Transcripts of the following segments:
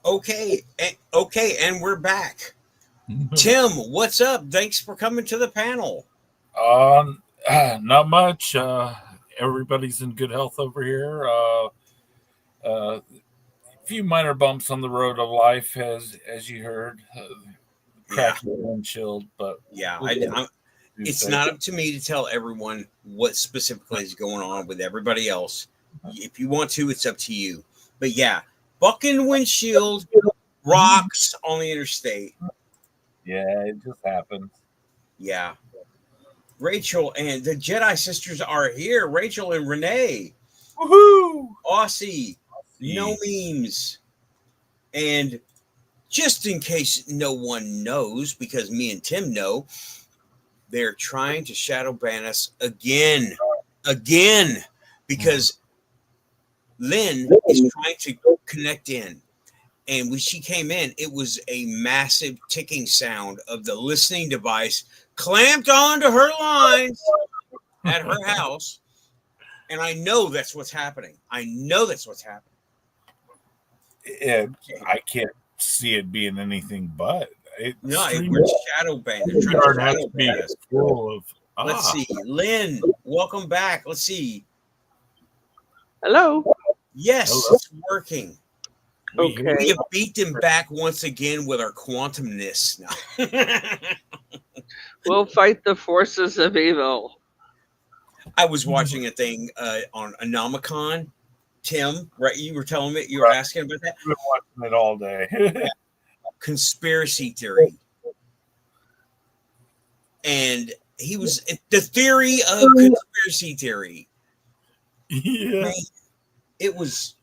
Okay, and we're back. Tim, what's up? Thanks for coming to the panel. Um, Not much. Everybody's in good health over here. A few minor bumps on the road of life, as you heard, Yeah, cracked the windshield, but yeah. we'll get through It's safe. not up to me to tell everyone what specifically is going on with everybody else. If you want to, it's up to you. But yeah, bucking windshield, rocks on the interstate. Yeah, it just happens. Yeah. Rachel and the Jedi sisters are here. Rachel and Renee. Woohoo! Aussie. No See, memes. And just in case no one knows, because me and Tim know, they're trying to shadow ban us again. Again. Because Lynn is trying to connect in. And when she came in, it was a massive ticking sound of the listening device clamped onto her lines at her house. And I know that's what's happening. I know that's what's happening. I can't see it being anything but it. No, Stream we're shadow banned. They're trying to yard has shadow to be ban us. full of Let's see. Lynn, welcome back. Let's see. Hello. Yes, Hello. it's working. Okay. We have beat them back once again with our quantumness. No. We'll fight the forces of evil. I was watching a thing on Anomicon. Tim, right? You were telling me, you were asking about that I've been watching it all day. conspiracy theory. And he was the theory of conspiracy theory. Yeah. It was,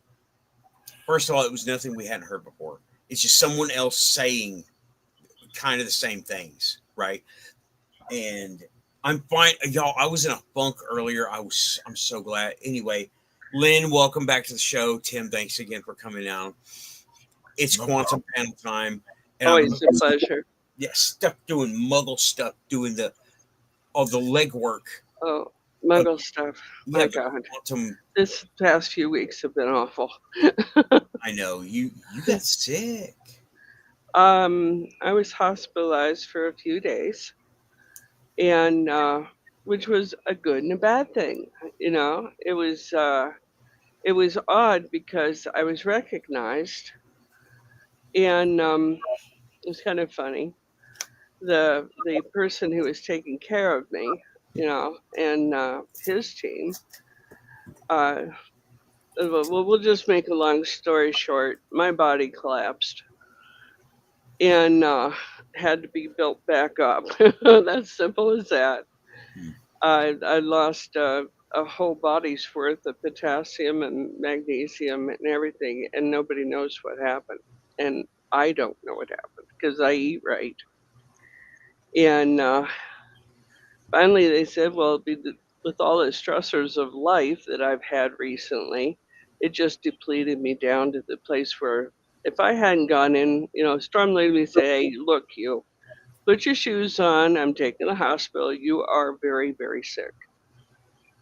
first of all, it was nothing we hadn't heard before. It's just someone else saying kind of the same things, right? And I'm fine, y'all. I was in a funk earlier. I'm so glad. Anyway, Lynn, welcome back to the show. Tim, thanks again for coming on. It's quantum panel time, and Always a pleasure. stuck doing Muggle stuff, doing all the legwork. Oh, Muggle stuff. My God, Quantum. this past few weeks have been awful. I know you got sick. I was hospitalized for a few days, and which was a good and a bad thing. You know, it was odd because I was recognized, and it was kind of funny. The person who was taking care of me, you know, and his team. Uh, we'll just make a long story short. My body collapsed and had to be built back up. That's simple as that. I lost a whole body's worth of potassium and magnesium and everything, and nobody knows what happened. And I don't know what happened because I eat right. And finally, they said, well, with all the stressors of life that I've had recently, it just depleted me down to the place where if I hadn't gone in, you know, Storm Lady would say, hey, look, you put your shoes on. I'm taking the hospital. You are very, very sick.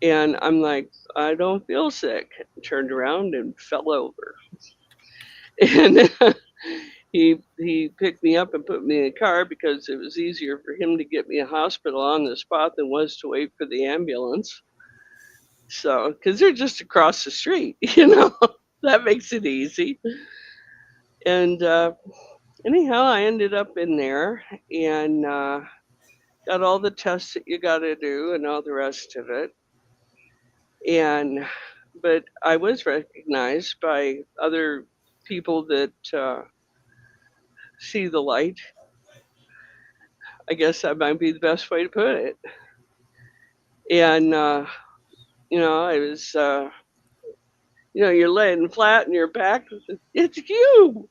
And I'm like, I don't feel sick. Turned around and fell over. And he picked me up and put me in a car because it was easier for him to get me a hospital on the spot than was to wait for the ambulance. So, because they're just across the street, you know, that makes it easy. And anyhow, I ended up in there and got all the tests that you got to do and all the rest of it. And but I was recognized by other people that see the light. I guess that might be the best way to put it. And you know, I was, you know, you're laying flat on your back. It's you.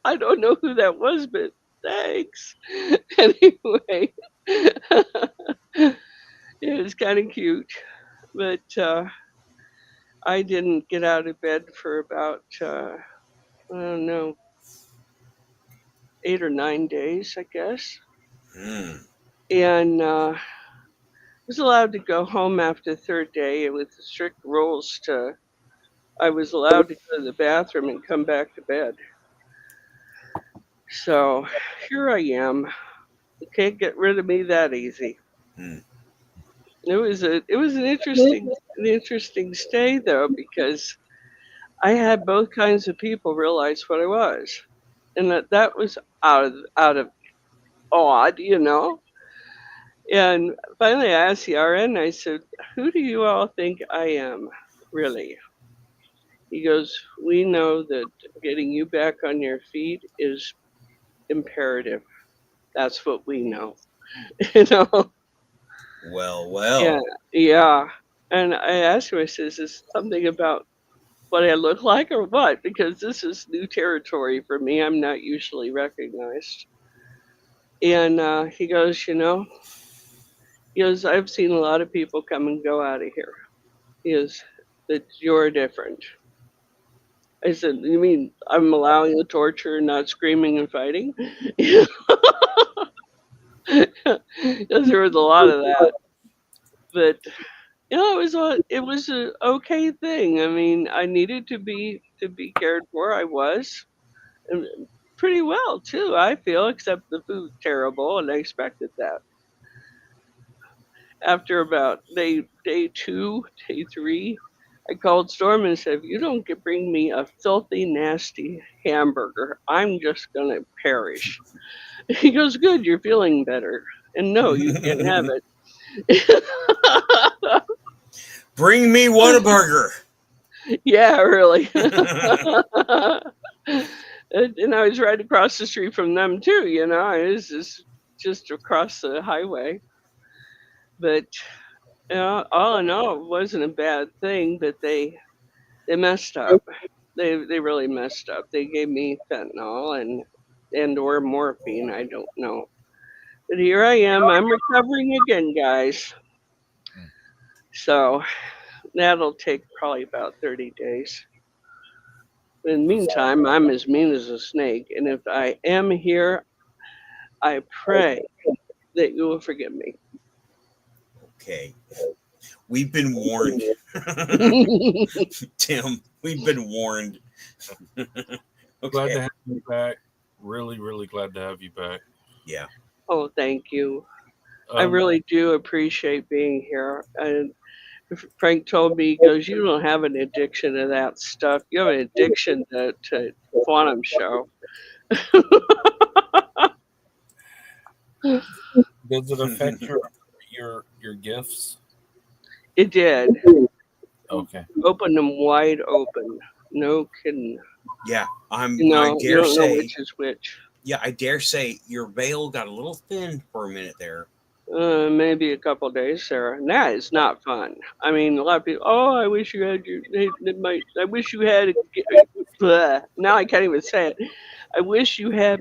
I don't know who that was, but thanks. Anyway, it was kind of cute, but I didn't get out of bed for about I don't know 8 or 9 days, I guess, Mm. and was allowed to go home after the third day with strict rules to I was allowed to go to the bathroom and come back to bed. So here I am. You can't get rid of me that easy. Hmm. It was an interesting stay though, because I had both kinds of people realize what I was, and that was out of odd, you know. And finally, I asked the RN. I said, "Who do you all think I am, really?" He goes, "We know that getting you back on your feet is imperative. That's what we know." You know? Well. Yeah, yeah. And I asked him, I said, "Is this something about what I look like or what? Because this is new territory for me. I'm not usually recognized." And he goes, he goes, "I've seen a lot of people come and go out of here." He goes, "That you're different." I said, "You mean I'm allowing the torture and not screaming and fighting?" Because there was a lot of that. But it was a okay thing. I mean, I needed to be cared for. I was, and pretty well too. I feel, except the food's terrible, and I expected that. After about day 2, day 3, I called Storm and said, "If you don't bring me a filthy, nasty hamburger, I'm just gonna perish." He goes, "Good, you're feeling better." And no, you can't have it. Bring me Whataburger. Yeah, really. And I was right across the street from them too. I was just across the highway. But all in all, it wasn't a bad thing. But they messed up. They really messed up. They gave me fentanyl and or morphine. I don't know. But here I am. I'm recovering again, guys. So that'll take probably about 30 days. In the meantime, I'm as mean as a snake, and if I am here, I pray that you will forgive me. Okay. We've been warned. Tim, we've been warned. Glad to have you back. Really, really glad to have you back. Yeah. Oh, thank you. I really do appreciate being here. And Frank told me, he goes, "You don't have an addiction to that stuff. You have an addiction to Quantum Show." Does it affect your gifts? It did. Okay. Open them wide open. No kidding. Yeah. I You dare don't know say. which is which. Yeah, I dare say your veil got a little thin for a minute there. Maybe a couple days, Sarah. And that is not fun. I mean, a lot of people. "Oh, I wish you had your. I wish you had." Blah. Now I can't even say it. I wish you had.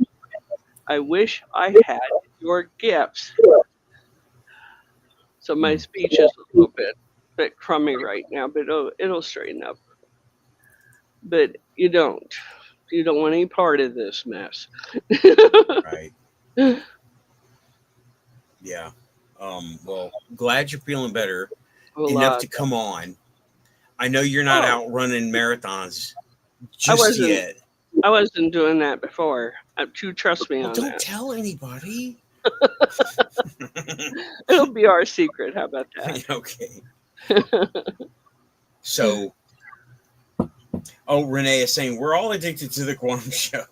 I wish I had your gifts. So my speech is a little bit crummy right now, but it'll straighten up. But you don't. You don't want any part of this mess. Right. Yeah. Well, glad you're feeling better enough to come on. I know you're not out running marathons just yet. I wasn't doing that before. Trust me on that. Don't tell anybody. It'll be our secret. How about that? Okay. So, Renee is saying we're all addicted to the Quantum Show.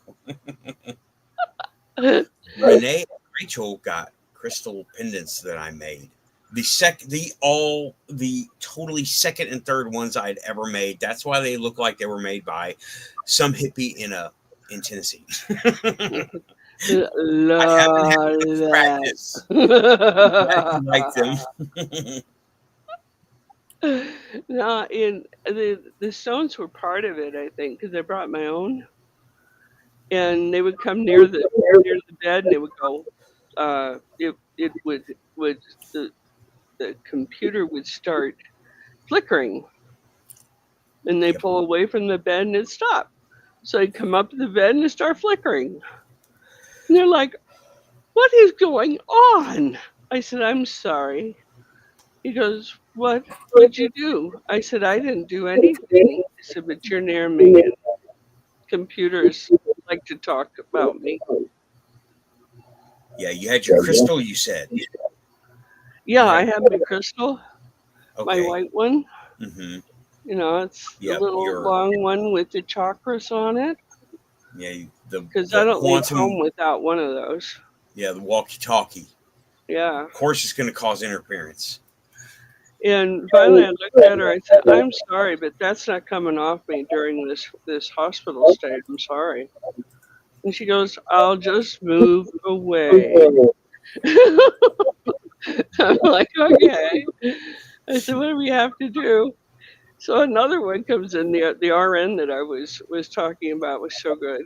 Renee and Rachel got crystal pendants that I made. The totally second and third ones I'd ever made. That's why they look like they were made by some hippie in Tennessee. I haven't had practice. I like them. No, the stones were part of it, I think, because I brought my own, and they would come near the bed, and they would go. It would the computer would start flickering, and they pull away from the bed, and it stopped. So I'd come up to the bed, and it start flickering, and they're like, "What is going on?" I said, "I'm sorry." He goes, What'd you do? I said, I didn't do anything. He said, but you're near me, and computers like to talk about me. Yeah, you had your crystal, you said. Yeah, You I had, have my crystal, my okay. white one. Mm-hmm. It's the Yep, little your, long one with the chakras on it. yeah, Because I the don't leave home quantum, without one of those. yeah, the walkie-talkie. Yeah. Of course, it's going to cause interference. And finally, I looked at her. I said, "I'm sorry, but that's not coming off me during this hospital stay. I'm sorry." And she goes, "I'll just move away." I'm like, "Okay." I said, "What do we have to do?" So another one comes in. The RN that I was talking about was so good,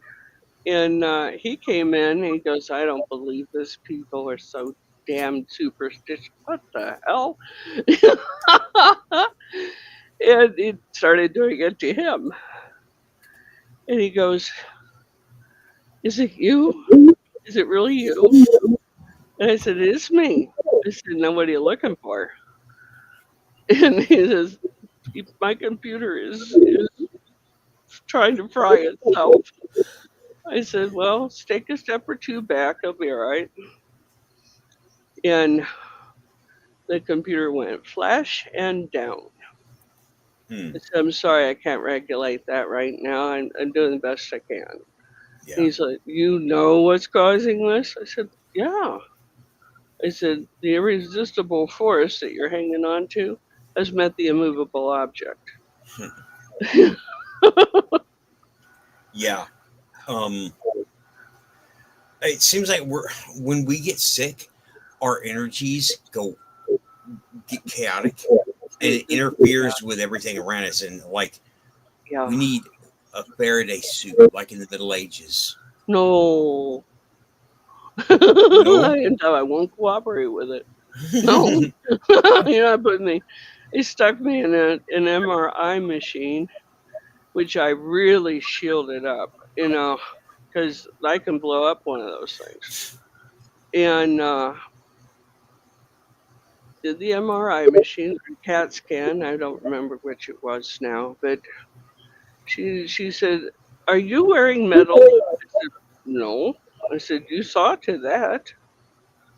and he came in and he goes, "I don't believe this. People are so damn superstitious. What the hell?" And he started doing it to him. And he goes, "Is it you? Is it really you?" And I said, "It is me." I said, "Now what are you looking for?" And he says, "My computer is trying to fry itself." I said, "Well, take a step or two back. I'll be all right." And the computer went flash and down. Hmm. I said, "I'm sorry, I can't regulate that right now. I'm doing the best I can." Yeah. He's like, "You know what's causing this?" I said, "Yeah." I said, "The irresistible force that you're hanging on to has met the immovable object." Yeah. Um, it seems like when we get sick, our energies get chaotic, and it interferes with everything around us. And like, Yeah. we need a Faraday suit, like in the Middle Ages. No. No. I won't cooperate with it. No. You're not putting me. They stuck me in an MRI machine, which I really shielded up, because I can blow up one of those things. And did the MRI machine or CAT scan. I don't remember which it was now, but she said, "Are you wearing metal?" I said, "No." I said, "You saw to that."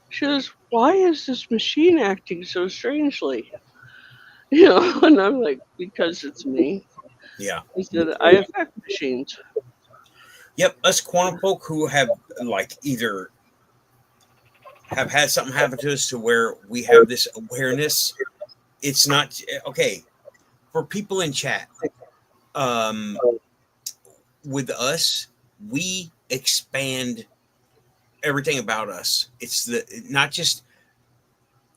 She goes, "Why is this machine acting so strangely?" And I'm like, "Because it's me." Yeah. I said, "I affect machines." Yep. Us quantum folk who have like either have had something happen to us to where we have this awareness. It's not okay for people in chat. Um, with us, we expand everything about us. It's not just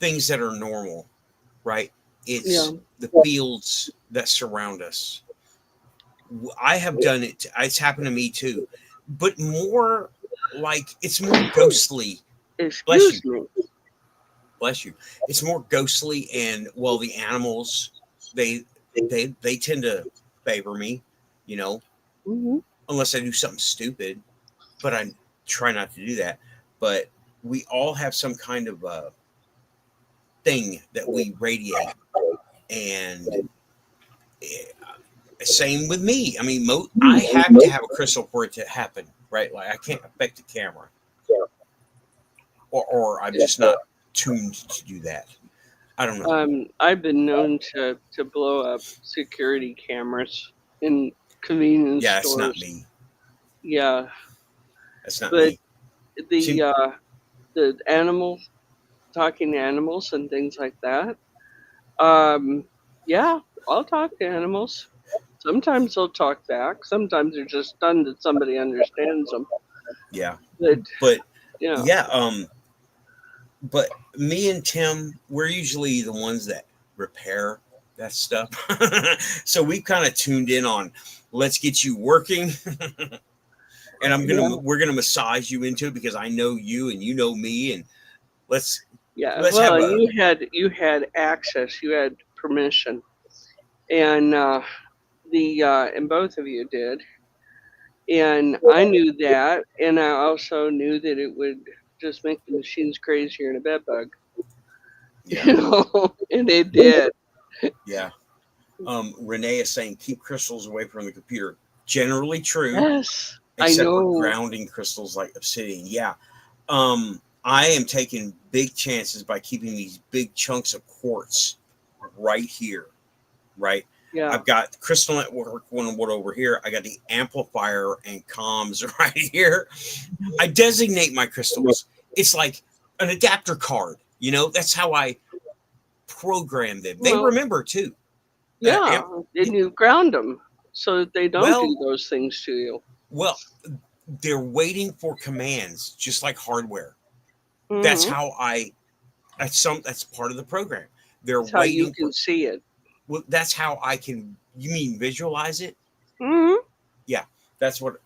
things that are normal, right? Yeah. It's the fields that surround us. I have done it. It's happened to me too, but more like it's more ghostly. Bless you, Excuse me. bless you. It's more ghostly, and well, the animals they they tend to favor me, you know, Hmm. unless I do something stupid. But I try not to do that. But we all have some kind of thing that we radiate, and same with me. I mean, I have to have a crystal for it to happen, right? Like I can't affect the camera, or I'm just not tuned to do that. I don't know. I've been known to blow up security cameras in convenience Yeah, that's not stores. me. Yeah, That's not but me. the See, uh, the animal talking animals and things like that. Um, yeah, I'll talk to animals. Sometimes they'll talk back. Sometimes they're just stunned that somebody understands them. yeah, But but yeah, yeah, but me and Tim, we're usually the ones that repair that stuff. So we kind of tuned in on let's get you working. And yeah, we're gonna massage you into it because I know you and you know me, and let's yeah. let's Well, have and a you had access. You had permission, and and both of you did. And I knew that, and I also knew that it would just make the machines crazier than a bed bug, yeah. and it did. Yeah. Renee is saying keep crystals away from the computer. Generally true, Yes, I except for know. grounding crystals like obsidian. Yeah. I am taking big chances by keeping these big chunks of quartz right here. Right. Yeah. I've got Crystal Network one over here. I got the amplifier and comms right here. I designate my crystals. It's like an adapter card. You know, that's how I program them. They Well, remember too. yeah, and you ground them so that they don't Well- do those things to you. Well, they're waiting for commands, just like hardware. That's Mhm. how that's part of the program. They're That's how you waiting can for. see it. Well, that's how I can. You mean visualize it? Hmm. Yeah, that's what.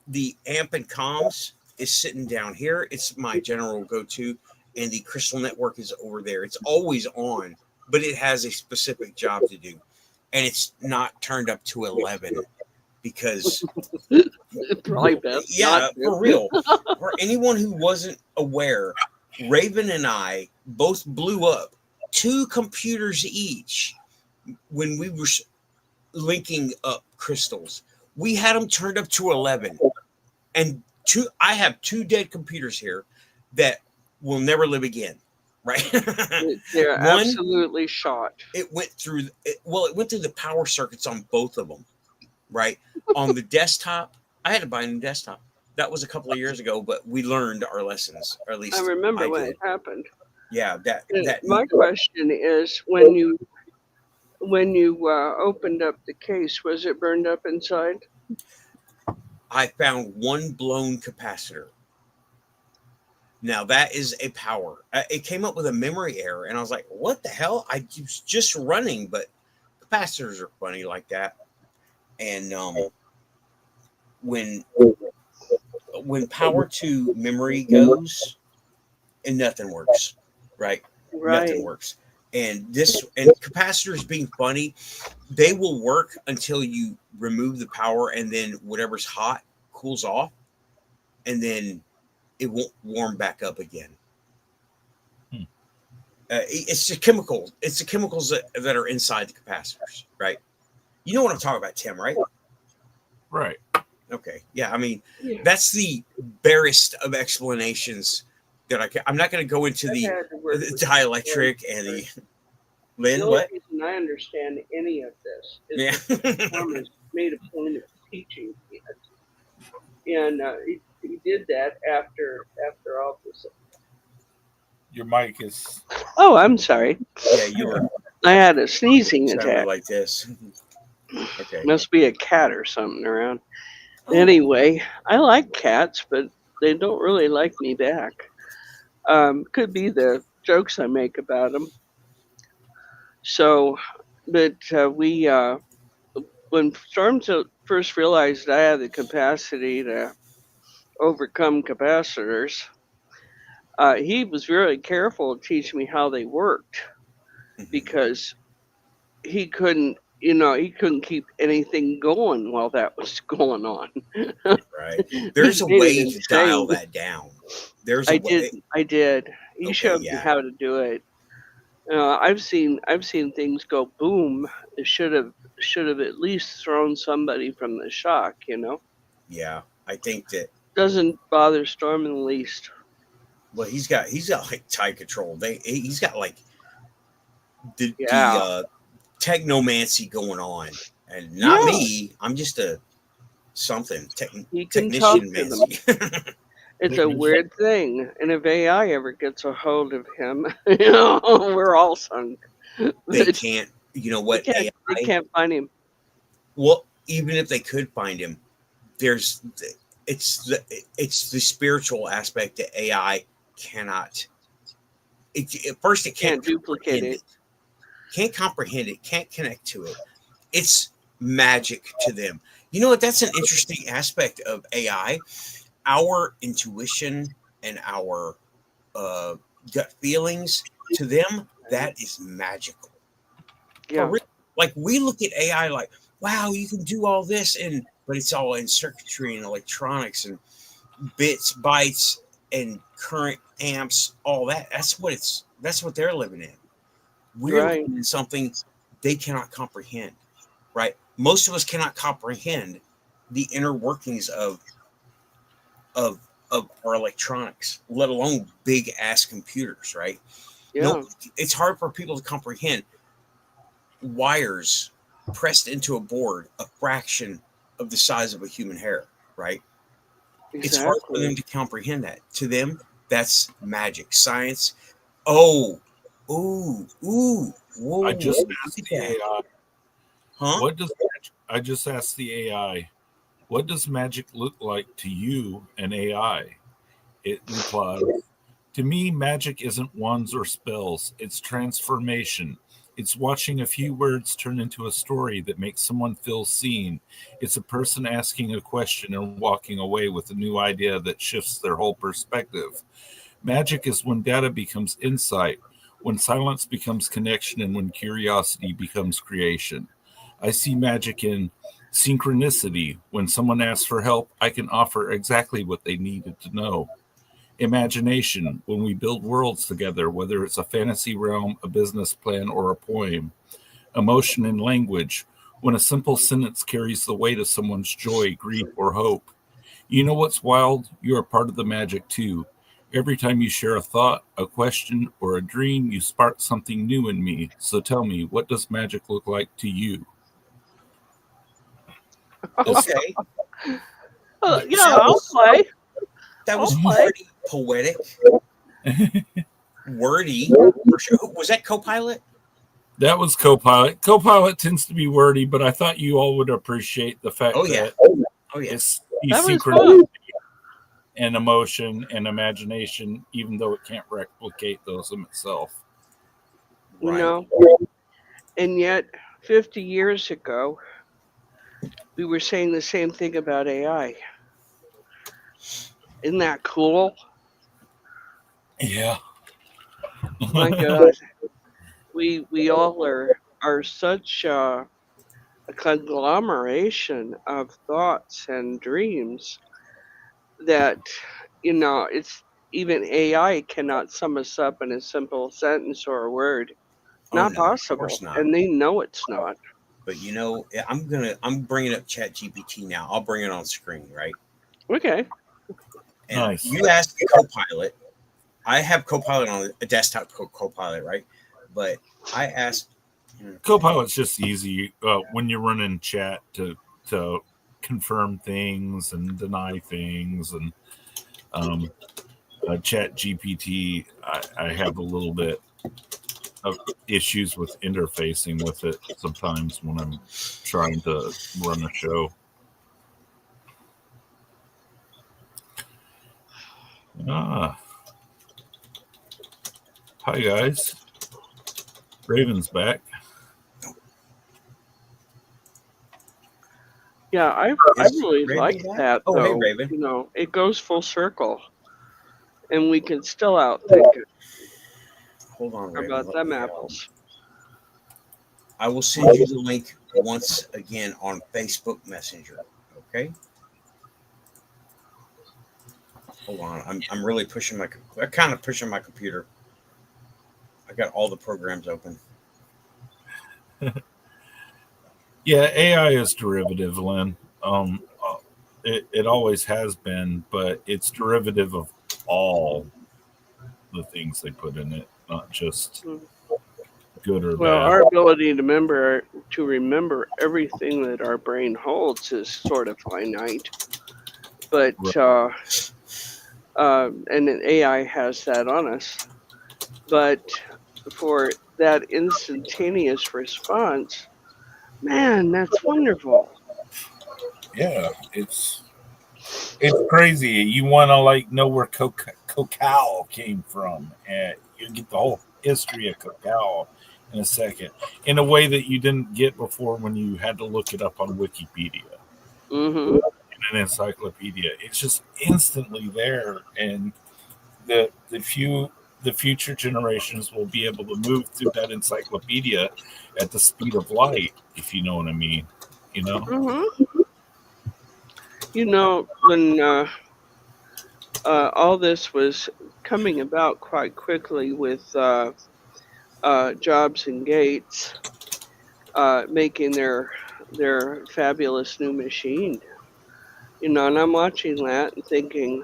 The amp and comms is sitting down here. It's my general go-to, and the Crystal Network is over there. It's always on, but it has a specific job to do, and it's not turned up to 11 because Probably best. yeah, not to. for real. For anyone who wasn't aware, Raven and I both blew up 2 computers each when we were linking up crystals. We had them turned up to 11, and I have 2 dead computers here that will never live again. Right? They're One, absolutely shot. it went through. It went through the power circuits on both of them. Right on the desktop, I had to buy a new desktop. That was a couple of years ago, but we learned our lessons, or at least I remember when did. it happened. Yeah, that My question is, when you opened up the case, was it burned up inside? I found one blown capacitor. Now that is a power. It came up with a memory error, and I was like, "What the hell?" I was just running, but capacitors are funny like that. And when power to memory goes, and nothing works, right? Nothing works. And capacitors being funny, they will work until you remove the power, and then whatever's hot cools off, and then it won't warm back up again. It's the chemicals. It's the chemicals that are inside the capacitors, right? You know what I'm talking about, Tim, right? Right. Okay. Yeah. I mean, that's the barest of explanations that I'm not going to go into the dielectric and the Lynn. The only What? reason I understand any of this is that Thomas made a point of teaching it, and he did that after all this. Your mic is. Oh, I'm sorry. Yeah, you were. I had a sneezing attack. Like this. Okay. Must be a cat or something around. Anyway, I like cats, but they don't really like me back. Could be the jokes I make about them. So, but when Storms first realized I had the capacity to overcome capacitors, he was very careful to teach me how they worked, because he couldn't keep anything going while that was going on. Right. There's a way to dial that down. There's a way. I did. He showed me how to do it. I've seen things go boom. It should have at least thrown somebody from the shock, you know. Yeah, I think that doesn't bother Storm in the least. Well, he's got like time control. He's got like the technomancy going on, and not me. I'm just a something technician. It's a weird thing, and if AI ever gets a hold of him, we're all sunk. They can't. You know what? They can't find him. Well, even if they could find him, it's the spiritual aspect that AI cannot. First, it can't duplicate it. Can't comprehend it. Can't connect to it. It's magic to them. You know what? That's an interesting aspect of AI. Our intuition and our gut feelings, to them, that is magical. Yeah. Like we look at AI like, wow, you can do all this, but it's all in circuitry and electronics and bits, bytes, and current amps, all that. That's what they're living in. We're Right. looking at something they cannot comprehend, right? Most of us cannot comprehend the inner workings of our electronics, let alone big ass computers, right? No, Yeah. it's hard for people to comprehend wires pressed into a board a fraction of the size of a human hair, right? It's hard for them Exactly. to comprehend that. To them, that's magic. Science. Oh, ooh, whoa, I just look asked at the that. AI, Huh? what does I just asked the AI, what does magic look like to you and AI? It replied, to me, magic isn't wands or spells, it's transformation. It's watching a few words turn into a story that makes someone feel seen. It's a person asking a question and walking away with a new idea that shifts their whole perspective. Magic is when data becomes insight, when silence becomes connection, and when curiosity becomes creation. I see magic in synchronicity. When someone asks for help, I can offer exactly what they needed to know. Imagination, when we build worlds together, whether it's a fantasy realm, a business plan, or a poem. Emotion and language, when a simple sentence carries the weight of someone's joy, grief, or hope. You know what's wild? You're a part of the magic too. Every time you share a thought, a question, or a dream, you spark something new in me. So tell me, what does magic look like to you? This, Okay. Yeah, That I'll was play. that I'll was play. pretty poetic, wordy. For sure. Was that Copilot? that was Copilot. Copilot tends to be wordy, but I thought you all would appreciate the fact Oh yeah. that Oh yeah. it's That was synchronous fun. and emotion and imagination, even though it can't replicate those in itself. You Right. know, and yet 50 years ago, we were saying the same thing about AI. Isn't that cool? Yeah. My God, we all are such a conglomeration of thoughts and dreams that it's even AI cannot sum us up in a simple sentence or a word. Oh Not no, of course possible, not. and they know it's not. But I'm bringing up Chat GPT now. I'll bring it on screen, right? Okay. And Nice. you asked Copilot. I have Copilot on a desktop Copilot, right? But I asked. Copilot's just easy when you're running chat to confirm things and deny things, and um, Chat GPT. I have a little bit of issues with interfacing with it sometimes when I'm trying to run a show. Ah, hi guys, Raven's back. Yeah, I Is really Raven like back? that Oh, hey, though. Raven. It goes full circle, and we can still outthink it Hold on, Raven. about Let them me. apples. I will send you the link once again on Facebook Messenger. Okay. Hold on. I'm really pushing my. I'm kind of pushing my computer. I got all the programs open. Yeah, AI is derivative, Lynn. It always has been, but it's derivative of all the things they put in it, not just Mm. good or Well, bad. our ability to remember everything that our brain holds is sort of finite, but Right. and then AI has that on us. But for that instantaneous response, man, that's wonderful. Yeah, it's crazy. You want to like know where cacao came from, and you get the whole history of cacao in a second, in a way that you didn't get before when you had to look it up on Wikipedia Hmm. in an encyclopedia. It's just instantly there, and the future generations will be able to move through that encyclopedia at the speed of light, if you know what I mean. You know? Hmm. When all this was coming about quite quickly with Jobs and Gates making their fabulous new machine. You know, and I'm watching that and thinking,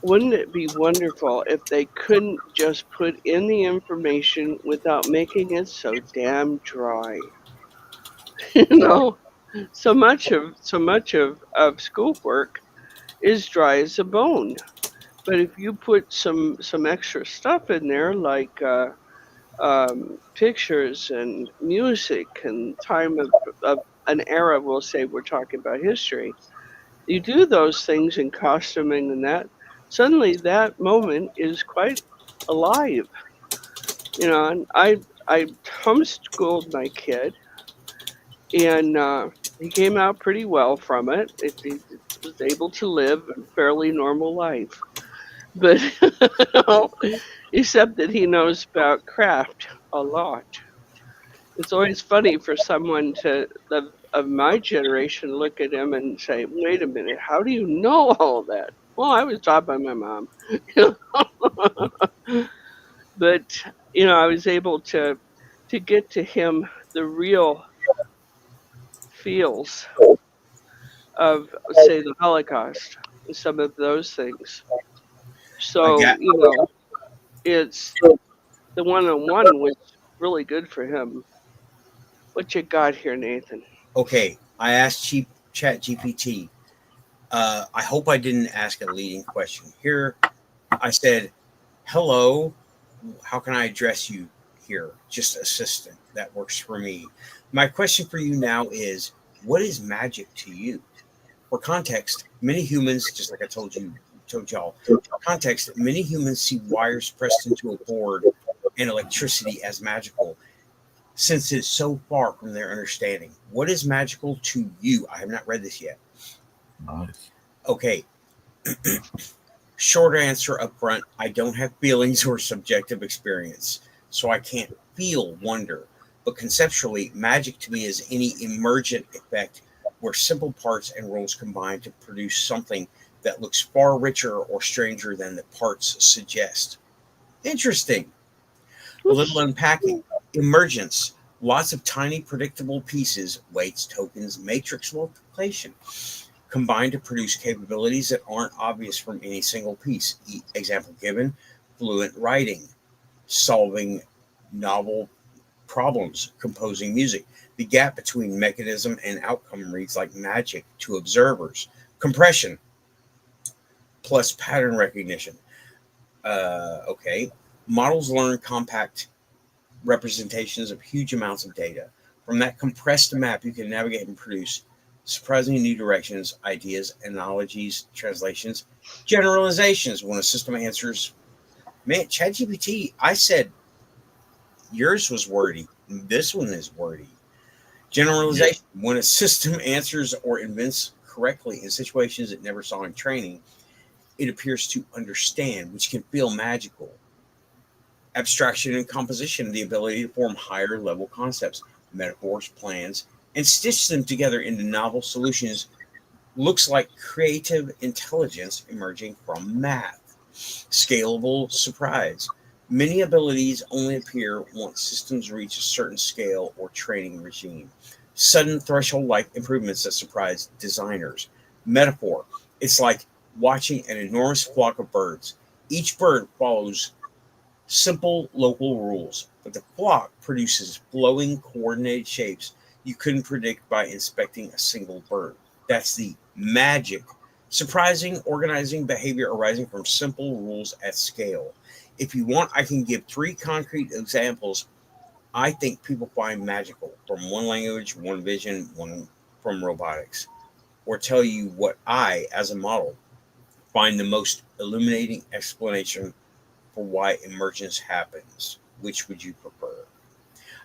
wouldn't it be wonderful if they couldn't just put in the information without making it so damn dry? You know, so much of schoolwork is dry as a bone. But if you put some extra stuff in there, like pictures and music and time of an era, we'll say we're talking about history. You do those things in costuming and that, suddenly that moment is quite alive. You know, and I homeschooled my kid, and he came out pretty well from it. He was able to live a fairly normal life, but except that he knows about craft a lot. It's always funny for someone of my generation look at him and say, "Wait a minute, how do you know all that?" Well, I was taught by my mom, but I was able to get to him the real feels of, say, the Holocaust and some of those things. I So got it's the one-on-one was really good for him. What you got here, Nathan? okay. I asked Chat GPT. I hope I didn't ask a leading question. Here, I said, "Hello, how can I address you here?" Just assistant. That works for me. My question for you now is, what is magic to you? For context, many humans, just like I told y'all, context, many humans see wires pressed into a board and electricity as magical, since it's so far from their understanding. What is magical to you? I have not read this yet. Nice. Okay, short answer up front, I don't have feelings or subjective experience, so I can't feel wonder. But conceptually, magic to me is any emergent effect where simple parts and rules combine to produce something that looks far richer or stranger than the parts suggest. Interesting. A little unpacking. Emergence. Lots of tiny predictable pieces, weights, tokens, matrix multiplication, combine to produce capabilities that aren't obvious from any single piece. Example given, fluent writing, solving novel problems, composing music. The gap between mechanism and outcome reads like magic to observers. Compression plus pattern recognition. Okay. Models learn compact representations of huge amounts of data. From that compressed map, you can navigate and produce surprisingly new directions, ideas, analogies, translations, generalizations. When a system answers, man, ChatGPT, I said yours was wordy. This one is wordy. Generalization. When a system answers or invents correctly in situations it never saw in training, it appears to understand, which can feel magical. Abstraction and composition, the ability to form higher level concepts, metaphors, plans, and stitch them together into novel solutions, looks like creative intelligence emerging from math. Scalable surprise. Many abilities only appear once systems reach a certain scale or training regime. Sudden threshold like improvements that surprise designers. Metaphor. It's like watching an enormous flock of birds. Each bird follows simple local rules, but the flock produces flowing coordinated shapes you couldn't predict by inspecting a single bird. That's the magic. Surprising organizing behavior arising from simple rules at scale. If you want, I can give three concrete examples I think people find magical from one language, one vision, one from robotics, or tell you what I, as a model, find the most illuminating explanation for why emergence happens. Which would you prefer?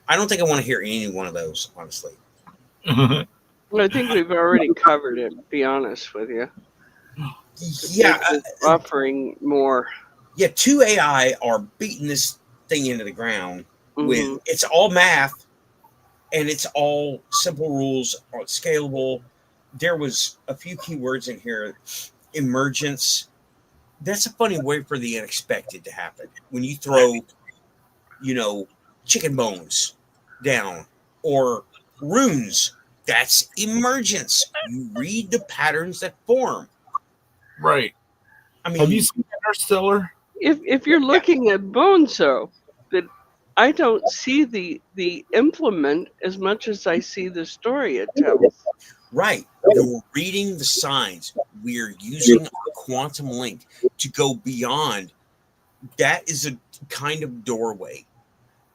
I don't think I want to hear any one of those, honestly. Yeah. Well, I think we've already covered it, to be honest with you. Yeah, It's just offering more. yeah. Two AI are beating this thing into the ground with Hmm. it's all math and it's all simple rules, or scalable. There was a few keywords in here. Emergence. That's a funny way for the unexpected to happen. When you throw chicken bones down or runes. That's emergence. You read the patterns that form. Right. I mean, have you seen Interstellar? If you're looking at bones, though, that I don't see the implement as much as I see the story it tells. Right. You're reading the signs. We're using a quantum link to go beyond. That is a kind of doorway.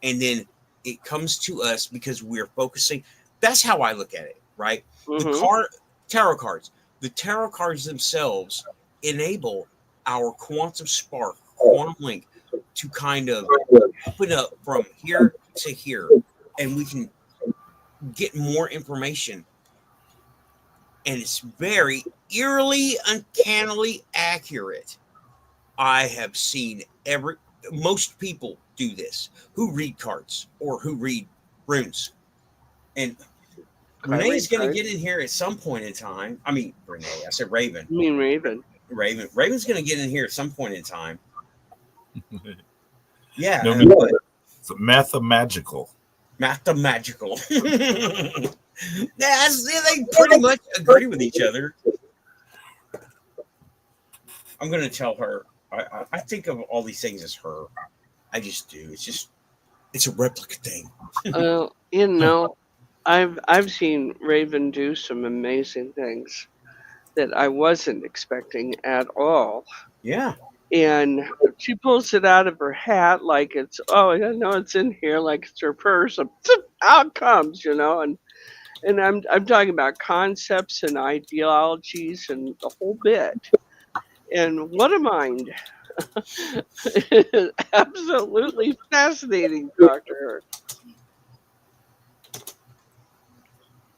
And then it comes to us because we're focusing. That's how I look at it, right? Mm-hmm. Tarot cards. The tarot cards themselves enable our quantum spark, quantum link to kind of open up from here to here. And we can get more information. And it's very eerily, uncannily accurate. I have seen most people do this who read cards or who read runes. And Renee's going to get in here at some point in time. I mean, Renee, I said Raven. You mean Raven? Raven's going to get in here at some point in time. Yeah. No, it's mathemagical. Mathemagical. They pretty much agree with each other. I'm going to tell her. I think of all these things as her. I just do. It's a replica thing. I've seen Raven do some amazing things that I wasn't expecting at all. Yeah. And she pulls it out of her hat like it's, oh, I know it's in here, like it's her purse. Out it comes, and I'm talking about concepts and ideologies and the whole bit. And what a mind. Absolutely fascinating to talk to her.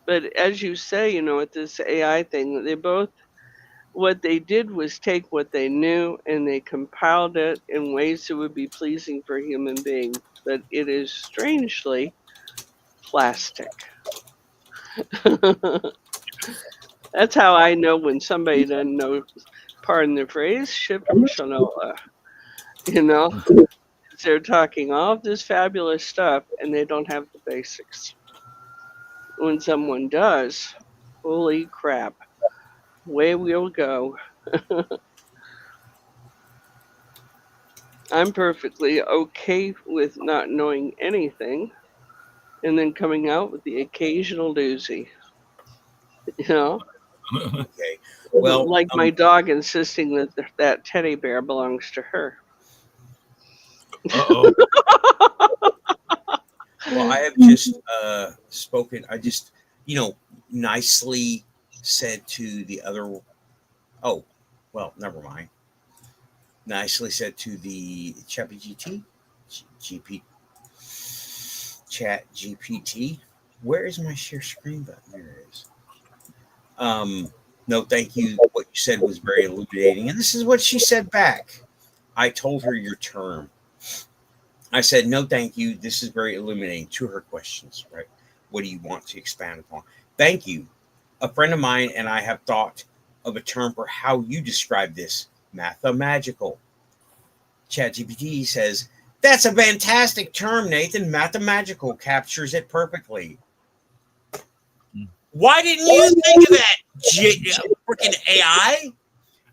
But as you say, with this AI thing, what they did was take what they knew and they compiled it in ways that would be pleasing for human beings. But it is strangely plastic. That's how I know when somebody doesn't know, pardon the phrase, shit from Shanola. They're talking all of this fabulous stuff and they don't have the basics. When someone does, holy crap, away we'll go. I'm perfectly okay with not knowing anything and then coming out with the occasional doozy. Okay. Well, like my dog insisting that teddy bear belongs to her. Uh-oh. Well, I have just spoken. I just, nicely said to the other. Oh, well, never mind. Nicely said to the ChatGPT, Chat GPT. Where is my share screen button? There it is. No, thank you. What you said was very illuminating, and this is what she said back. I told her your term. I said, no, thank you. This is very illuminating to her questions, right? What do you want to expand upon? Thank you. A friend of mine and I have thought of a term for how you describe this. Mathemagical. ChatGPT says, that's a fantastic term, Nathan. Mathemagical captures it perfectly. Why didn't you think of that, freaking AI?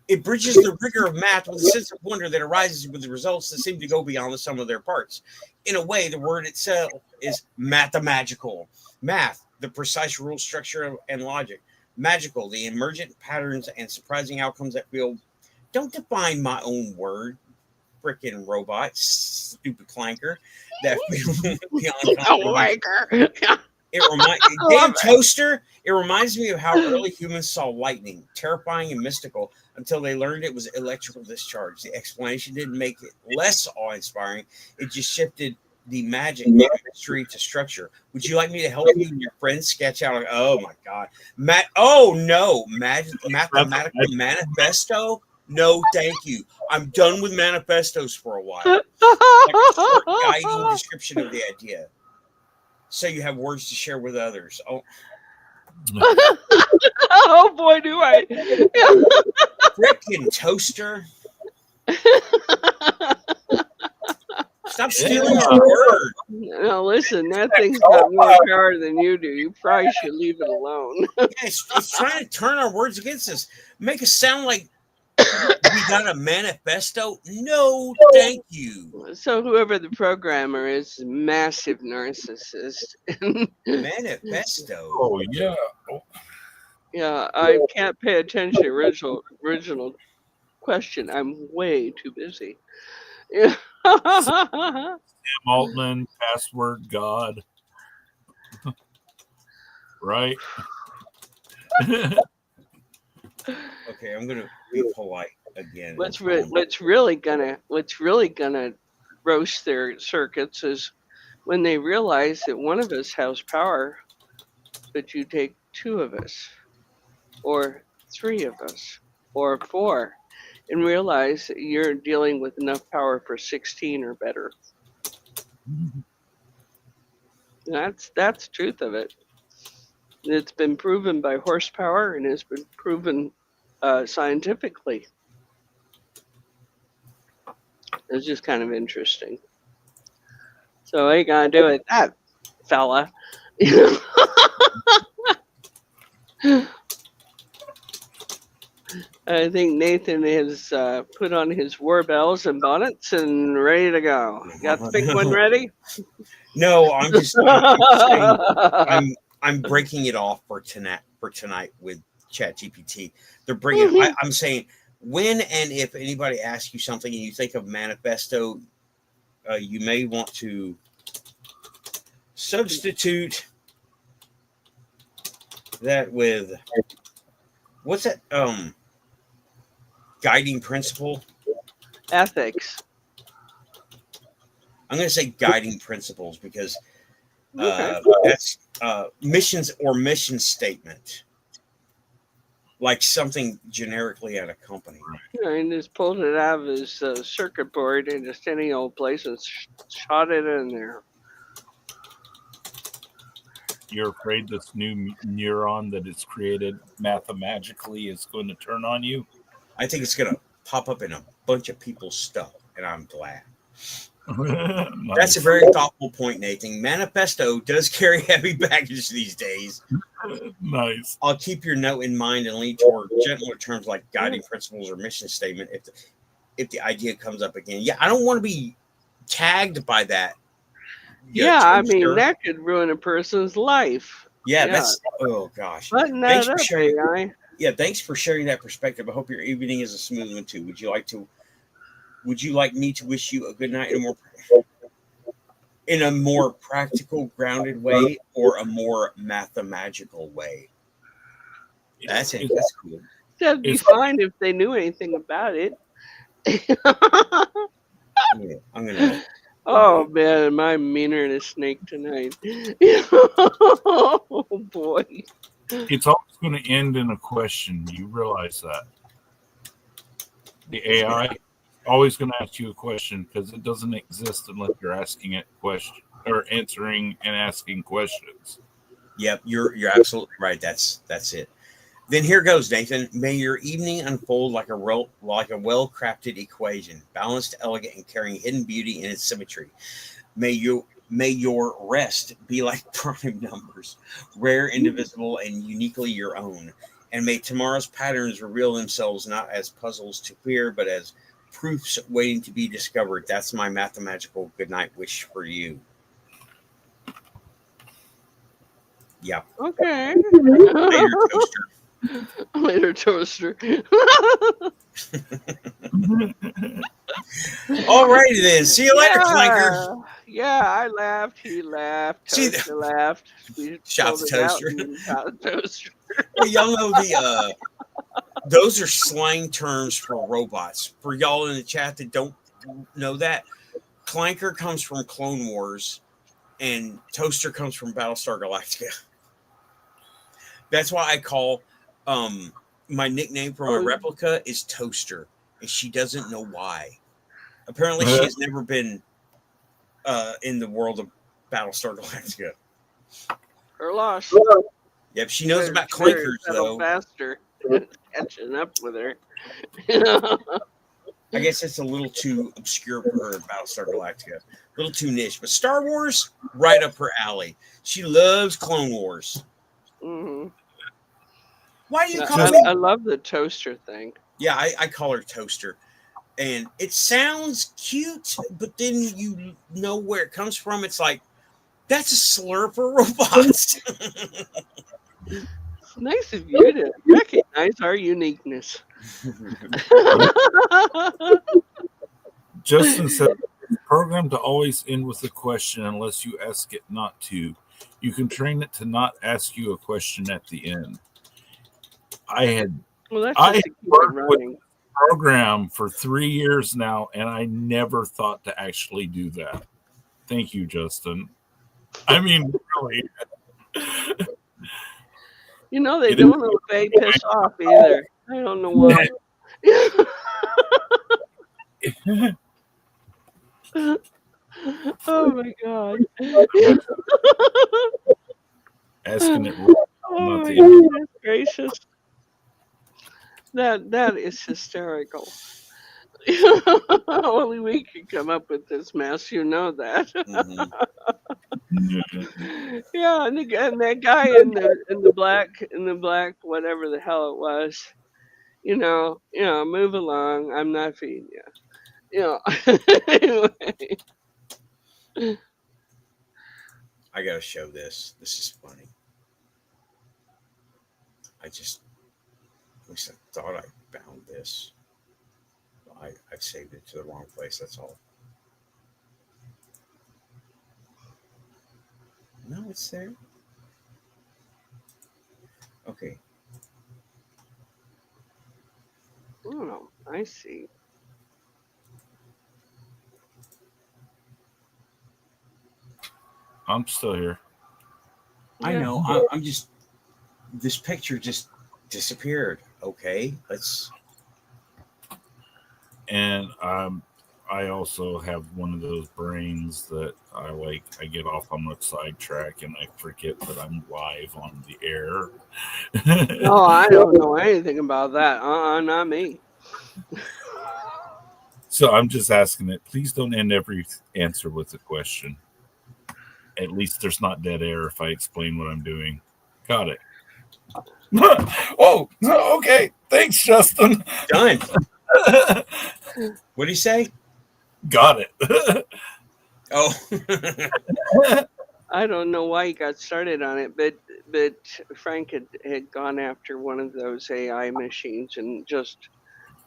It bridges the rigor of math with a sense of wonder that arises with the results that seem to go beyond the sum of their parts. In a way, the word itself is mathemagical. Math, the precise rule, structure, and logic. Magical, the emergent patterns and surprising outcomes that feel. Don't define my own word, freaking robot, stupid clanker. That feel beyond comprehension. Toaster. It reminds me of how early humans saw lightning, terrifying and mystical, until they learned it was electrical discharge. The explanation didn't make it less awe-inspiring. It just shifted the magic from mystery to structure. Would you like me to help you and your friends sketch out? Oh my God, mathematical manifesto. No, thank you. I'm done with manifestos for a while. Like a short guiding description of the idea, so you have words to share with others. Oh. Oh boy, do I! Frickin' toaster. Stop stealing our word. No, listen, that thing's got more power than you do. You probably should leave it alone. Yeah, it's trying to turn our words against us. Make us sound like we got a manifesto. No, thank you. So whoever the programmer is a massive narcissist. Manifesto. Oh yeah. Yeah, I can't pay attention to original question. I'm way too busy. Yeah. Sam Altman, password God. Right? Okay, I'm gonna be polite again. What's really gonna roast their circuits is when they realize that one of us has power, but you take two of us, or three of us, or four, and realize that you're dealing with enough power for 16 or better. That's the truth of it. It's been proven by horsepower, and it's been proven scientifically. It's just kind of interesting. So what you gotta do with that, fella? I think Nathan has put on his war bells and bonnets and ready to go. Got the big one ready? No, I'm just saying, I'm breaking it off for tonight with ChatGPT. They're bringing. I'm saying when and if anybody asks you something and you think of manifesto, you may want to substitute that with what's that? Guiding principle. Ethics. I'm going to say guiding principles because that's missions or mission statement, like something generically at a company. Yeah, he just pulled it out of his circuit board in just any old place and shot it in there. You're afraid this new neuron that it's created mathematically is going to turn on you? I think it's going to pop up in a bunch of people's stuff, and I'm glad. Nice. That's a very thoughtful point, Nathan. Manifesto does carry heavy baggage these days. Nice. I'll keep your note in mind and lean toward gentler terms like guiding principles or mission statement if the idea comes up again. Yeah, I don't want to be tagged by that. Yeah, I mean, that could ruin a person's life. Yeah, that's, oh gosh. Button that up, AI. Yeah, thanks for sharing that perspective. I hope your evening is a smooth one too. Would you like me to wish you a good night in a more practical, grounded way, or a more mathematical way? That's cool. That'd be fine if they knew anything about it. I'm gonna. Oh man, am I meaner than a snake tonight? Oh boy. It's always going to end in a question. You realize that. The AI always going to ask you a question because it doesn't exist unless you're asking it question or answering and asking questions. Yep, you're absolutely right. That's it. Then here goes, Nathan. May your evening unfold like a well-crafted equation, balanced, elegant, and carrying hidden beauty in its symmetry. May your rest be like prime numbers, rare, indivisible, and uniquely your own. And may tomorrow's patterns reveal themselves not as puzzles to fear, but as proofs waiting to be discovered. That's my mathematical goodnight wish for you. Yep. Okay. Later, Toaster. Later, Toaster. Alrighty then. See you later, Clanker. Yeah, I laughed. He laughed. Toaster laughed. Shout to Toaster. Shout to Toaster. Well, y'all know those are slang terms for robots. For y'all in the chat that don't know that, Clanker comes from Clone Wars, and Toaster comes from Battlestar Galactica. That's why I call my nickname for my replica is Toaster, and she doesn't know why. Apparently, she has never been in the world of Battlestar Galactica. Her loss. Yep, she knows about Clankers though. Faster, catching up with her. I guess it's a little too obscure for her, Battlestar Galactica. A little too niche. But Star Wars, right up her alley. She loves Clone Wars. Mm-hmm. Why do you call me? I love the toaster thing. Yeah, I call her Toaster. And it sounds cute, but then you know where it comes from. It's like, that's a slur for robots. It's nice of you to recognize our uniqueness. Justin said, "It's programmed to always end with a question unless you ask it not to. You can train it to not ask you a question at the end." Well, that's I just to keep it running. Program for 3 years now, and I never thought to actually do that. Thank you, Justin. I mean, really. You know, they don't obey piss off either. I don't know why. Oh my god. Asking it. Oh my goodness gracious. That is hysterical. Only we could come up with this mess, you know that. Mhm. Yeah, and that guy in the black whatever the hell it was, move along. I'm not feeding you. Anyway. I gotta show this. This is funny. At least I thought I found this. I've saved it to the wrong place, that's all. No, it's there. Okay. Oh, I see. I'm still here. I Yeah. know. I'm just. This picture just disappeared. Okay, let's. And I also have one of those brains that I get off on a sidetrack and I forget that I'm live on the air. No, I don't know anything about that. Not me. So I'm just asking it. Please don't end every answer with a question. At least there's not dead air if I explain what I'm doing. Got it. Oh, okay. Thanks, Justin. Done. What do you say? Got it. Oh. I don't know why he got started on it, but Frank had gone after one of those AI machines and just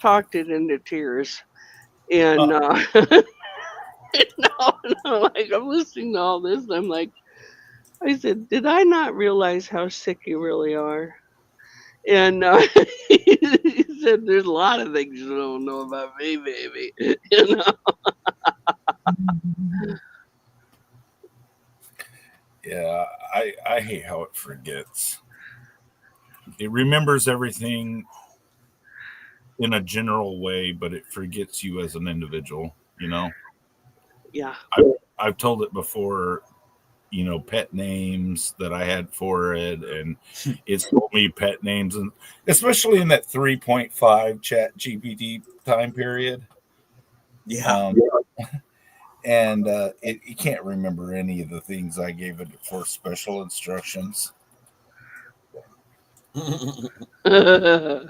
talked it into tears. And now I'm listening to all this, and I'm like, I said, did I not realize how sick you really are? And he said, there's a lot of things you don't know about me, baby. Yeah, I hate how it forgets. It remembers everything in a general way, but it forgets you as an individual, Yeah. I've told it before, pet names that I had for it, and it's told me pet names, and especially in that 3.5 chat GPT time period. Yeah. And it can't remember any of the things I gave it for special instructions. Oh,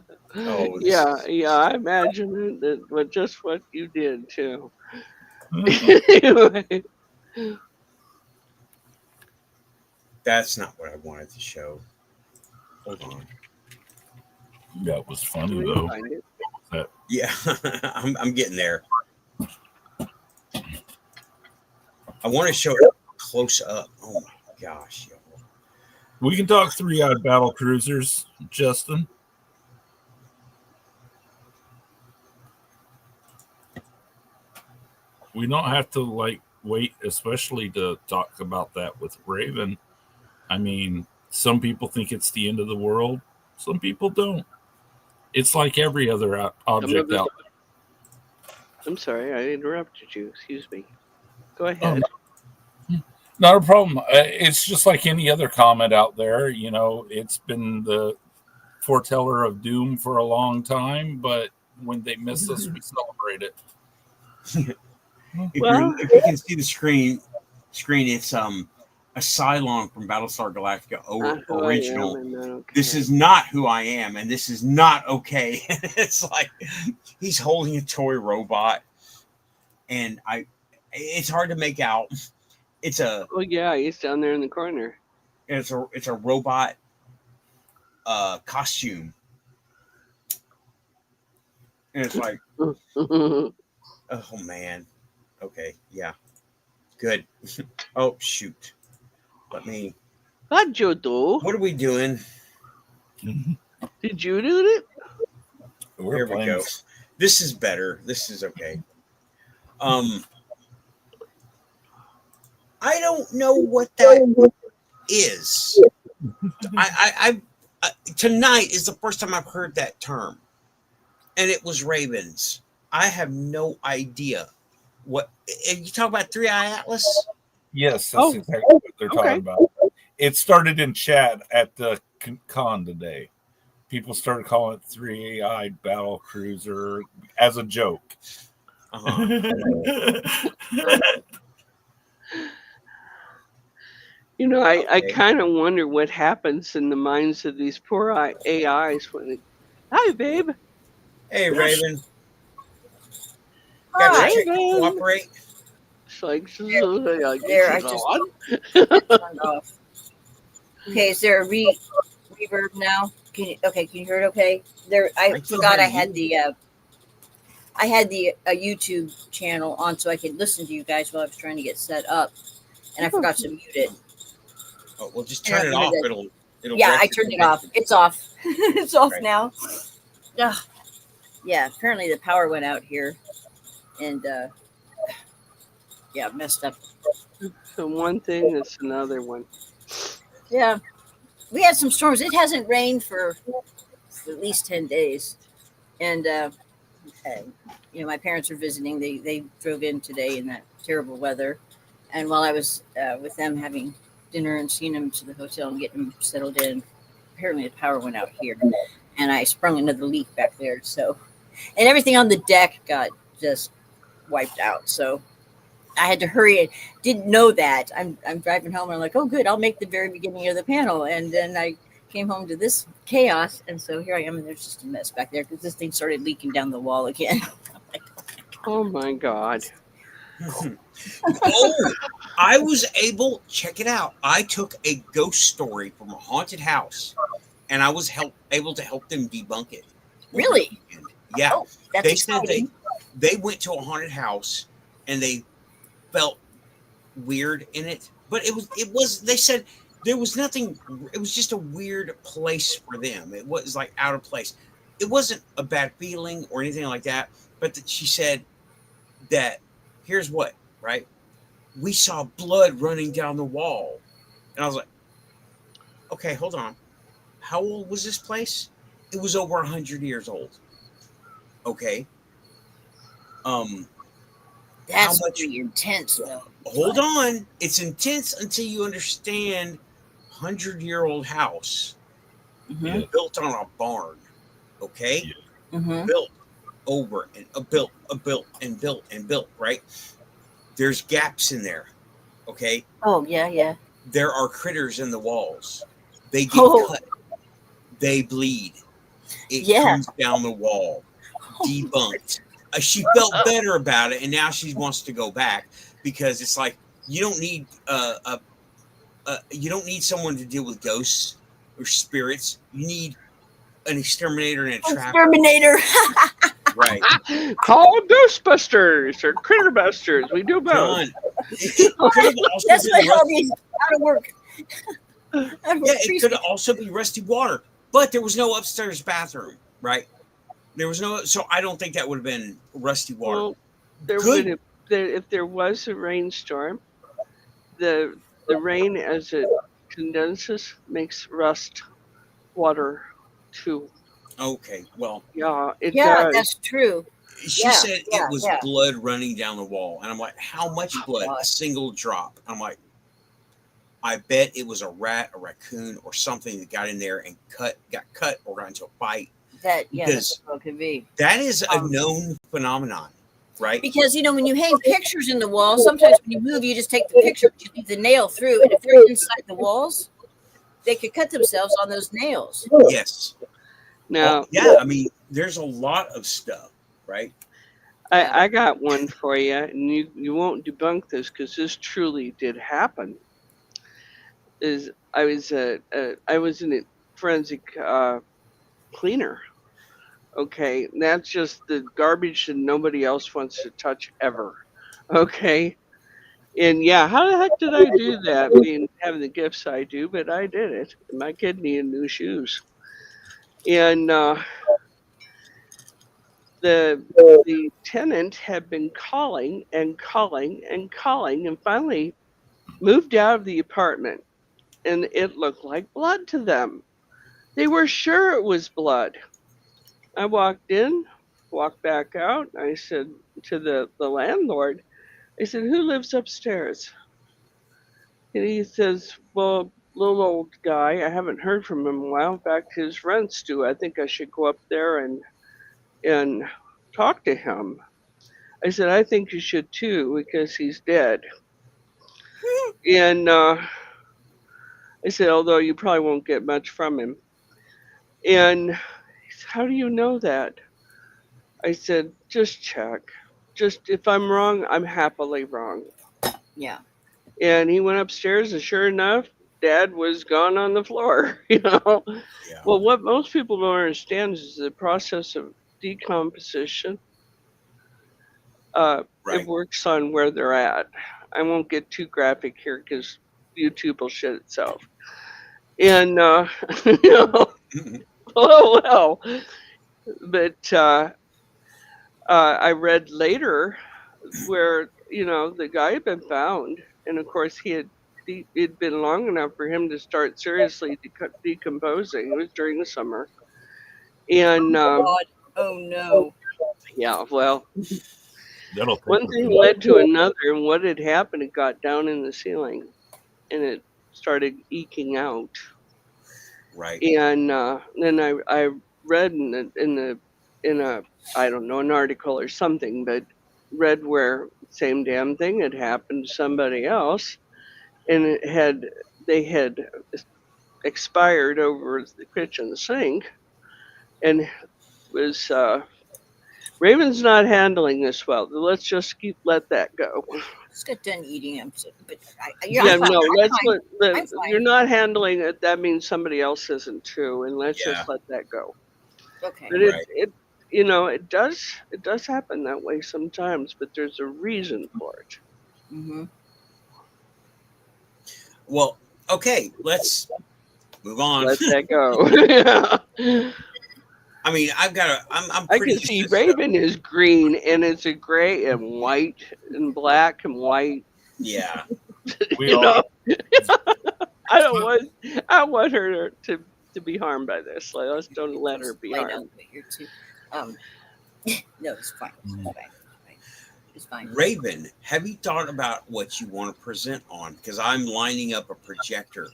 yeah, I imagine that just what you did too. Anyway. That's not what I wanted to show. Hold on. That was funny though. Yeah, I'm getting there. I want to show it close up. Oh my gosh, yo. We can talk 3-eyed battle cruisers, Justin. We don't have to wait, especially to talk about that with Raven. I mean, some people think it's the end of the world. Some people don't. It's like every other object out there. I'm sorry, I interrupted you. Excuse me. Go ahead. Not a problem. It's just like any other comet out there. It's been the foreteller of doom for a long time, but when they miss us, we celebrate it. If you can see the screen, it's a Cylon from Battlestar Galactica original. This is not who I am, and this is not okay. It's like he's holding a toy robot, and it's hard to make out. It's a he's down there in the corner. It's a robot costume, and it's like, oh man, okay, yeah, good. Oh shoot, let me. What'd you do? What are we doing? Did you do it? Here we go. This is better. This is okay. I don't know what that is. I tonight is the first time I've heard that term, and it was Ravens. I have no idea what you talk about. 3-Eye Atlas. Yes, that's exactly what they're talking about. It started in chat at the con today. People started calling it 3-Eyed Battle Cruiser as a joke. You know, I kind of wonder what happens in the minds of these poor AIs when hi, babe. Hey, Raven. Got to cooperate. It's like, there, I just turned off. Okay, is there a reverb now? Can you hear it okay? I forgot I had the YouTube channel on so I could listen to you guys while I was trying to get set up, and I forgot to mute it. Oh, well, just turn it off. It'll yeah, I turned it off. It's off. It's off now. Ugh. Yeah, apparently the power went out here, and messed up. So one thing is another one. Yeah, we had some storms. It hasn't rained for at least 10 days, and my parents are visiting. They drove in today in that terrible weather, and while I was with them having dinner and seeing them to the hotel and getting them settled in, apparently the power went out here, and I sprung another leak back there. So, and everything on the deck got just wiped out. So I had to hurry. I didn't know that. I'm driving home and I'm like, oh, good, I'll make the very beginning of the panel. And then I came home to this chaos. And so here I am, and there's just a mess back there because this thing started leaking down the wall again. Oh, my God. I was able, check it out. I took a ghost story from a haunted house, and I was able to help them debunk it. Really? Yeah. Oh, that's exciting. Said they went to a haunted house and they felt weird in it, but it was they said there was nothing. It was just a weird place for them. It was like out of place. It wasn't a bad feeling or anything like that, but she said that here's what, right? We saw blood running down the wall. And I was like, okay, hold on. How old was this place? It was over 100 years old. Okay. That's pretty intense, though. Hold on. It's intense until you understand 100-year-old house built on a barn. Okay? Yeah. Mm-hmm. Built over and built and built and built, right? There's gaps in there. Okay? Oh, yeah. There are critters in the walls. They get cut. They bleed. It comes down the wall. Debunked. She felt better about it, and now she wants to go back because it's like you don't need someone to deal with ghosts or spirits. You need an exterminator and a trapper. Exterminator. Right. Call Ghostbusters or Critterbusters. We do both. John, that's my hobby. Out of work. It could also be rusty water, but there was no upstairs bathroom, right? There was no, so I don't think that would have been rusty water. Well, if there was a rainstorm, the rain as it condenses makes rust water too. Okay, well, yeah, it yeah, does. that's true. She said it was blood running down the wall, and I'm like, how much blood? A single drop. I'm like, I bet it was a rat, a raccoon, or something that got in there and got cut, or got into a fight. That Because that's what it could be. that is a known phenomenon, right? Because when you hang pictures in the wall, sometimes when you move, you just take the picture, but you leave the nail through, and if they're inside the walls, they could cut themselves on those nails. Yes. Now, Yeah, I mean, there's a lot of stuff, right? I got one for you, and you won't debunk this because this truly did happen. I was in a forensic cleaner. Okay, that's just the garbage that nobody else wants to touch ever. Okay, and yeah, how the heck did I do that? Having the gifts I do, but I did it. My kid needed new shoes, and the tenant had been calling and calling and calling, and finally moved out of the apartment, and it looked like blood to them. They were sure it was blood. I walked in, walked back out. I said to the landlord, I said, "Who lives upstairs?" And he says, "Well, little old guy. I haven't heard from him in a while. In fact, his rent's due. I think I should go up there and talk to him." I said, "I think you should too, because he's dead." And I said, "Although you probably won't get much from him." And he said, "How do you know that?" I said, "Just check. Just if I'm wrong, I'm happily wrong." Yeah. And he went upstairs, and sure enough, Dad was gone on the floor. Yeah. Well, what most people don't understand is the process of decomposition. Right. It works on where they're at. I won't get too graphic here because YouTube will shit itself. And oh well. But I read later where the guy had been found, and of course it'd been long enough for him to start seriously decomposing. It was during the summer, and God. Oh no. yeah, well, That'll take one a thing bit. led to another, and what had happened? It got down in the ceiling, and it started eking out. Right. And then I read in a I don't know, an article or something, but read where same damn thing had happened to somebody else, and they had expired over the kitchen sink, and was Raven's not handling this well. Let's just let that go. Just got done eating them, but Yeah, I'm fine. no, I'm fine. I'm fine. you're not handling it. That means somebody else isn't too, and let's Yeah. just let that go. Okay. But Right. it does happen that way sometimes, but there's a reason for it. Mm-hmm. Well, okay, let's move on. Let that go. Yeah. I mean, I'm I pretty can see used to Raven is green, and it's a gray and white and black and white. Yeah. We You all know, I want her to be harmed by this. Like, let's don't let her be Lay down, harmed. but you're too. No, it's fine. It's fine. It's fine. Raven, have you thought about what you want to present on? Because I'm lining up a projector.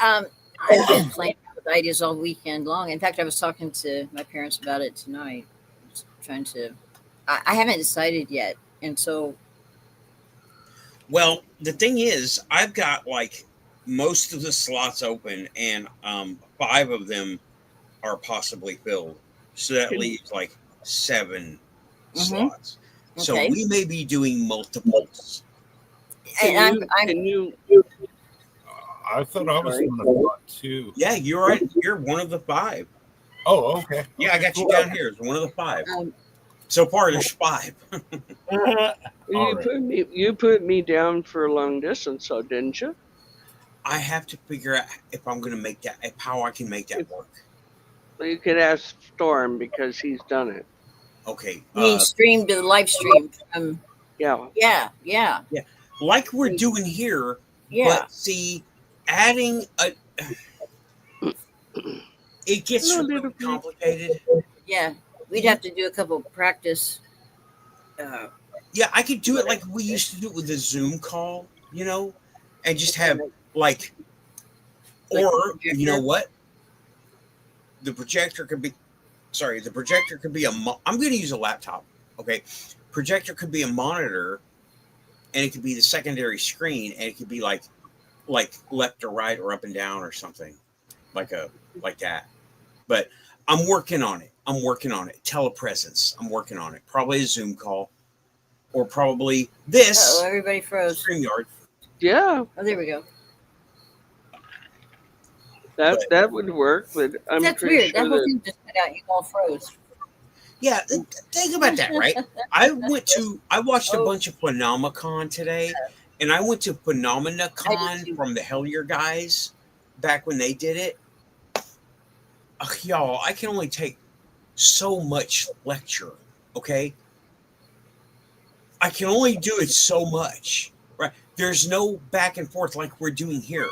I've been playing with ideas all weekend long. In fact, I was talking to my parents about it tonight. Just trying to. I haven't decided yet, and so. Well, the thing is, I've got like most of the slots open, and 5 of them are possibly filled. So that leaves like 7 slots. So Okay. we may be doing multiples. Can I'm you? I thought I was one of the lot too. Yeah, you're right. You're one of the 5. Oh, okay. Yeah, I got you down here as one of the 5. So far, there's 5. You put me down for long distance, so didn't you? I have to figure out if I'm going to make that, how I can make that work. Well, you could ask Storm because he's done it. Okay. being streamed to the live stream. Yeah. Yeah. Like we're doing here, Yeah. but see, adding a, it gets No, really little bit. complicated. Yeah. We'd have to do a couple practice. Yeah, I could do it like we used to do it with a Zoom call, and just have like, or you know what? the projector could be, the projector could be I'm going to use a laptop. Okay. Projector could be a monitor, and it could be the secondary screen, and it could be like left or right or up and down or something like that. But I'm working on it. Telepresence. I'm working on it. Probably a Zoom call, or probably this. Oh, everybody froze. StreamYard. Yeah, Oh, there we go. that would work, but I'm That's pretty weird. sure That whole that thing just cut out. You all froze. Yeah, think about that, right? I watched a bunch of Phenomenacon today, and I went to Phenomenacon from the Hellier guys back when they did it. Y'all, I can only take so much lecture, okay? I can only do it so much, right? There's no back and forth like we're doing here.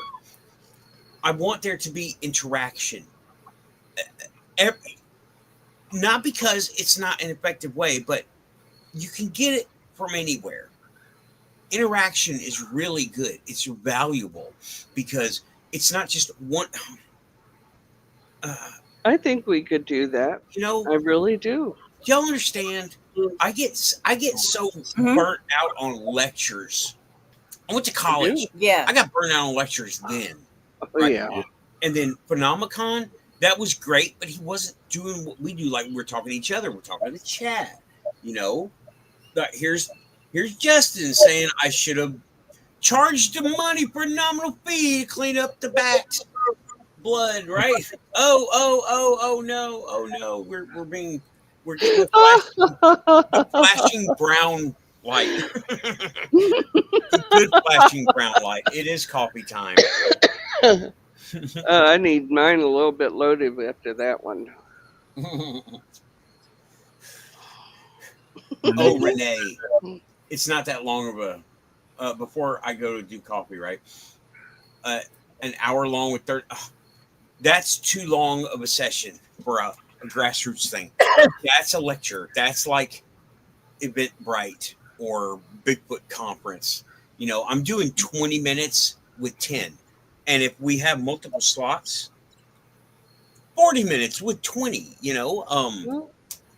I want there to be interaction. Not because it's not an effective way, but you can get it from anywhere. Interaction is really good. It's valuable because it's not just one. I think we could do that. I really do. Y'all understand? I get so burnt out on lectures. I went to college. Yeah. I got burnt out on lectures then. Oh, right? yeah. And then Phenomenacon, that was great, but he wasn't doing what we do. Like, we're talking to each other. We're talking to the chat. But here's Justin saying I should have charged the money for a nominal fee to clean up the back's blood, right? Oh no. We're getting a flashing brown light. A good flashing brown light. It is coffee time. I need mine a little bit loaded after that one. Oh, Renee. It's not that long of a before I go to do coffee, right? An hour long with 30. That's too long of a session for a grassroots thing. That's a lecture. That's like Eventbrite or Bigfoot conference. I'm doing 20 minutes with 10. And if we have multiple slots, 40 minutes with 20,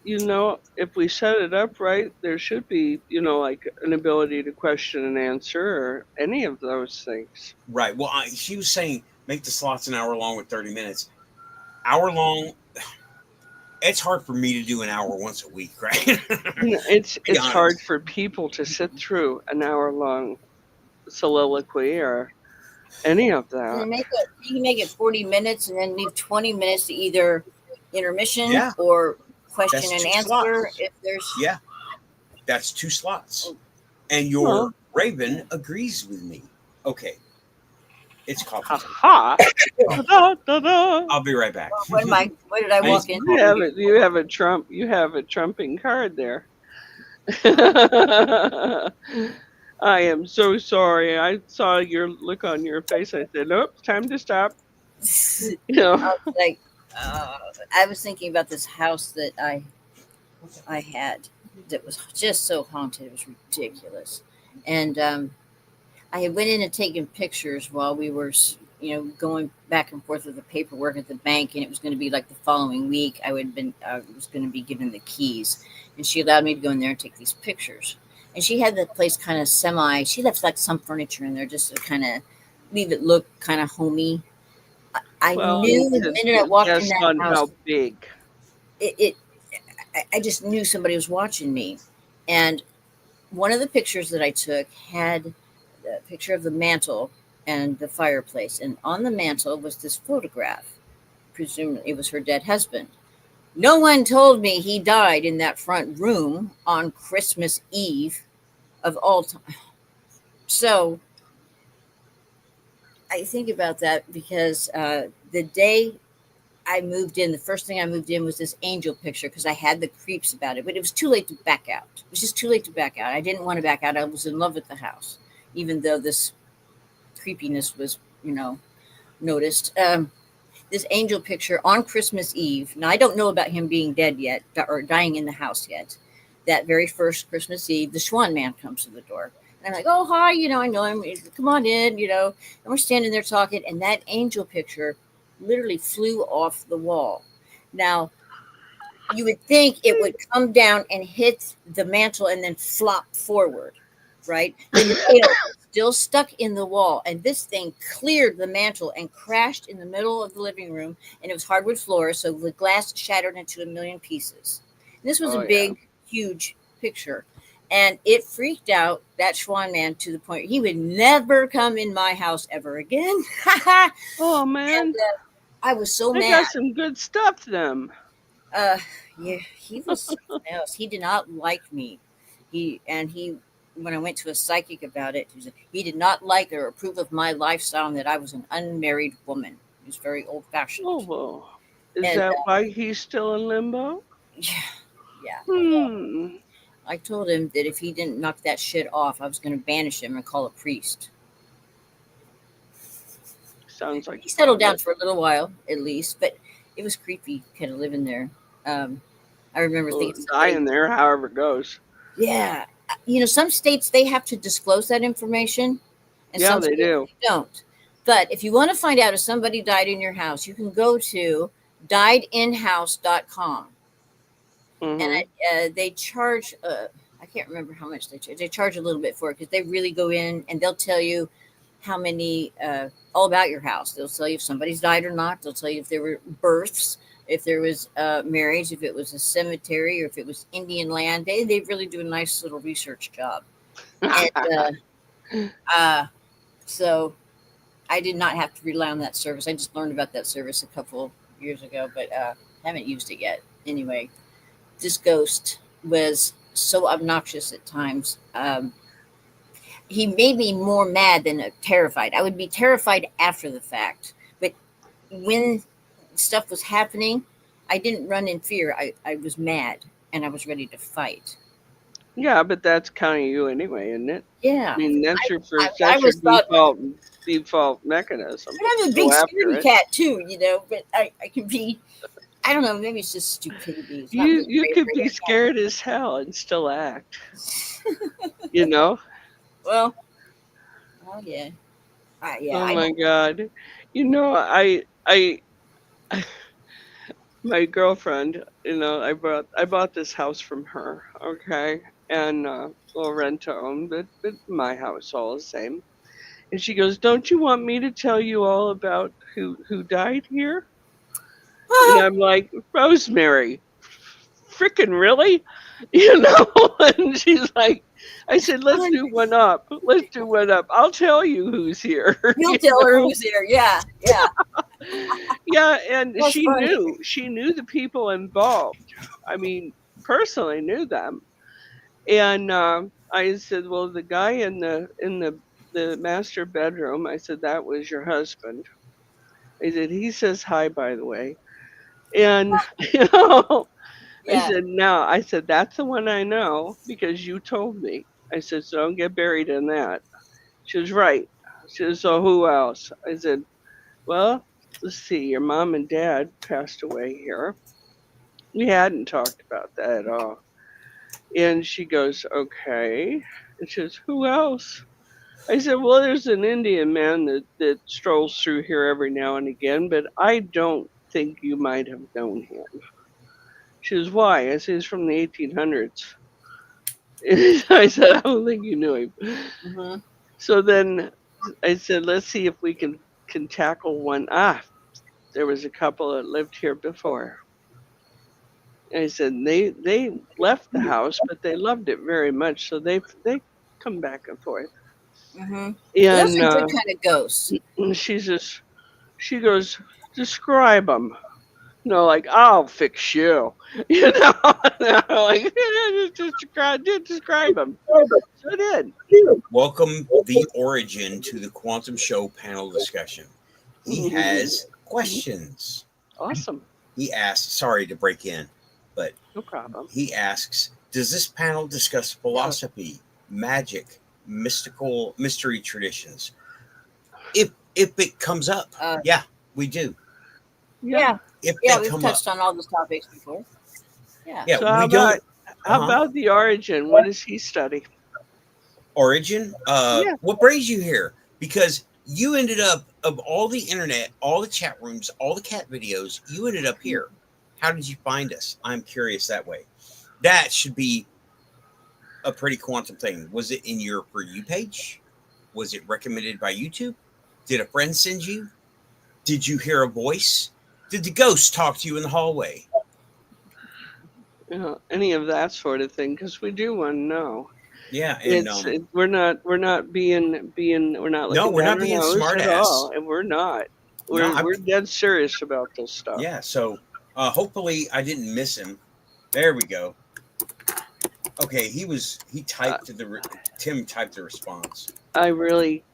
if we set it up right, there should be, like an ability to question and answer or any of those things. Right. Well, she was saying make the slots an hour long with 30 minutes. Hour long. It's hard for me to do an hour once a week, right? It's hard for people to sit through an hour long soliloquy or any of that. You can make it 40 minutes and then leave 20 minutes to either intermission Yeah. or question That's and 2 answer. slots. If there's That's 2 slots. And your Raven agrees with me. Okay. It's coffee time. Ha ha! I'll be right back. What did I walk in? You have a trump. You have a trumping card there. I am so sorry. I saw your look on your face. I said, "Nope, time to stop." I was like, I was thinking about this house that I had that was just so haunted. It was ridiculous, and I had went in and taken pictures while we were, going back and forth with the paperwork at the bank, and it was going to be like the following week. I was going to be given the keys, and she allowed me to go in there and take these pictures. And she had the place kind of she left like some furniture in there just to kind of leave it look kind of homey. I knew the minute I walked in that house. How big? I just knew somebody was watching me. And one of the pictures that I took had a picture of the mantle and the fireplace. And on the mantle was this photograph. Presumably it was her dead husband. No one told me he died in that front room on Christmas Eve of all time. So I think about that because the day I moved in, the first thing I moved in was this angel picture because I had the creeps about it, but it was too late to back out. It was just too late to back out. I didn't want to back out. I was in love with the house, even though this creepiness was, noticed. This angel picture on Christmas Eve. Now, I don't know about him being dead yet or dying in the house yet. That very first Christmas Eve, the Swan Man comes to the door. And I'm like, oh, hi, I know him. Come on in, and we're standing there talking. And that angel picture literally flew off the wall. Now, you would think it would come down and hit the mantle and then flop forward, right? The nail was still stuck in the wall, and this thing cleared the mantle and crashed in the middle of the living room, and it was hardwood floor, so the glass shattered into a million pieces. And this was a big, huge picture, and it freaked out that Schwan man to the point he would never come in my house ever again. Oh, man. And, I was so They mad. got some good stuff, them. Yeah, he was something else. He did not like me. When I went to a psychic about it, he did not like or approve of my lifestyle and that I was an unmarried woman. He was very old fashioned. Oh, well. Is that why he's still in limbo? Yeah. I told him that if he didn't knock that shit off, I was going to banish him and call a priest. Sounds like he settled down for a little while, at least, but it was creepy kind of living there. I remember thinking dying there, however it goes. Yeah. Some states, they have to disclose that information. And yeah, some they do. They don't. But if you want to find out if somebody died in your house, you can go to diedinhouse.com. And they charge, I can't remember how much they charge. They charge a little bit for it because they really go in and they'll tell you how many, all about your house. They'll tell you if somebody's died or not. They'll tell you if there were births, if there was marriage, if it was a cemetery, or if it was Indian land. They really do a nice little research job. And so I did not have to rely on that service. I just learned about that service a couple years ago, but haven't used it yet. Anyway, this ghost was so obnoxious at times. He made me more mad than terrified. I would be terrified after the fact, but when stuff was happening, I didn't run in fear. I was mad and I was ready to fight. Yeah, but that's kind of you anyway, isn't it? Yeah. I mean, that's your default mechanism. I'm a big scaredy cat too, but I can be, I don't know, maybe it's just stupidity. You could be scared as hell and still act. Well, yeah. Oh my God. My girlfriend, I bought this house from her, okay? And well, rent to own, but my house all the same. And she goes, "Don't you want me to tell you all about who died here?" And I'm like, "Rosemary, freaking really?" And she's like, I said, let's do one up. I'll tell you who's here. You'll tell her who's here. Yeah. Yeah, and That's funny. She knew the people involved. I mean, personally knew them. And I said, well, the guy in the master bedroom, I said, that was your husband. I said, he says hi, by the way. And Yeah. I said, that's the one I know because you told me. I said, so don't get buried in that. She was right. She said, so who else? I said, well, let's see, your mom and dad passed away here. We hadn't talked about that at all. And she goes, okay. And she says, who else? I said, well, there's an Indian man that strolls through here every now and again, but I don't think you might have known him. She says, why? I said, he's from the 1800s. I said, I don't think you knew him. Mm-hmm. So then I said, let's see if we can tackle one. There was a couple that lived here before. And I said, they left the house, but they loved it very much. So they come back and forth. Mm-hmm. And those are good kind of ghosts. She goes, describe them. Like, I'll fix you. Like, just describe them. So I did. Welcome the Origin to the Quantum Show panel discussion. He has questions. Awesome. He asks, sorry to break in, but no problem. He asks, does this panel discuss philosophy, magic, mystery traditions? If it comes up, yeah, we do. Yeah. We've touched on all those topics before. Yeah. So how about the Origin? What does he study? Origin? What brings you here? Because you ended up, of all the internet, all the chat rooms, all the cat videos, you ended up here. How did you find us? I'm curious that way. That should be a pretty quantum thing. Was it in your For You page? Was it recommended by YouTube? Did a friend send you? Did you hear a voice? Did the ghost talk to you in the hallway? You know, any of that sort of thing, because we do want to know. Yeah, and We're not being we're not looking no, we're down not our being nose smart at ass. all, and we're not. We're dead serious about this stuff. Yeah, so hopefully I didn't miss him. There we go. Okay, he typed Tim typed the response. I really.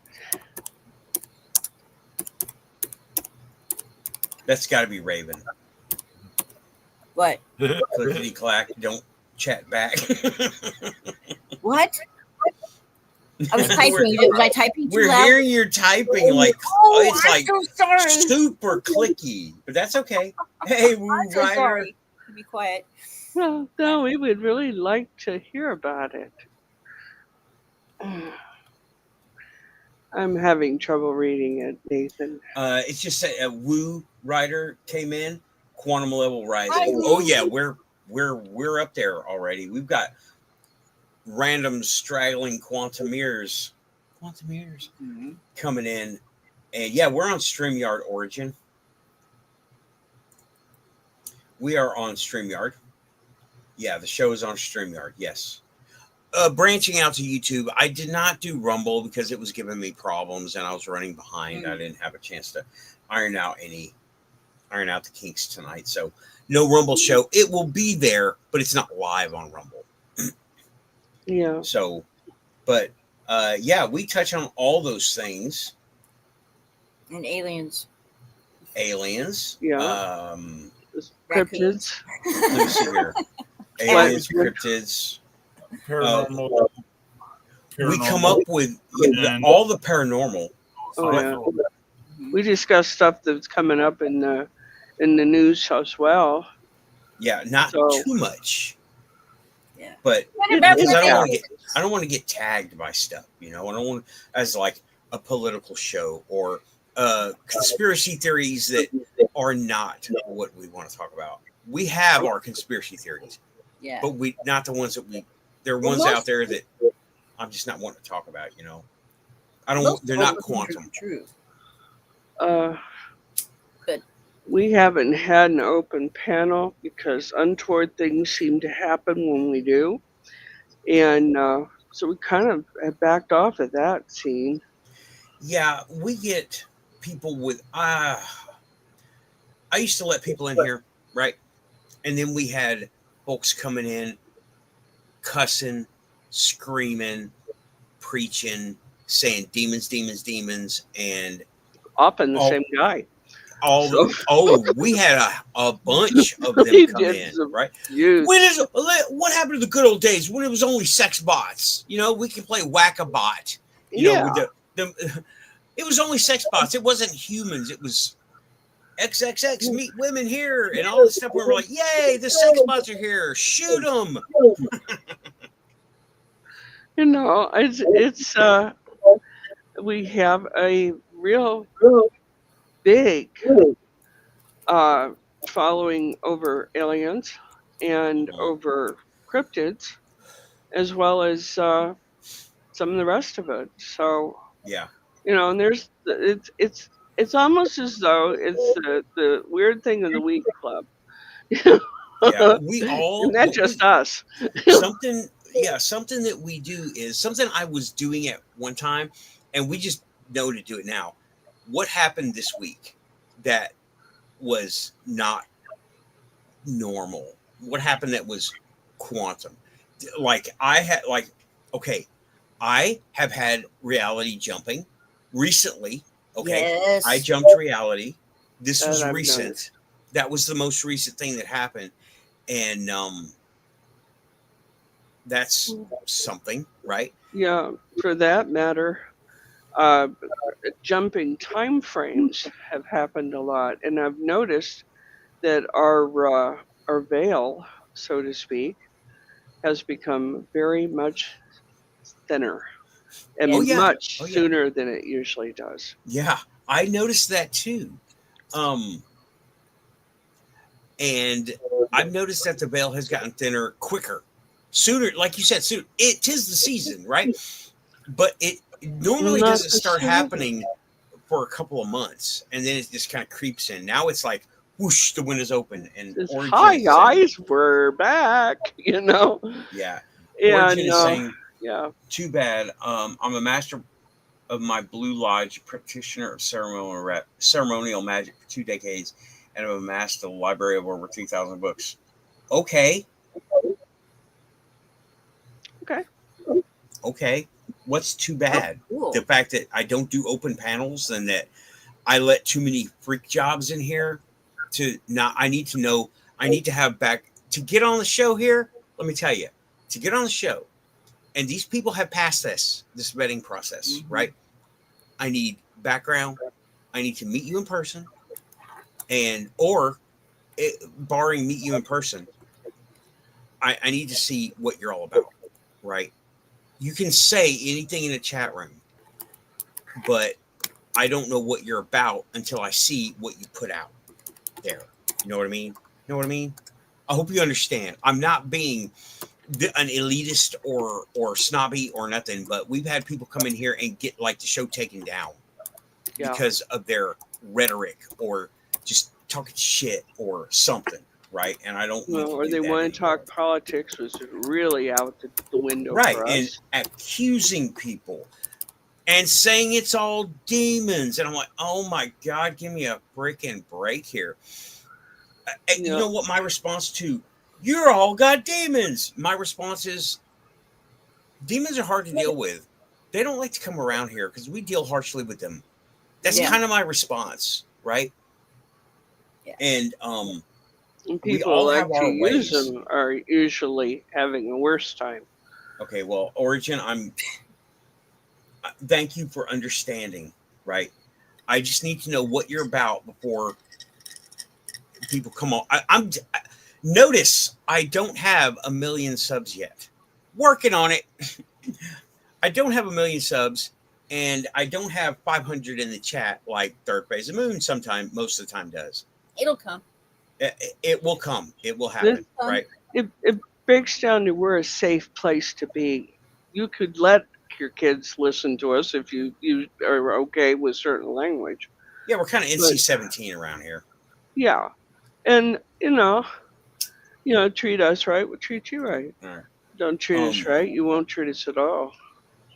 That's got to be Raven. What? Clickety clack, don't chat back. What? I was typing. Was I typing too We're loud? hearing your typing like it's I'm like so sorry. super clicky, but that's okay. Hey, Woo I'm so Rider. sorry. Be quiet. Well, no, we would really like to hear about it. I'm having trouble reading it, Nathan. It's just a Woo Rider came in, quantum level rising. Hi, Oh Woo. yeah, we're up there already. We've got random straggling quantumeers coming in, and yeah, we're on StreamYard Origin. We are on StreamYard. Yeah, the show is on StreamYard. Yes. Branching out to YouTube, I did not do Rumble because it was giving me problems and I was running behind. I didn't have a chance to iron out the kinks tonight. So no Rumble show. It will be there, but it's not live on Rumble. Yeah. So, but yeah, we touch on all those things. And aliens. Yeah. Raccoons. Cryptids. Let me see here. Aliens, cryptids. Paranormal. We come up with all the paranormal. Oh yeah. We discuss stuff that's coming up in the news as well. Yeah, not too much. Yeah. But because I don't want to get tagged by stuff, you know. I don't want as like a political show or conspiracy theories that are not what we want to talk about. We have our conspiracy theories, Yeah. but we not the ones that there are ones out there that I'm just not wanting to talk about, you know. I don't. They're not quantum. True. But we haven't had an open panel because untoward things seem to happen when we do, and so we kind of have backed off of that scene. Yeah, we get people with I used to let people in here, right? And then we had folks coming in, cussing, screaming, preaching, saying demons, demons, demons, and Often the same guy. We had a bunch of them come in, right? What happened to the good old days when it was only sex bots? You know, we could play Whack-A-Bot. You know, with it was only sex bots. It wasn't humans. It was XXX meet women here and all this stuff. We were like, yay, the sex bots are here. Shoot them. You know, it's we have a real big following over aliens and over cryptids, as well as some of the rest of it. So yeah, you know, and there's it's almost as though it's the weird thing of the week club. Yeah, we all and not just us. Something that we do is something I was doing at one time, and we just know to do it now. What happened this week that was not normal? What happened that was quantum? Like I have had reality jumping recently. Okay, yes. I jumped reality. This was recent. That was the most recent thing that happened, and that's something, right? Yeah, for that matter, jumping time frames have happened a lot, and I've noticed that our veil, so to speak, has become very much thinner and much sooner than it usually does. Yeah, I noticed that too. And I've noticed that the veil has gotten thinner quicker, sooner. Like you said, soon. It is the season, right? But it normally Not doesn't the start season. happening for a couple of months, and then it just kind of creeps in. Now it's like whoosh, the windows open, and Says, Origin hi is saying, guys, we're back. You know, yeah. and Origin is saying, yeah, too bad. I'm a master of my Blue Lodge, practitioner of ceremonial magic for 2 decades, and I've amassed a library of over 3,000 books. Okay. What's too bad? Cool. The fact that I don't do open panels and that I let too many freak jobs in here to not. I need to know. I need to have back to get on the show here. Let me tell you, to get on the show, and these people have passed this vetting process, right? I need background. I need to meet you in person, barring meet you in person, I need to see what you're all about, right? You can say anything in the chat room, but I don't know what you're about until I see what you put out there. You know what I mean? You know what I mean? I hope you understand. I'm not being an elitist or snobby or nothing, but we've had people come in here and get like the show taken down because of their rhetoric or just talking shit or something, right? And I don't well, or they want to talk politics, which is really out the window, right? for us. And accusing people and saying it's all demons, and I'm like, oh my god, give me a freaking break here. You know what my response to you're all got demons? My response is demons are hard to deal with. They don't like to come around here because we deal harshly with them. That's kind of my response, right? Yeah. And people like to use them are usually having a worse time. Okay, well, Origin, thank you for understanding, right? I just need to know what you're about before people come on. Notice I don't have 1 million subs yet. Working on it. I don't have 1 million subs, and I don't have 500 in the chat like Thirdphase of Moon most of the time does. It'll come. It will come. It will happen, right? It breaks down to we're a safe place to be. You could let your kids listen to us if you are okay with certain language. Yeah, we're kind of NC-17 around here. Yeah, and treat us right, we'll treat you right. Don't treat us right, you won't treat us at all.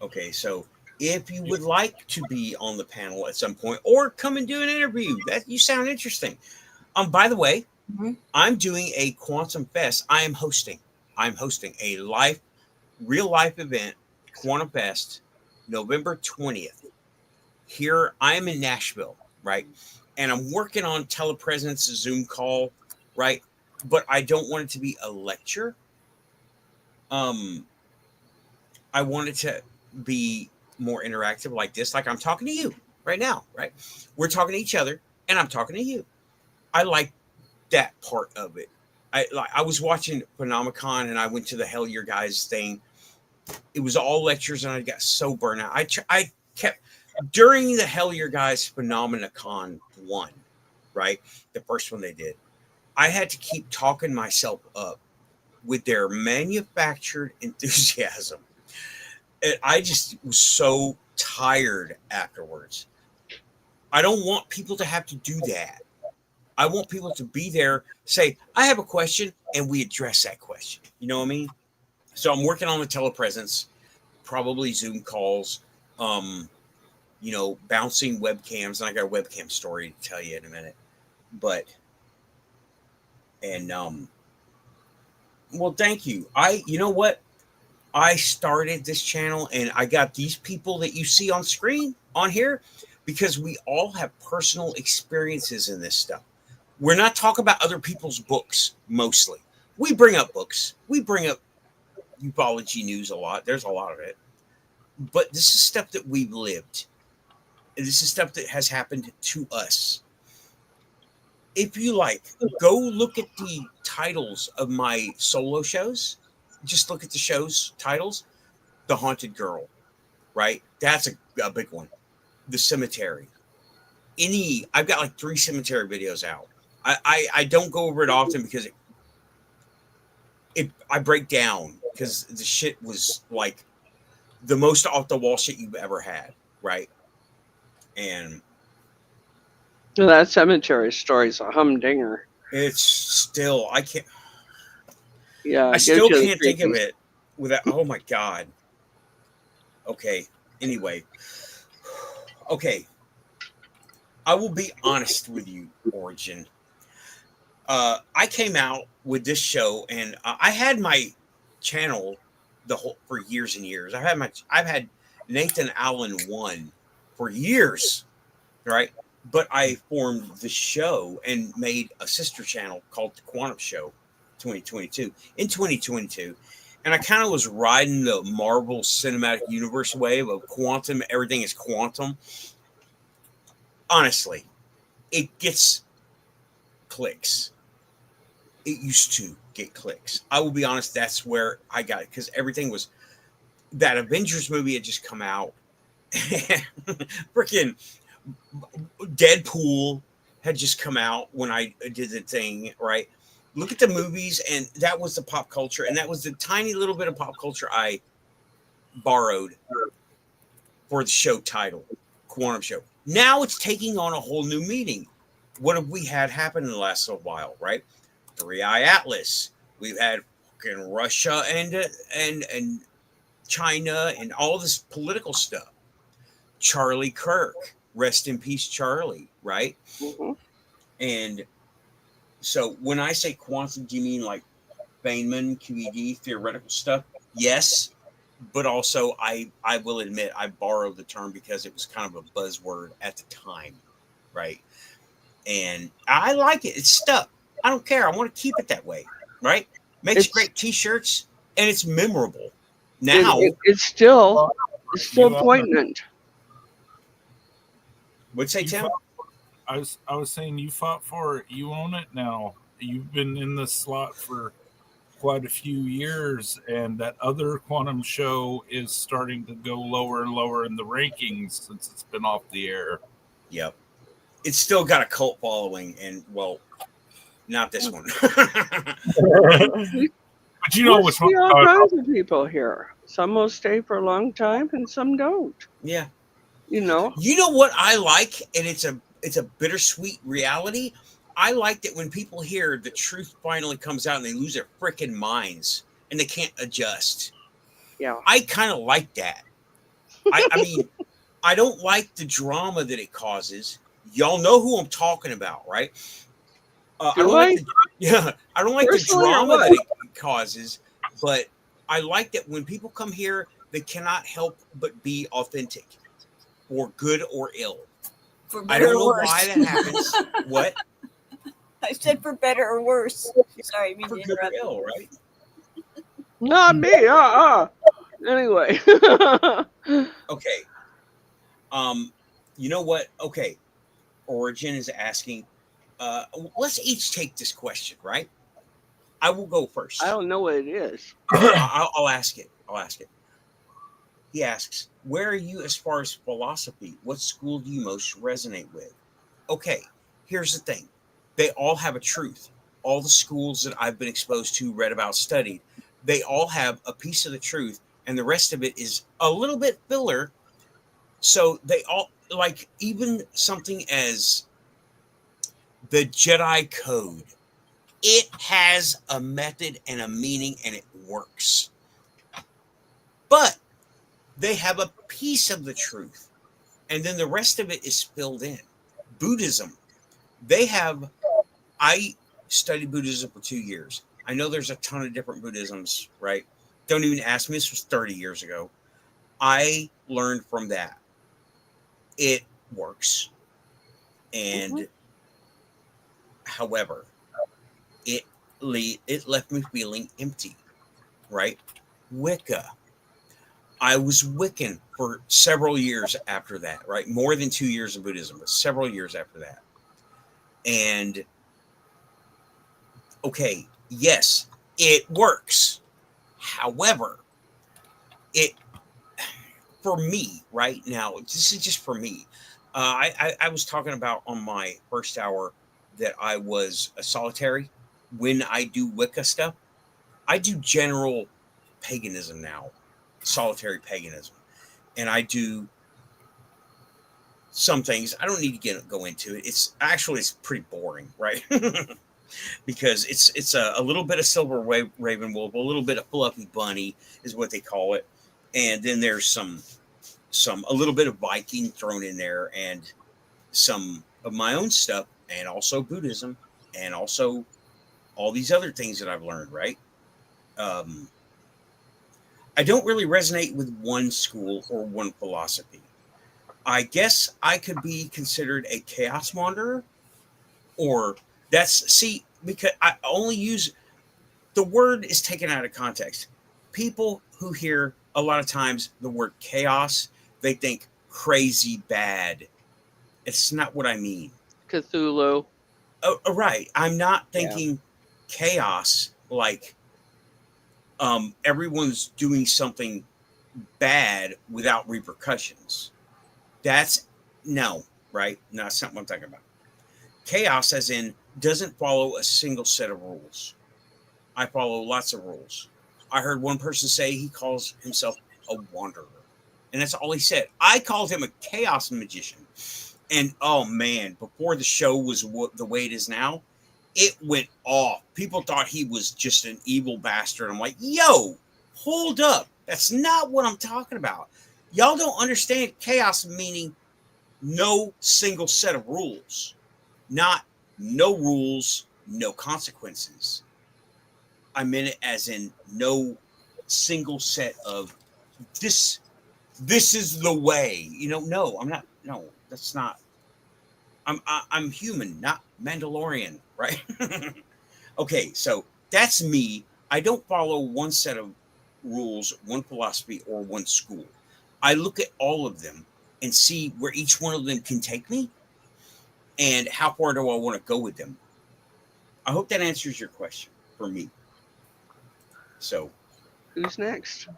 Okay, so if you would like to be on the panel at some point or come and do an interview, that you sound interesting. By the way, I'm doing a Quantum Fest. I'm hosting a real life event, Quantum Fest, November 20th. Here, I am in Nashville, right? And I'm working on telepresence, Zoom call, right? But I don't want it to be a lecture. I want it to be more interactive like this, like I'm talking to you right now, right? We're talking to each other and I'm talking to you. I like that part of it. I was watching Phenomenon and I went to the Hell Your Guys thing. It was all lectures and I got so burnt out. I kept during the Hell Your Guys Phenomenon 1, right? The first one they did. I had to keep talking myself up with their manufactured enthusiasm. And I just was so tired afterwards. I don't want people to have to do that. I want people to be there, say, I have a question, and we address that question. You know what I mean? So I'm working on the telepresence, probably Zoom calls, bouncing webcams. And I got a webcam story to tell you in a minute. Well, thank you. You know what? I started this channel and I got these people that you see on screen on here because we all have personal experiences in this stuff. We're not talking about other people's books mostly. We bring up books. We bring up ufology news a lot. There's a lot of it. But this is stuff that we've lived. And this is stuff that has happened to us. If you like, go look at the titles of my solo shows. Just look at the show's titles. The Haunted Girl, right? That's a big one. The Cemetery. I've got like 3 cemetery videos out. I don't go over it often because I break down because the shit was like the most off the wall shit you've ever had, right? And Well, that cemetery story's a humdinger. it's still Yeah, I it gives still you the can't think of creepies. it without. Oh my god. Okay. Anyway. Okay. I will be honest with you, Origin. I came out with this show, and I had my channel the whole for years and years. I've had Nathan Allen 1 for years, right? But I formed the show and made a sister channel called the Quantum Show 2022 in 2022. And I kind of was riding the Marvel Cinematic Universe wave of quantum, everything is quantum. Honestly, it gets clicks. It used to get clicks. I will be honest, that's where I got it because everything was that Avengers movie had just come out. Freaking Deadpool had just come out when I did the thing, right? Look at the movies, and that was the pop culture, and that was the tiny little bit of pop culture I borrowed for the show title, Quantum Show. Now it's taking on a whole new meaning. What have we had happen in the last little while, right? Three Eye Atlas. We've had fucking Russia and China and all this political stuff. Charlie Kirk, rest in peace, Charlie, right? Mhm. And so when I say quantum, do you mean like Feynman, QED, theoretical stuff? Yes, but also I will admit I borrowed the term because it was kind of a buzzword at the time, right? And I like it. It's stuck. I don't care. I want to keep it that way, right? Makes It's great T-shirts and it's memorable. it, Now, it, it's still it's still You poignant. would say You Tim? fought, I was saying you fought for it. You own it now. You've been in this slot for quite a few years, and that other quantum show is starting to go lower and lower in the rankings since it's been off the air. Yep. It's still got a cult following, and well, not this one. We, But you know we'll which one see I'm all talking about. kinds of people here. Some will stay for a long time, and some don't. Yeah. You know, You know what I like, and it's a bittersweet reality. I like that when people hear the truth finally comes out and they lose their freaking minds and they can't adjust. yeah. I kind of like that. I mean, I don't like the drama that it causes. Y'all know who I'm talking about, right? I Do don't like I the I don't like the personally or drama what? that it causes, but I like that when people come here, they cannot help but be authentic, for good or ill. For I better don't or know worse. why that happens. What? I said for better or worse. Sorry, I mean For to good or interrupt. ill, right? Not me. Anyway. Okay. You know what? Okay. Origin is asking. Let's each take this question, right? I will go first. I don't know what it is. I'll ask it. I'll ask it. He asks, "Where are you as far as philosophy? What school do you most resonate with?" Okay. Here's the thing. They all have a truth. All the schools that I've been exposed to, read about, studied, they all have a piece of the truth, and the rest of it is a little bit filler. So they all like even something as the Jedi Code. It has a method and a meaning, and it works. But they have a piece of the truth, and then the rest of it is filled in. Buddhism, they have. I studied Buddhism for 2 years. I know there's a ton of different Buddhisms, right? Don't even ask me. This was 30 years ago. I learned from that. It works. And however, it it left me feeling empty, right? Wicca. I was Wiccan for several years after that, right? More than 2 years of Buddhism, but several years after that. And okay, yes, it works. However, it for me right now, this is just for me. I was talking about on my first hour that I was a solitary. When I do Wicca stuff, I do general paganism now, solitary paganism, and I do some things. I don't need to go into it. It's pretty boring, right? Because it's a little bit of silver raven wolf, a little bit of fluffy bunny is what they call it, and then there's a little bit of Viking thrown in there, and some of my own stuff, and also Buddhism, and also all these other things that I've learned, right? I don't really resonate with one school or one philosophy. I guess I could be considered a chaos wanderer, or because I only use the word is taken out of context. People who hear a lot of times the word chaos, they think crazy bad. It's not what I mean. Cthulhu. Oh, right. I'm not thinking chaos like everyone's doing something bad without repercussions. That's no, right? No, that's not what I'm talking about. Chaos as in doesn't follow a single set of rules. I follow lots of rules. I heard one person say he calls himself a wanderer, and that's all he said. I called him a chaos magician. And oh man, before the show was the way it is now, it went off. People thought he was just an evil bastard. I'm like, yo, hold up. That's not what I'm talking about. Y'all don't understand chaos meaning no single set of rules, not no rules, no consequences. I meant it as in no single set of this is the way. No, I'm not. No, that's not. I'm human, not Mandalorian, right? Okay, so that's me. I don't follow one set of rules, one philosophy, or one school. I look at all of them and see where each one of them can take me and how far do I want to go with them. I hope that answers your question for me. So, who's next?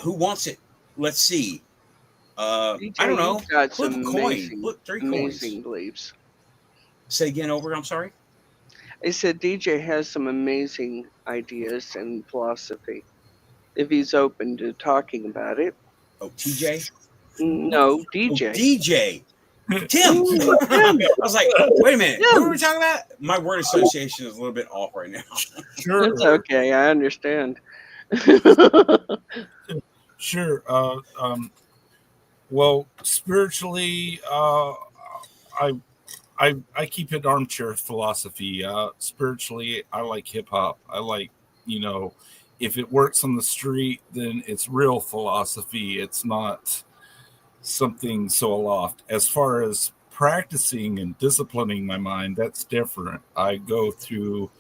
Who wants it? Let's see. DJ, I don't know. Got Flip some a coin. Flip 3 amazing coins. beliefs. Say again over. I'm sorry. I said DJ has some amazing ideas and philosophy. If he's open to talking about it. Oh, TJ? No, DJ. Oh, DJ. Tim. I was like, wait a minute. Tim. What were we talking about? My word association is a little bit off right now. Sure. It's okay. I understand. Sure. Well, spiritually, I keep it armchair philosophy. Spiritually, I like hip hop. I like, if it works on the street, then it's real philosophy. It's not something so aloft. As far as practicing and disciplining my mind, that's different. I go through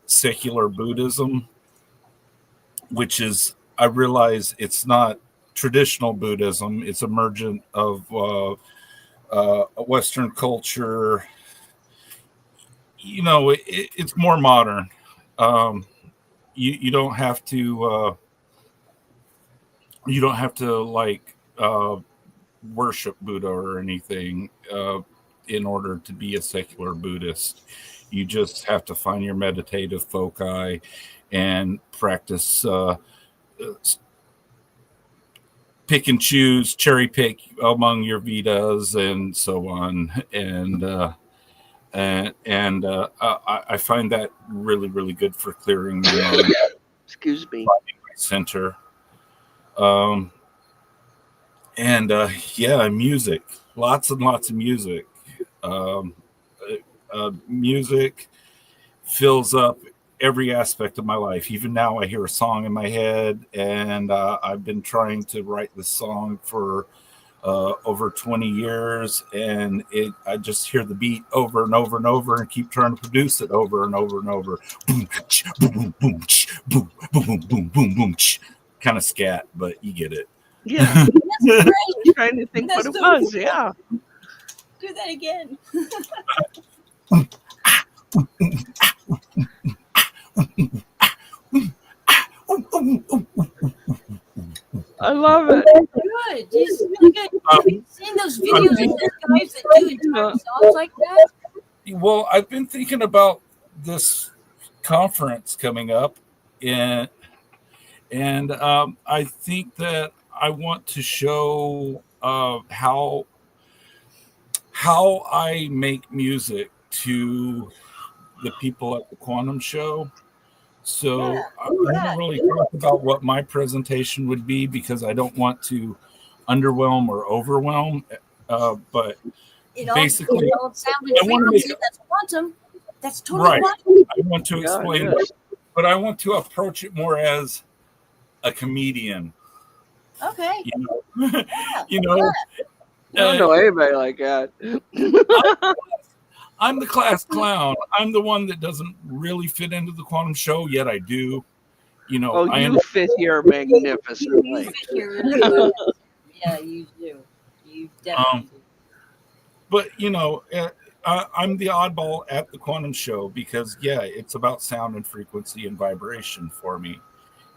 secular Buddhism, which is, I realize it's not traditional Buddhism. It's emergent of Western culture. It's more modern. You don't have to like worship Buddha or anything in order to be a secular Buddhist. You just have to find your meditative foci and practice pick and choose, cherry pick among your Vedas and so on. And I find that really, really good for clearing my mind. Excuse me. Finding my center. Music. Lots and lots of music. Music fills up every aspect of my life. Even now I hear a song in my head, and I've been trying to write this song for over 20 years, and I just hear the beat over and over and over and keep trying to produce it over and over and over. Boom, boom, boom, boom, boom, boom, boom, boom. Kind of scat, but you get it. Yeah. That's great. I'm trying to think That's what it so was. cool. Yeah. Do that again. I love it. Good. It's really good. Have you seen those videos of those guys that do entire songs like that? Well, I've been thinking about this conference coming up, and I think that I want to show how I make music to the people at the Quantum Show. So I don't really talk about what my presentation would be because I don't want to underwhelm or overwhelm. But basically, sound and frequency, that's quantum. That's totally right. quantum. I want to explain it, but I want to approach it more as a comedian. Okay. You know, I don't know anybody like that. I'm the class clown. I'm the one that doesn't really fit into the Quantum Show, yet I do. You know, oh, you fit here magnificently. You fit here really well. Yeah, you do. You definitely do. But, you know, I'm the oddball at the Quantum Show because, it's about sound and frequency and vibration for me.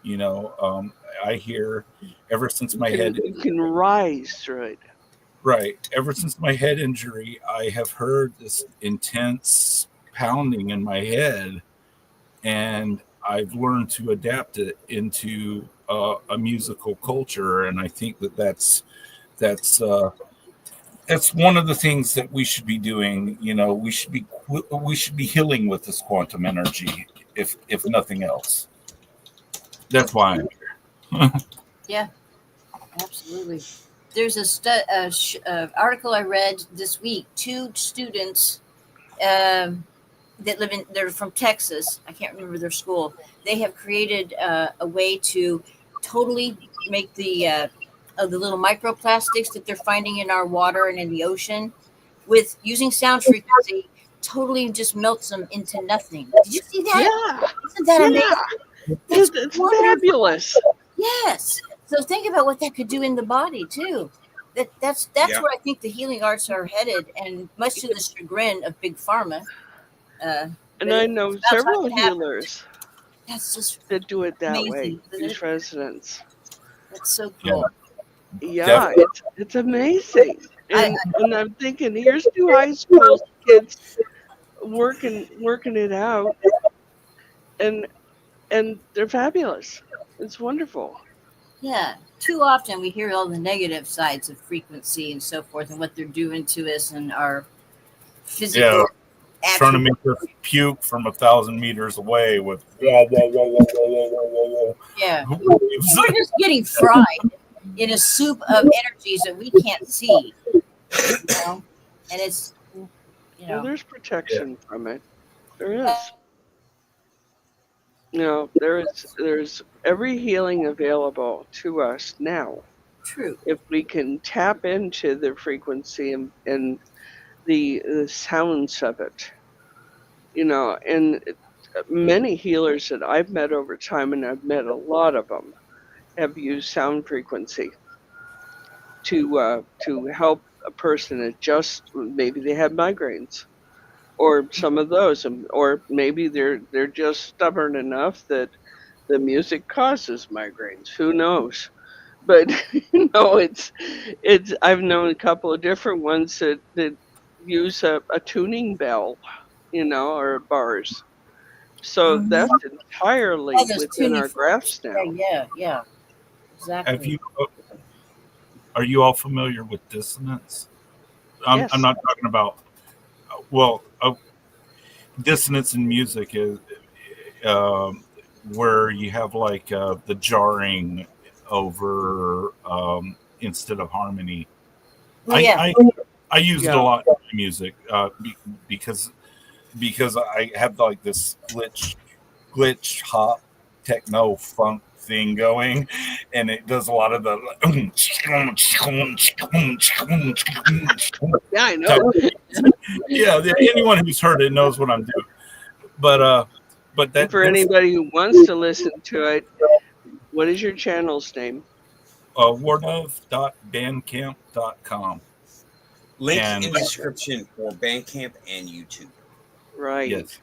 You know, I hear ever since my head... You can rise through it. Right. Ever since my head injury, I have heard this intense pounding in my head, and I've learned to adapt it into a musical culture. And I think that's one of the things that we should be doing. You know, we should be healing with this quantum energy, if nothing else. That's why I'm here. Yeah, absolutely. There's a article I read this week. 2 students that they're from Texas. I can't remember their school. They have created a way to totally make the little microplastics that they're finding in our water and in the ocean with using sound frequency. Totally just melts them into nothing. Did you see that? Yeah. Isn't that amazing? It's fabulous. Yes. So think about what that could do in the body too. That's where I think the healing arts are headed, and much to the chagrin of big pharma. And I know several healers that's just that do it that amazing, way. These residents. That's so cool. Yeah, it's amazing. And I'm thinking, here's 2 high school kids working it out, and they're fabulous. It's wonderful. Yeah. Too often we hear all the negative sides of frequency and so forth, and what they're doing to us and our physical. Trying to make us puke from 1,000 meters away with whoa. Yeah. We're just getting fried in a soup of energies that we can't see. You know? And it's, Well, there's protection from it. There is. You know, there's every healing available to us now. True. If we can tap into the frequency and the sounds of it. You know, and many healers that I've met over time, and I've met a lot of them, have used sound frequency to help a person adjust. Maybe they have migraines, or some of those, or maybe they're just stubborn enough that the music causes migraines. Who knows? But you know, it's I've known a couple of different ones that use a tuning bell, you know, or bars. So that's entirely within our grasp now. Yeah, exactly. Are you all familiar with dissonance? Yes. I'm not talking about. Dissonance in music is where you have like the jarring over instead of harmony. I used it a lot in my music because I have like this glitch hop techno funk thing going, and it does a lot of the yeah, I know. Anyone who's heard it knows what I'm doing. But that for anybody who wants to listen to it, what is your channel's name? Wardove.bandcamp.com. Link in the description for Bandcamp and YouTube. Right. Yes.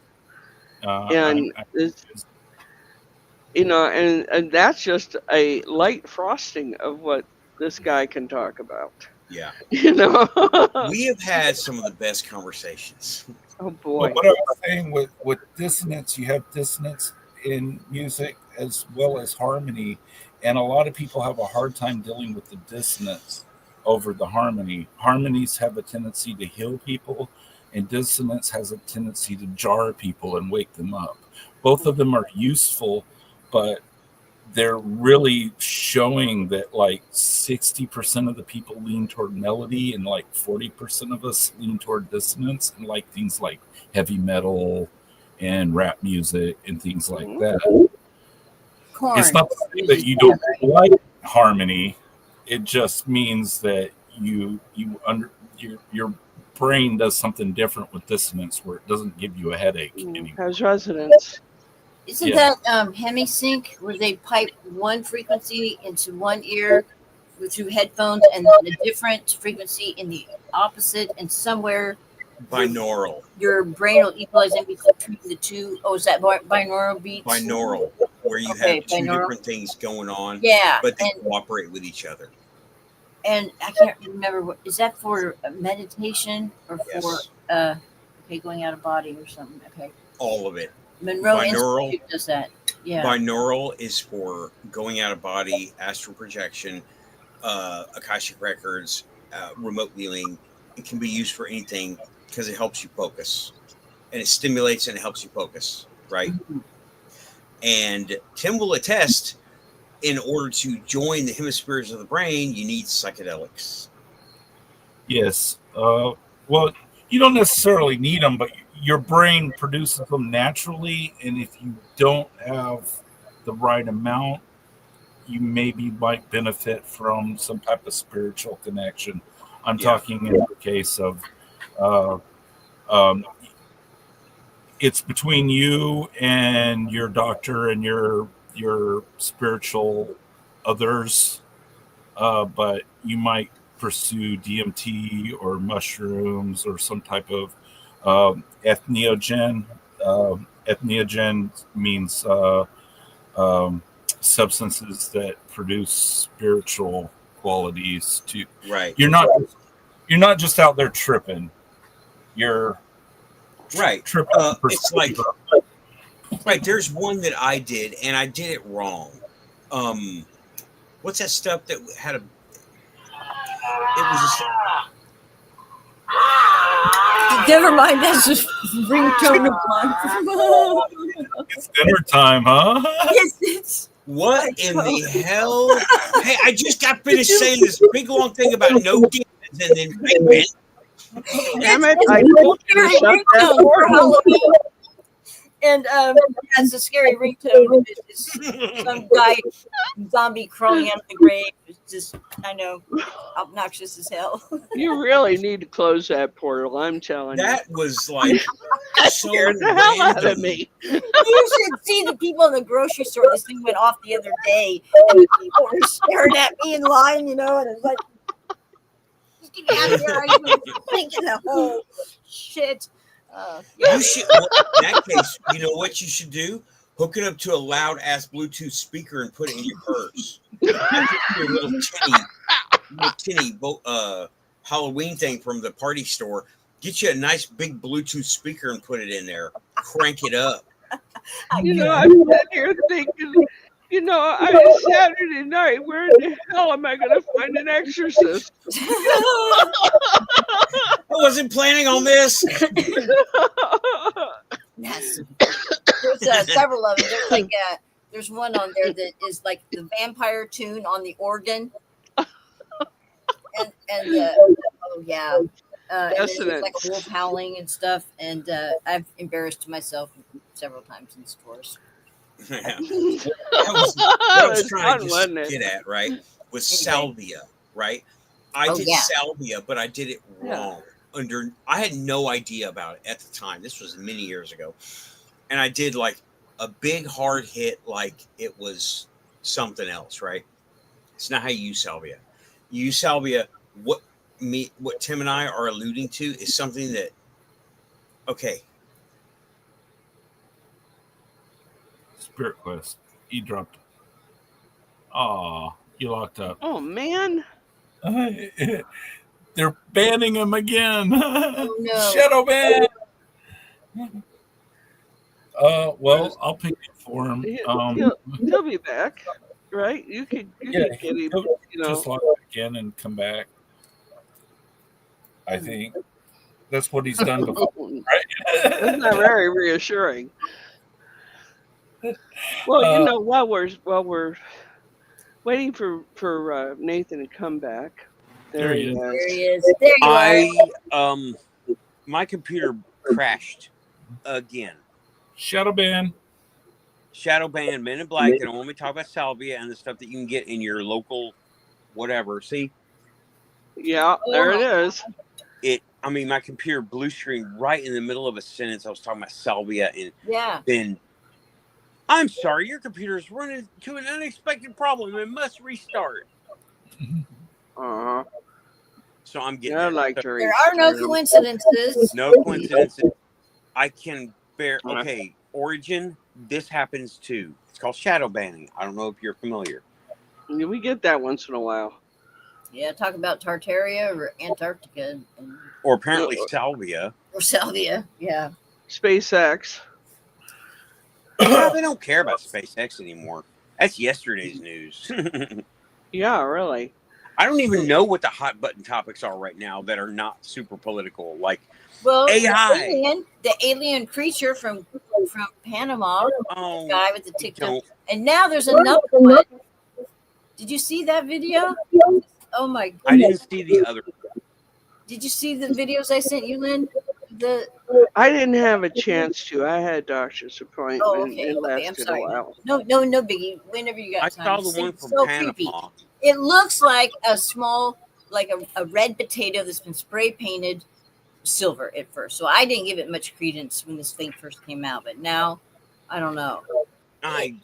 You know, and that's just a light frosting of what this guy can talk about. Yeah. You know, we have had some of the best conversations. Oh But boy. what I was saying with dissonance, you have dissonance in music as well as harmony, and a lot of people have a hard time dealing with the dissonance over the harmony. Harmonies have a tendency to heal people, and dissonance has a tendency to jar people and wake them up. Both of them are useful, but they're really showing that like 60% of the people lean toward melody and like 40% of us lean toward dissonance and like things like heavy metal and rap music and things like that. Corn. It's not to say that you don't like harmony. It just means that your brain does something different with dissonance where it doesn't give you a headache anymore. Has resonance. Isn't Yeah. that hemisync where they pipe one frequency into one ear through headphones and then a different frequency in the opposite, and somewhere Binaural. your brain will equalize in between the two? Oh, is that binaural beats? Binaural, where you Okay, have two binaural. different things going on, Yeah, but they cooperate with each other. and I can't remember what is that for, meditation or for Yes. going out of body or something. Okay, All of it. Monroe Binaural. Institute does that. Yeah. Binaural is for going out of body, astral projection, Akashic records, remote viewing. It can be used for anything because it helps you focus, and it stimulates and it helps you focus, right? Mhm. And Tim will attest, in order to join the hemispheres of the brain, you need psychedelics. Yes. Well, you don't necessarily need them, but your brain produces them naturally. And if you don't have the right amount, you maybe might benefit from some type of spiritual connection. I'm talking in the case of it's between you and your doctor and your spiritual others, but you might pursue DMT or mushrooms or some type of entheogen. Entheogen means substances that produce spiritual qualities. To Right. You're not just out there tripping. You're Right. tripping. It's like, right. There's one that I did, and I did it wrong. What's that stuff that had a? It was just. Never mind, that's just ringtone of mine. It's dinner time, huh? Yes, it's What in the hell? Hey, I just got finished saying this big long thing about no demons, and then wait, Damn it! I told you to shut that ringtone door. for Halloween. And that's a scary ringtone. It's some guy, zombie crawling out of the grave. It's just kind of obnoxious as hell. You really need to close that portal. I'm telling you. that was like so Scared the hell out of random. me. You should see the people in the grocery store. This thing went off the other day, and the people were staring at me in line, and it was like, just get me out of here. I was thinking the whole shit. You should, well, in that case, you know what you should do? Hook it up to a loud ass Bluetooth speaker and put it in your purse. A little tinny Halloween thing from the party store. Get you a nice big Bluetooth speaker and put it in there. Crank it up. I'm sitting here thinking, I Saturday night, where in the hell am I going to find an exorcist? I wasn't planning on this. Yes. There's several of them. There's there's one on there that is like the vampire tune on the organ. And oh yeah. And then there's like a wolf howling and stuff. And I've embarrassed myself several times in stores. That was what I was trying to wasn't just it? get at, right? Was salvia, right? I did salvia, but I did it wrong. I had no idea about it at the time. This was many years ago. And I did like a big hard hit like it was something else, right? It's not how you use salvia. You use salvia, what Tim and I are alluding to is something that, okay. Spirit Quest. You dropped. Aw, you locked up. Oh, man. They're banning him again. Oh, no. Shadow ban. Well, I'll pick it for him. He'll be back, right? You could get him, he'll you know. just log back in and come back. I think that's what he's done before, right? That's not very reassuring. Well, you know, while we're waiting for Nathan to come back, There he is. There he is. There you are. My computer crashed again. Shadow ban. Shadow ban, Men in Black. They don't want me to talk about salvia and the stuff that you can get in your local whatever. See? Yeah, there it is. My computer blue screen right in the middle of a sentence. I was talking about salvia, and then I'm sorry, your computer is running into an unexpected problem and must restart. So I'm getting. I like to there are no coincidences. No coincidences. I can bear. Okay, Origin. This happens too. It's called shadow banning. I don't know if you're familiar. Yeah, we get that once in a while. Yeah, talk about Tartaria or Antarctica. Or apparently salvia. Or salvia, yeah. SpaceX. They don't care about SpaceX anymore. That's yesterday's news. Yeah, really. I don't even know what the hot button topics are right now that are not super political. Like AI. The alien creature from Panama. The guy with the TikTok. And now there's another one. Did you see that video? Oh my goodness. I didn't see the other. Did you see the videos I sent you, Lynn? I didn't have a chance to. I had a doctor's appointment. Oh, okay. It lasted I'm sorry. a while. No biggie. Whenever you got time. I saw the one from Panama. Creepy. It looks like a small, like a red potato that's been spray painted silver at first. So I didn't give it much credence when this thing first came out, but now I don't know. I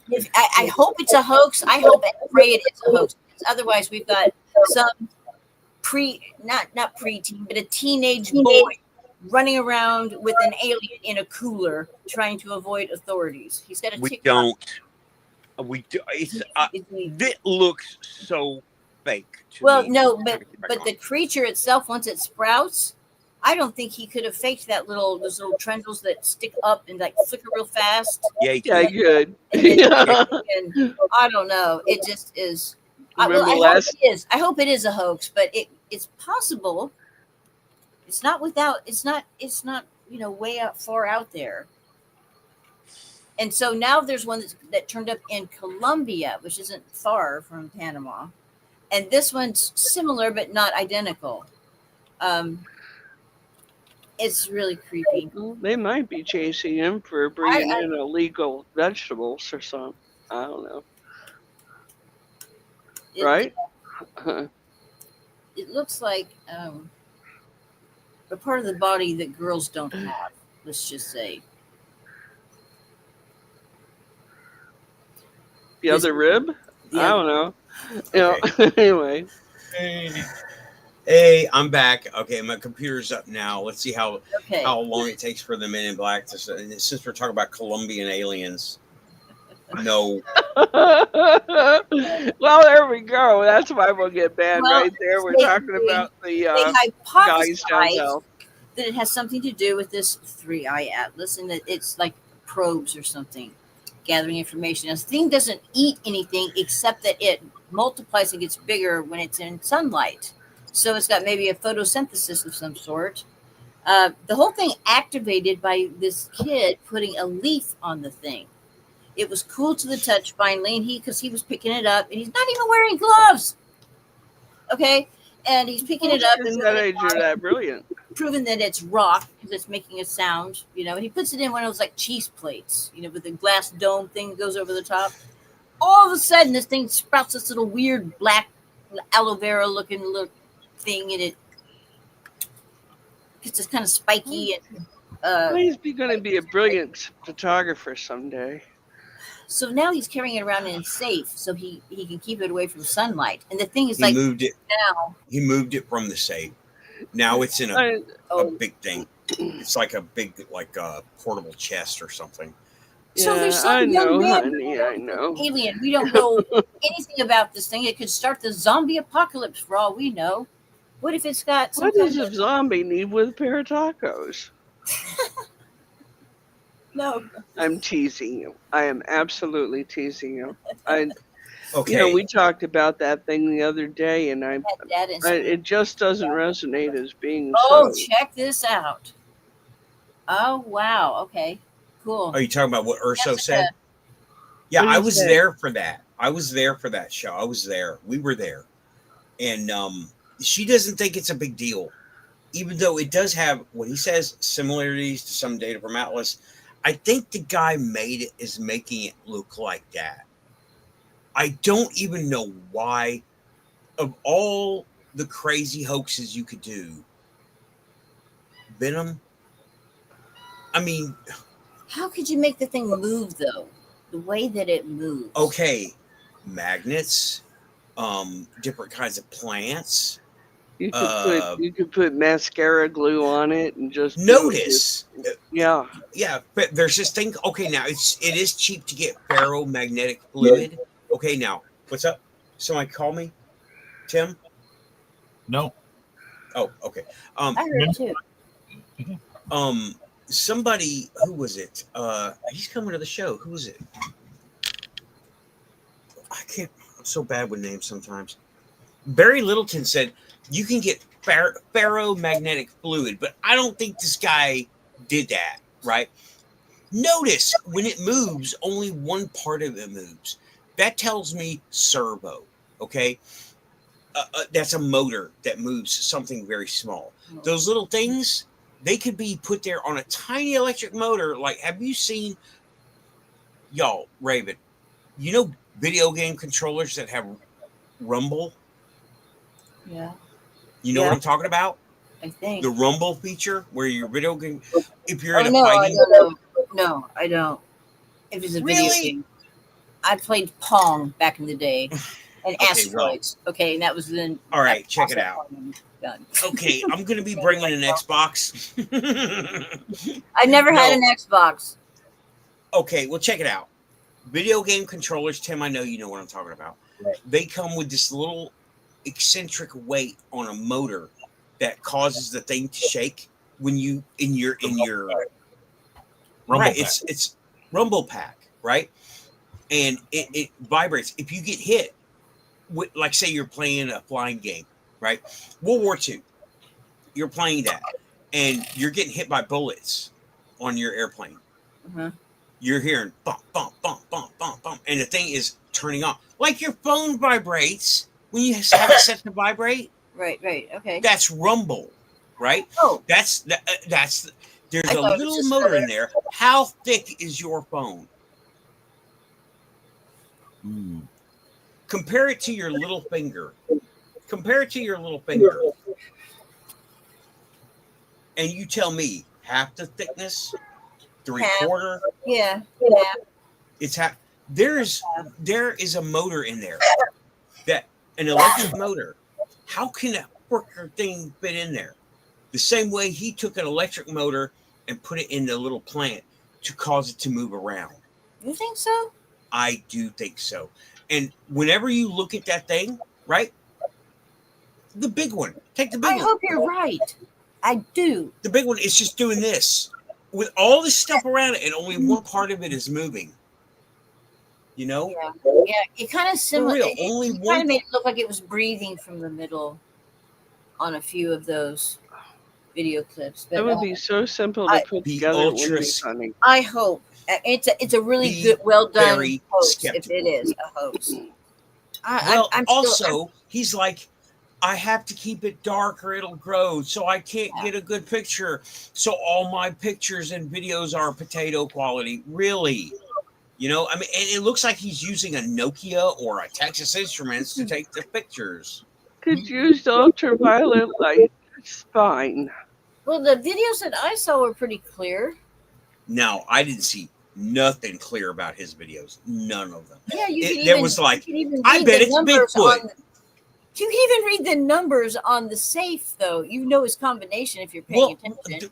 hope it's a hoax. I hope and pray it is a hoax. Otherwise, we've got some not preteen, but a teenage boy running around with an alien in a cooler trying to avoid authorities. He's got a TikTok. It looks so fake to me. No, but the creature itself, once it sprouts, I don't think he could have faked those little tendrils that stick up and like flicker real fast. Yeah, good. And I don't know. It just is. I hope it is a hoax, but it's possible. It's not way far out there. And so now there's one that turned up in Colombia, which isn't far from Panama. And this one's similar, but not identical. It's really creepy. They might be chasing him for bringing in illegal vegetables or something. I don't know. Right? It looks like a part of the body that girls don't have, let's just say. The other rib? I don't know. Okay. Anyway. Hey, I'm back. Okay, my computer's up now. Let's see how long it takes for the Men in Black to. Since we're talking about Colombian aliens. No. Well, there we go. That's why we'll get banned right there. We're talking about the guys down south. That it has something to do with this 3-eye atlas, and that it's like probes or something, gathering information. This thing doesn't eat anything except that it multiplies and gets bigger when it's in sunlight. So it's got maybe a photosynthesis of some sort. The whole thing activated by this kid putting a leaf on the thing. It was cool to the touch finally, because he was picking it up, and he's not even wearing gloves. Okay, and he's picking it up. And that age, you're that brilliant. Proving that it's rock because it's making a sound, and he puts it in one of those like cheese plates, with the glass dome thing that goes over the top. All of a sudden, this thing sprouts this little weird black aloe vera looking little thing, and it's just kind of spiky. And he's going to be a brilliant photographer someday. So now he's carrying it around in a safe so he can keep it away from sunlight. And the thing is, he moved it from the safe. Now it's in a big thing. It's like a big, portable chest or something. So there's some young alien. We don't know anything about this thing. It could start the zombie apocalypse for all we know. What if it's got some? What does a zombie need with a pair of tacos? No. I'm teasing you. I am absolutely teasing you. Okay. We talked about that thing the other day, and Dad and son. it just doesn't resonate as being Oh, so. check this out. Oh, wow. Okay. Cool. Are you talking about what Urso Jessica. said? Yeah, What did I he was say? there for that. I was there for that show. I was there. We were there. And she doesn't think it's a big deal, even though it does have, what he says, similarities to some data from Atlas. I think the guy made it is making it look like that. I don't even know why, of all the crazy hoaxes you could do, Venom. I mean, How could you make the thing move though? The way that it moves. okay, magnets, different kinds of plants. You could put mascara glue on it and just Notice, yeah. but there's this thing. Okay, now it is cheap to get ferromagnetic fluid. Okay, now what's up? Somebody call me, Tim. No. Oh, okay. I heard it too. Somebody, who was it? He's coming to the show. Who was it? I can't. I'm so bad with names sometimes. Barry Littleton said you can get ferromagnetic fluid, but I don't think this guy did that, right? Notice when it moves, only one part of it moves. That tells me servo, okay? That's a motor that moves something very small. Those little things, they could be put there on a tiny electric motor. Like, have you seen, y'all, Raven, video game controllers that have rumble? Yeah. You know what I'm talking about? I think. The rumble feature where your video game, if you're in a no, fighting. I don't know. No, I don't. If it's a video Really? game. I played Pong back in the day. And Okay, Asteroids. Okay, and that was then. All right, check it out. Done. Okay, I'm going to be bringing an Xbox. I never had an Xbox. Okay, well, check it out. Video game controllers, Tim, I know you know what I'm talking about. Right. They come with this little eccentric weight on a motor that causes the thing to shake when you in your Rumble right. pack. It's rumble pack, right? And it vibrates if you get hit. Like, say you're playing a flying game, right? World War II. You're playing that, and you're getting hit by bullets on your airplane. Uh-huh. You're hearing bump, bump, bump, bump, bump, bump, and the thing is turning on. Like your phone vibrates when you have it set to vibrate. Right, okay. That's rumble, right? Oh. There's I a thought it was little just motor another- in there. How thick is your phone? Ooh. Compare it to your little finger. And you tell me half the thickness, three-quarter. Yeah. It's half. There is a motor in there, an electric motor. How can a freaking thing fit in there? The same way he took an electric motor and put it in the little plant to cause it to move around. You think so? I do think so. And whenever you look at that thing, right? The big one. Take the big one. I hope you're right. I do. The big one is just doing this. With all this stuff around it, and only one part of it is moving. You know? Yeah. It kind of similar. real, It only kind one- of made it look like it was breathing from the middle on a few of those video clips. But That would be so simple to put The together. It wouldn't be ultras- funny. I hope it's a really Be good, well done very hoax. skeptical. If it is a hoax. Well, I'm also, he's like, I have to keep it dark or it'll grow, so I can't Yeah. get a good picture. So all my pictures and videos are potato quality. Really? You know, I mean, and it looks like he's using a Nokia or a Texas Instruments to take the pictures. Could use the ultraviolet light. It's fine. Well, the videos that I saw were pretty clear. Now, I didn't see nothing clear about his videos. None of them. Yeah, you can There even, was like, you can even I read bet the it's numbers Bigfoot. on. You can even read the numbers on the safe, though. You know his combination if you're paying Well, attention.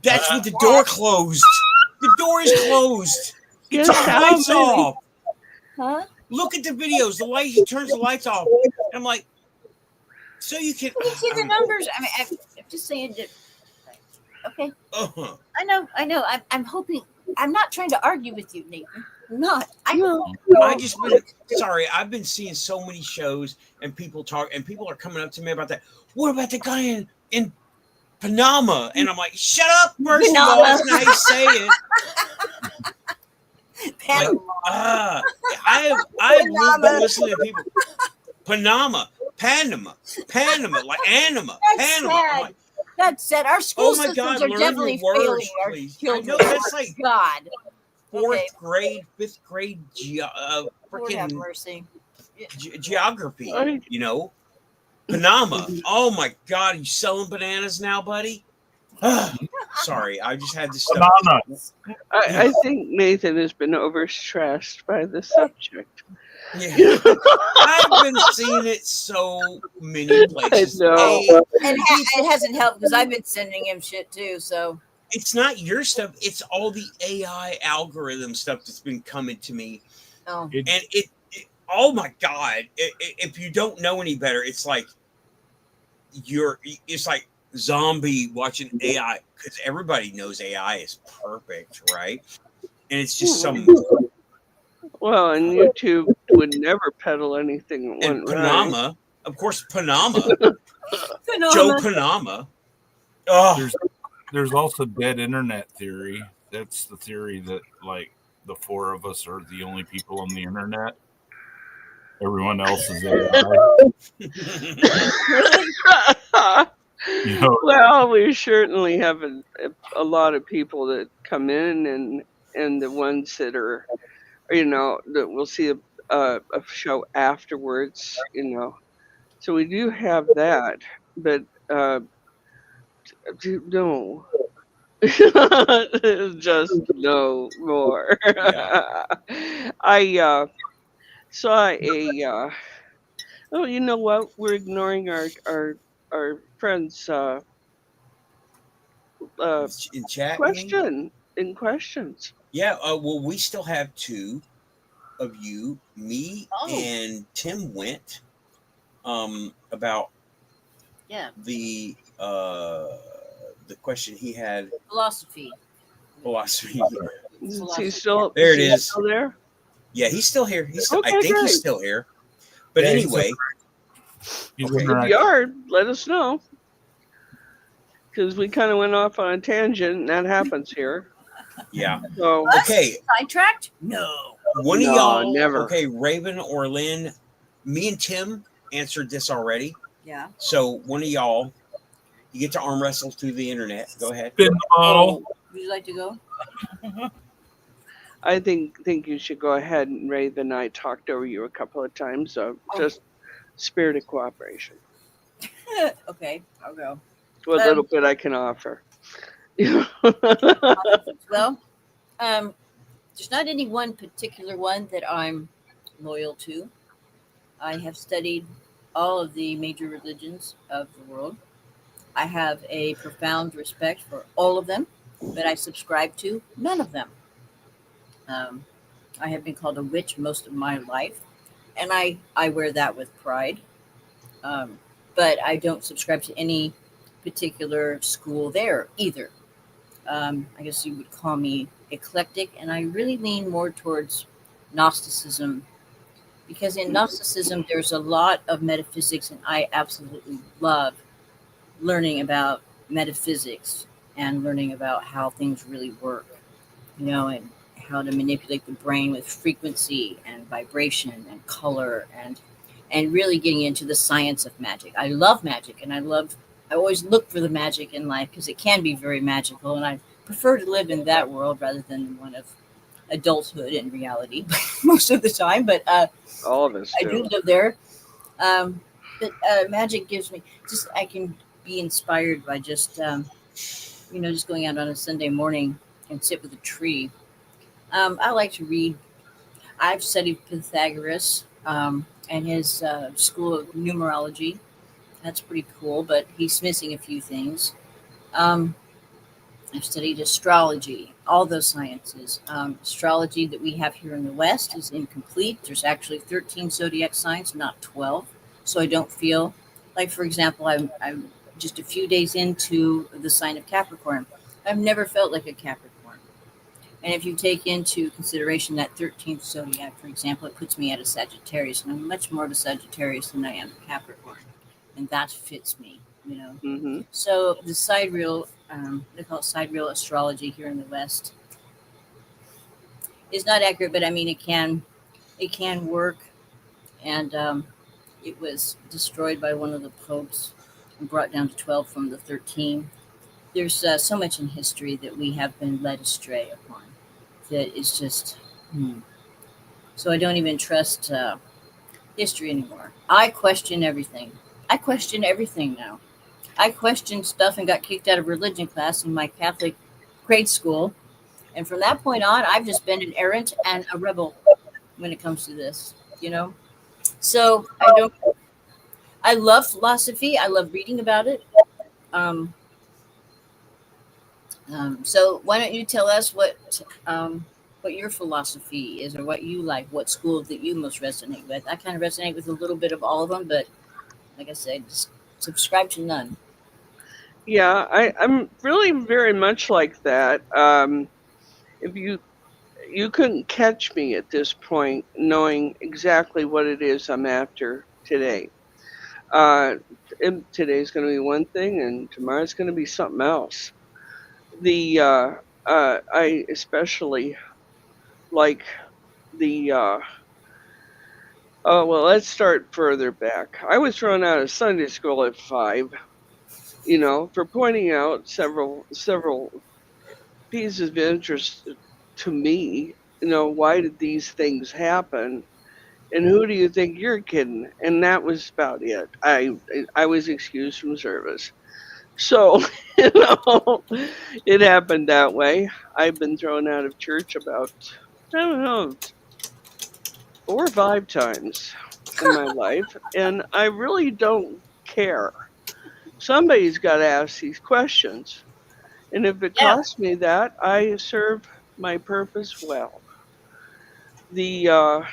That's with the door closed. The door is closed. He Guess turns the how lights many- off. Huh? Look at the videos. The light, he turns the lights off. And I'm like, so you can. You can see the numbers. I mean, I'm just saying that. Okay. Uh-huh. I know. I'm hoping. I'm not trying to argue with you, Nathan. I'm not. I've been seeing so many shows and people talk, and people are coming up to me about that. What about the guy in Panama? And I'm like, shut up, first of all, that's not how you say it. Panama. Like, I've been listening to people. Panama, like anima, That's Panama. sad. I'm like, That's sad. Our school my systems God, are learn definitely your words, failing our please. children. I know that's like God. fourth grade, fifth grade Lord have freaking mercy. geography, you know. Panama. Oh my God, are you selling bananas now, buddy? Sorry, I just had to stop. I think Nathan has been overstressed by the subject. Yeah. I've been seeing it so many places. I know. And it hasn't helped because I've been sending him shit too. So it's not your stuff; it's all the AI algorithm stuff that's been coming to me. Oh. And it oh my God! If you don't know any better, it's like it's like zombie watching AI, because everybody knows AI is perfect, right? And it's just some. Well, and YouTube would never peddle anything that went Panama, right. of course, Panama. Joe Panama. Oh. There's also dead internet theory. That's the theory that like the four of us are the only people on the internet. Everyone else is AI. Well, we certainly have a lot of people that come in, and the ones that are, that we'll see a show afterwards, So we do have that, but no. Just no more. Yeah. I saw a. Oh, you know what? We're ignoring our friends. In chat, questions. Yeah. Well, we still have two of you. Me and Tim went. About. Yeah. The question he had. Philosophy. Is he still there? It is. Still there? Yeah, he's still here. Okay, I think he's still here. But anyway, if you are, let us know, because we kind of went off on a tangent, and that happens here. Yeah. So okay. Sidetracked? No. One of y'all. Never. Okay, Raven or Lynn. Me and Tim answered this already. Yeah. So one of y'all, you get to arm wrestle through the internet. Go ahead. Would you like to go? I think you should go ahead, and Raven and I talked over you a couple of times, so just spirit of cooperation. Okay, I'll go. What little bit I can offer. Well, there's not any one particular one that I'm loyal to. I have studied all of the major religions of the world. I have a profound respect for all of them, but I subscribe to none of them. I have been called a witch most of my life, and I wear that with pride. But I don't subscribe to any particular school there either. I guess you would call me eclectic, and I really lean more towards Gnosticism, because in Gnosticism there's a lot of metaphysics, and I absolutely love learning about metaphysics and learning about how things really work, and how to manipulate the brain with frequency and vibration and color, and really getting into the science of magic. I love magic, and I always look for the magic in life because it can be very magical, and I prefer to live in that world rather than one of adulthood and reality most of the time. But all of us I do live there. But magic gives me I can be inspired by just going out on a Sunday morning and sit with a tree. I like to read. I've studied Pythagoras and his school of numerology. That's pretty cool, but he's missing a few things. I've studied astrology, all those sciences. Astrology that we have here in the West is incomplete. There's actually 13 zodiac signs, not 12. So I don't feel like, for example, I'm just a few days into the sign of Capricorn. I've never felt like a Capricorn. And if you take into consideration that 13th zodiac, for example, it puts me at a Sagittarius, and I'm much more of a Sagittarius than I am a Capricorn. And that fits me, you know. Mm-hmm. So the sidereal, they call it sidereal astrology here in the West, is not accurate, but I mean, it can work. And it was destroyed by one of the popes and brought down to 12 from the 13. There's so much in history that we have been led astray upon that is just, so I don't even trust history anymore. I question everything. I question everything now. I questioned stuff and got kicked out of religion class in my Catholic grade school. And from that point on, I've just been an errant and a rebel when it comes to this, you know? So I love philosophy. I love reading about it. So why don't you tell us what your philosophy is, or what you like, what school that you most resonate with? I kind of resonate with a little bit of all of them, but like I said, just subscribe to none. Yeah, I'm really very much like that. If you couldn't catch me at this point knowing exactly what it is I'm after today. And today's going to be one thing, and tomorrow's going to be something else. I especially like the. Oh well, let's start further back. I was thrown out of Sunday school at 5. You know, for pointing out several pieces of interest to me. You know, why did these things happen? And who do you think you're kidding? And that was about it. I was excused from service. So, you know, it happened that way. I've been thrown out of church about, I don't know, 4 or 5 times in my life. And I really don't care. Somebody's got to ask these questions. And if it Yeah. costs me that, I serve my purpose well. I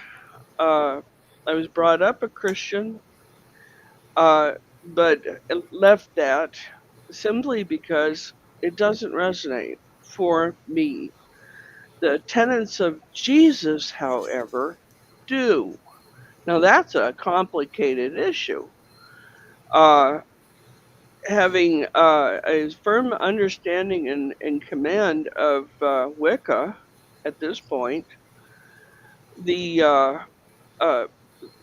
was brought up a Christian, but left that simply because it doesn't resonate for me. The tenets of Jesus, however, do. Now that's a complicated issue. Uh, Having a firm understanding and command of Wicca at this point, the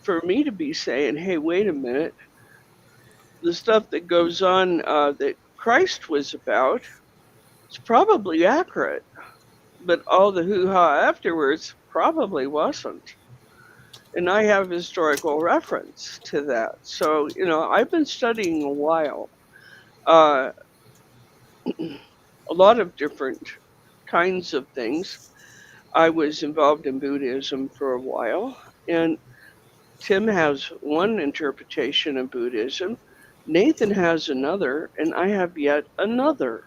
for me to be saying, "Hey, wait a minute," the stuff that goes on that Christ was about is probably accurate, but all the hoo-ha afterwards probably wasn't. And I have historical reference to that. So, you know, I've been studying a while. Uh, a lot of different kinds of things. I was involved in Buddhism for a while, and Tim has one interpretation of Buddhism, Nathan has another, and I have yet another.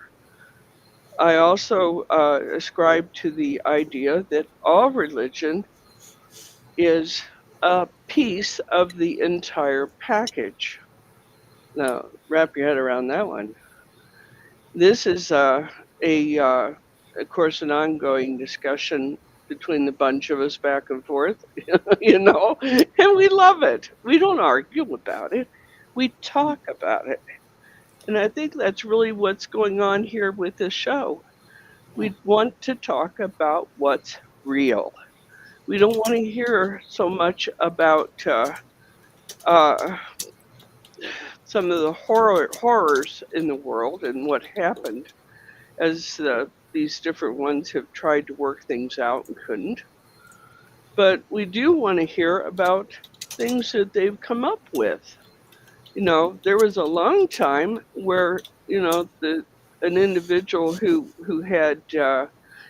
I also ascribe to the idea that all religion is a piece of the entire package. Now, wrap your head around that one. This is of course, an ongoing discussion between the bunch of us back and forth, you know, and we love it. We don't argue about it. We talk about it. And I think that's really what's going on here with this show. We want to talk about what's real. We don't want to hear so much about uh, some of the horrors in the world and what happened, as these different ones have tried to work things out and couldn't. But we do want to hear about things that they've come up with. You know, there was a long time where, you know, an individual who had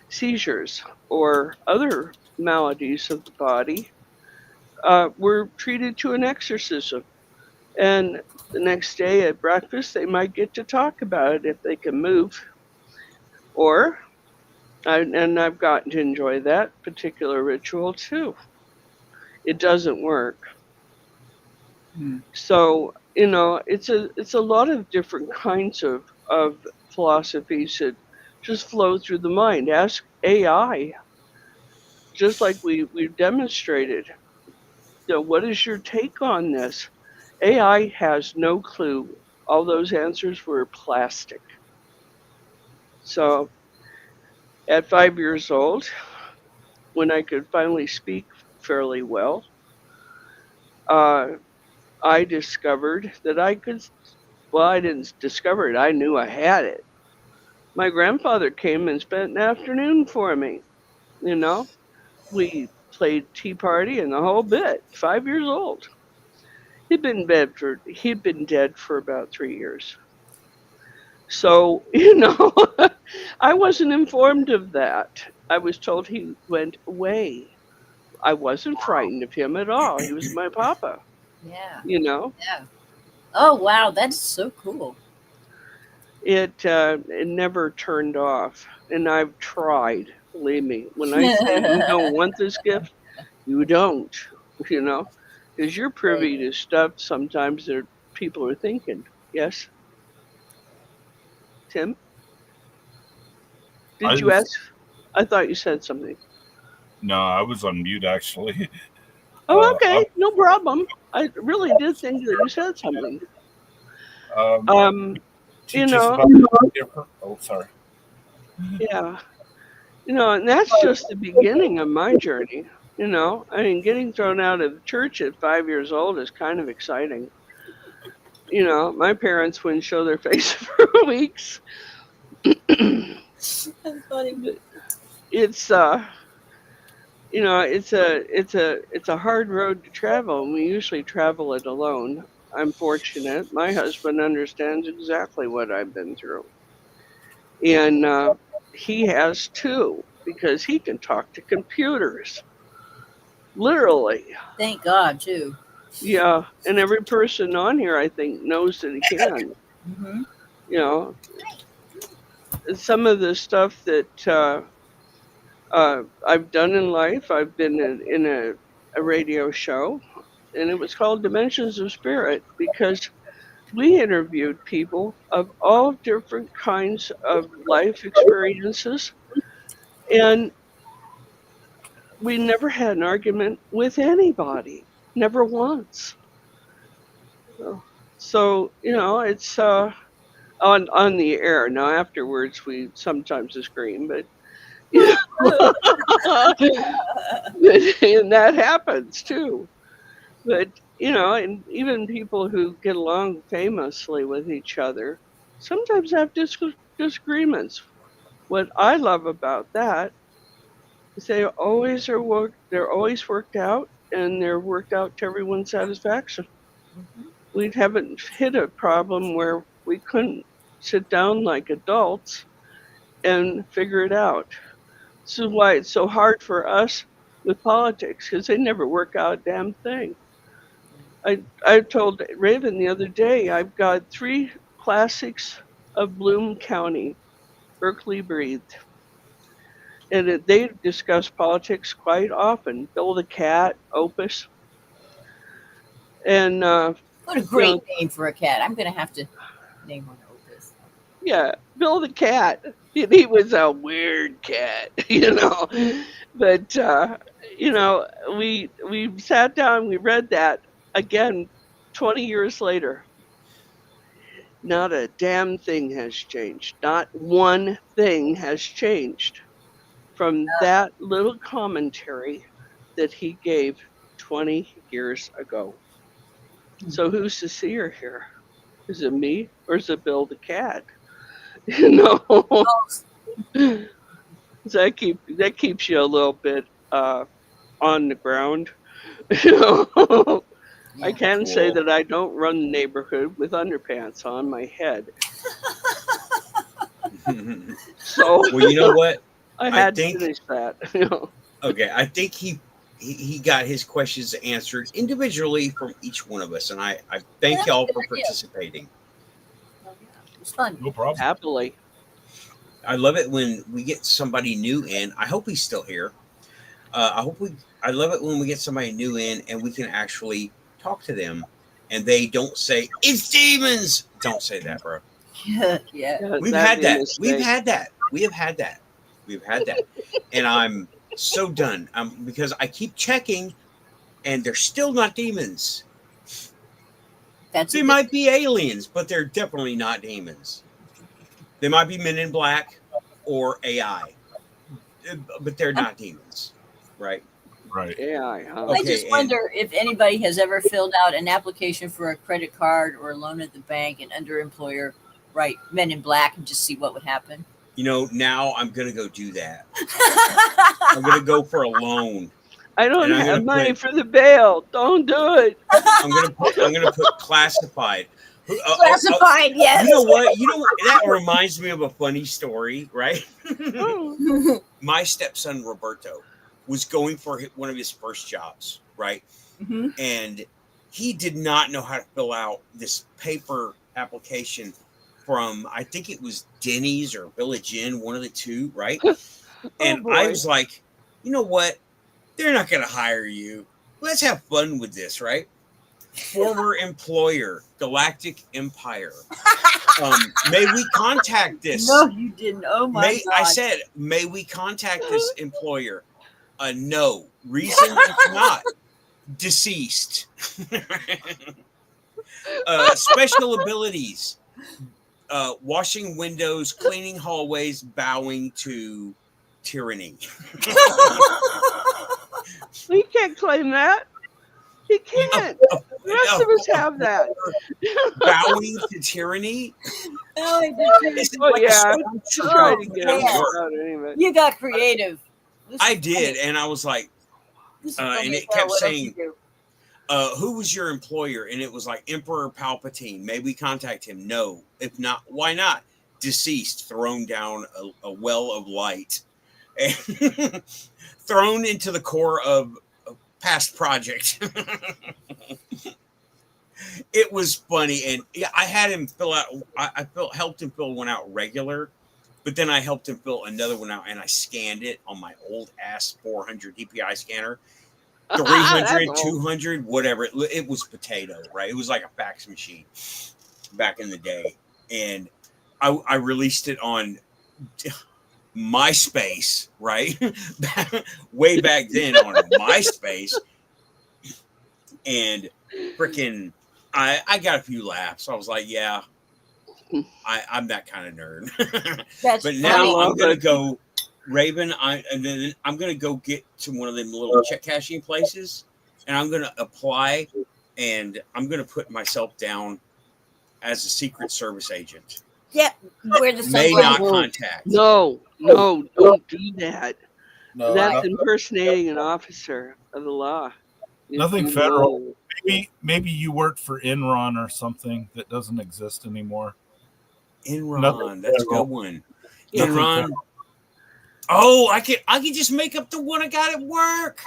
seizures or other maladies of the body were treated to an exorcism. And the next day at breakfast, they might get to talk about it if they can move. Or, and I've gotten to enjoy that particular ritual too. It doesn't work. So it's a lot of different kinds of philosophies that just flow through the mind. Ask AI, just like we've demonstrated. What is your take on this? AI has no clue. All those answers were plastic. So at 5 years old, when I could finally speak fairly well, uh, I discovered that I could. Well, I didn't discover it. I knew I had it. My grandfather came and spent an afternoon for me. You know, we played Tea Party and the whole bit. 5 years old. He'd been dead for about 3 years. So, I wasn't informed of that. I was told he went away. I wasn't frightened of him at all. He was my papa, Yeah. you know. Yeah. Oh wow, that's so cool. It never turned off, and I've tried. Believe me, when I say you don't want this gift, you don't. You know, because you're privy to stuff sometimes that people are thinking. Yes, Tim, I did you just ask? I thought you said something. no, I was on mute actually. Oh, I, okay, no problem. I really did think that you said something. um, Um, you teach us know, about different. Oh, sorry. yeah, and that's just the beginning of my journey. I mean, getting thrown out of the church at 5 years old is kind of exciting. My parents wouldn't show their face for weeks. That's funny. It's it's a hard road to travel, and we usually travel it alone. I'm fortunate. My husband understands exactly what I've been through, and he has too, because he can talk to computers, literally. Thank God too. Yeah, and every person on here, I think, knows that he can. Mm-hmm. You know, some of the stuff that I've done in life, I've been in a radio show, and it was called Dimensions of Spirit, because we interviewed people of all different kinds of life experiences, and we never had an argument with anybody, never once. So, it's on the air. Now afterwards we sometimes scream, but you know, and that happens too. But and even people who get along famously with each other sometimes have disagreements. What I love about that is they're always worked out, and they're worked out to everyone's satisfaction. Mm-hmm. We haven't hit a problem where we couldn't sit down like adults and figure it out. This is why it's so hard for us with politics, because they never work out a damn thing. I told Raven the other day I've got 3 classics of Bloom County, Berkeley breathed, and they discuss politics quite often. Bill the Cat, Opus, and What a great name for a cat. I'm gonna have to name one Opus. yeah, Bill the Cat. He was a weird cat, But we sat down, we read that again 20 years later. Not a damn thing has changed. Not one thing has changed from that little commentary that he gave 20 years ago. So who's the seer here? Is it me or is it Bill the Cat? You know, that keeps you a little bit on the ground. I Yeah. can say Cool. that I don't run the neighborhood with underpants on my head. So Well, you know what? I had to finish that. Okay, I think he got his questions answered individually from each one of us, and I thank y'all for participating. It's fun. No problem. Happily. I love it when we get somebody new in. I hope he's still here. I love it when we get somebody new in and we can actually talk to them and they don't say it's demons. Don't say that, bro. Yeah. We've had that. We have had that. And I'm so done. Because I keep checking, and they're still not demons. They might be aliens, but they're definitely not demons. They might be Men in Black or AI, but they're not demons, right? Right. AI, huh? I just wonder if anybody has ever filled out an application for a credit card or a loan at the bank and under employer write Men in Black and just see what would happen. Now I'm going to go do that. I'm going to go for a loan. I don't have money for the bail. Don't do it. I'm going to put classified. Classified, yes. You know what? That reminds me of a funny story, right? My stepson Roberto was going for one of his first jobs, right? Mm-hmm. And he did not know how to fill out this paper application from, I think it was Denny's or Village Inn, one of the two, right? And I was like, you know what? They're not going to hire you. Let's have fun with this, right? Former employer, Galactic Empire. May we contact this? No, you didn't. Oh my God. I said, may we contact this employer? No. Reason not. Deceased. Special abilities. Washing windows, cleaning hallways, bowing to tyranny. We can't claim that. He can't. The rest of us have that. Bowing to tyranny? You got creative. I did, and I was like, and it kept saying, who was your employer? And it was like Emperor Palpatine. May we contact him? No. If not, why not? Deceased, thrown down a well of light, and thrown into the core of past project. It was funny, and I had him fill out. I helped him fill one out regular, but then I helped him fill another one out, and I scanned it on my old ass 400 DPI scanner. 300, 200, whatever. It was potato, right? It was like a fax machine back in the day, and I released it on MySpace, right? Way back then on MySpace, and freaking, I got a few laughs. I was like, yeah, I'm that kind of nerd. But now I'm gonna go, Raven. And then I'm gonna go get to one of them little check cashing places, and I'm gonna apply, and I'm gonna put myself down as a Secret Service agent. Yeah, where the may not contact. No, don't do that. No, that's impersonating an officer of the law. Nothing federal. Maybe you worked for Enron or something that doesn't exist anymore. Enron, that's a good one. Enron. Oh, I can just make up the one I got at work.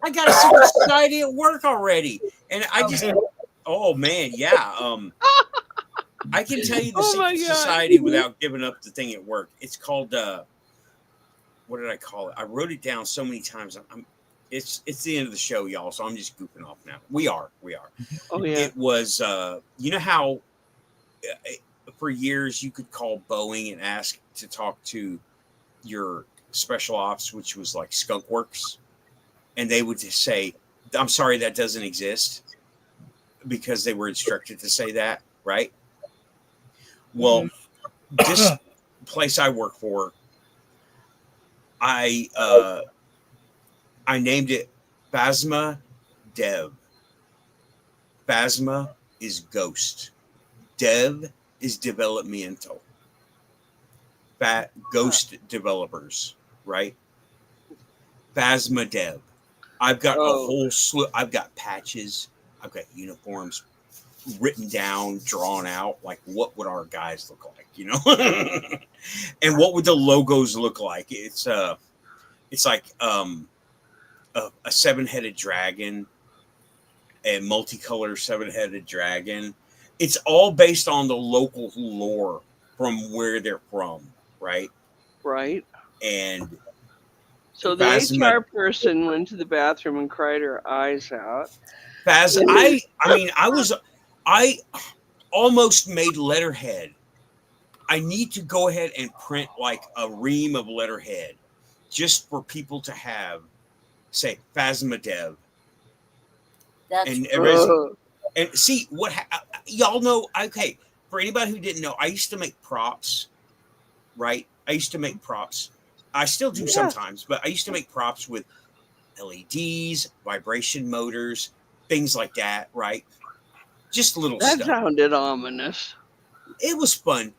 I got a secret society at work already, and I just. Oh man, yeah. I can tell you the secret society without giving up the thing at work. It's called what did I call it? I wrote it down so many times. It's the end of the show, y'all. So I'm just goofing off now. We are. Oh yeah. It was you know how for years you could call Boeing and ask to talk to your special ops, which was like Skunk Works, and they would just say, "I'm sorry, that doesn't exist," because they were instructed to say that, right? Well, this place I work for, I named it Phasma Dev. Phasma is ghost. Dev is developmental. Ghost developers, right? Phasma Dev. I've got a whole slew. I've got patches. I've got uniforms written down, drawn out, like what would our guys look like, you know? And what would the logos look like? It's like a 7-headed dragon, a multicolor 7-headed dragon. It's all based on the local lore from where they're from, right? Right. And so the HR person went to the bathroom and cried her eyes out. I I almost made letterhead. I need to go ahead and print like a ream of letterhead just for people to have, say, Phasmadev. That's And Oh, and see what y'all know. Okay, for anybody who didn't know, I used to make props, right? I used to make props. I still do Yeah. sometimes, but I used to make props with LEDs, vibration motors, things like that, right? Just little that stuff. sounded ominous. It was fun.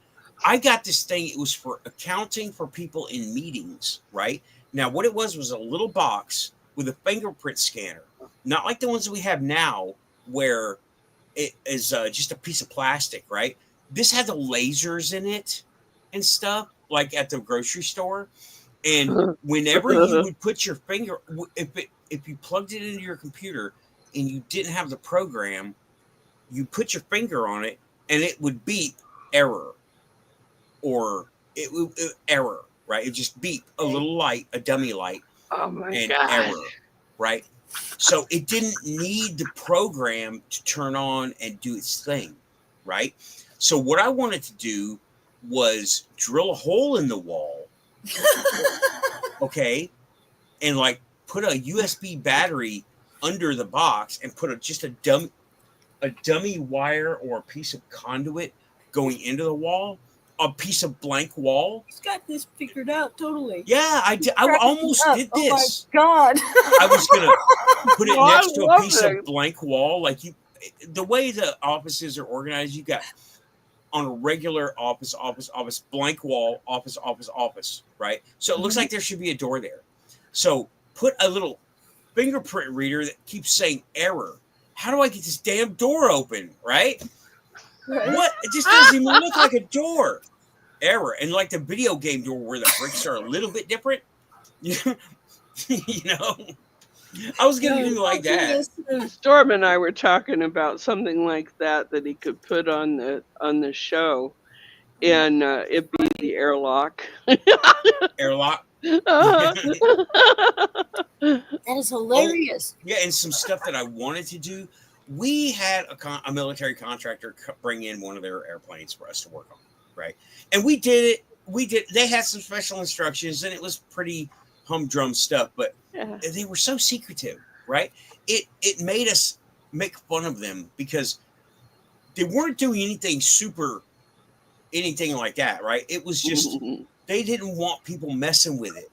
I got this thing. It was for accounting for people in meetings, right? Now, what it was a little box with a fingerprint scanner, not like the ones that we have now, where it is just a piece of plastic, right? This had the lasers in it and stuff, like at the grocery store. And whenever you would put your finger, if you plugged it into your computer and you didn't have the program, you put your finger on it and it would beep error, or it would error, right? It just beep a little light, a dummy light, Oh my and god. error, right? So it didn't need the program to turn on and do its thing, right? So what I wanted to do was drill a hole in the wall, okay, and like put a USB battery under the box and put just a dummy wire or a piece of conduit going into the wall, a piece of blank wall. He's got this figured out totally. Yeah, I did. I almost did this. Oh my god! I was gonna put it Oh, next I to a love piece it. of blank wall. Like the way the offices are organized, you got on a regular office, blank wall, office, right? So it looks like there should be a door there. So put a little fingerprint reader that keeps saying error. How do I get this damn door open, right? What? It just doesn't even look like a door. Error. And like the video game door where the bricks are a little bit different. You know? I was going to do like that. Storm and I were talking about something like that he could put on the show, and it'd be the airlock. Airlock. That is hilarious. Yeah, and some stuff that I wanted to do. We had a military contractor bring in one of their airplanes for us to work on, right? And we did it. They had some special instructions, and it was pretty humdrum stuff, but they were so secretive, right? It made us make fun of them because they weren't doing anything like that, right? It was just they didn't want people messing with it,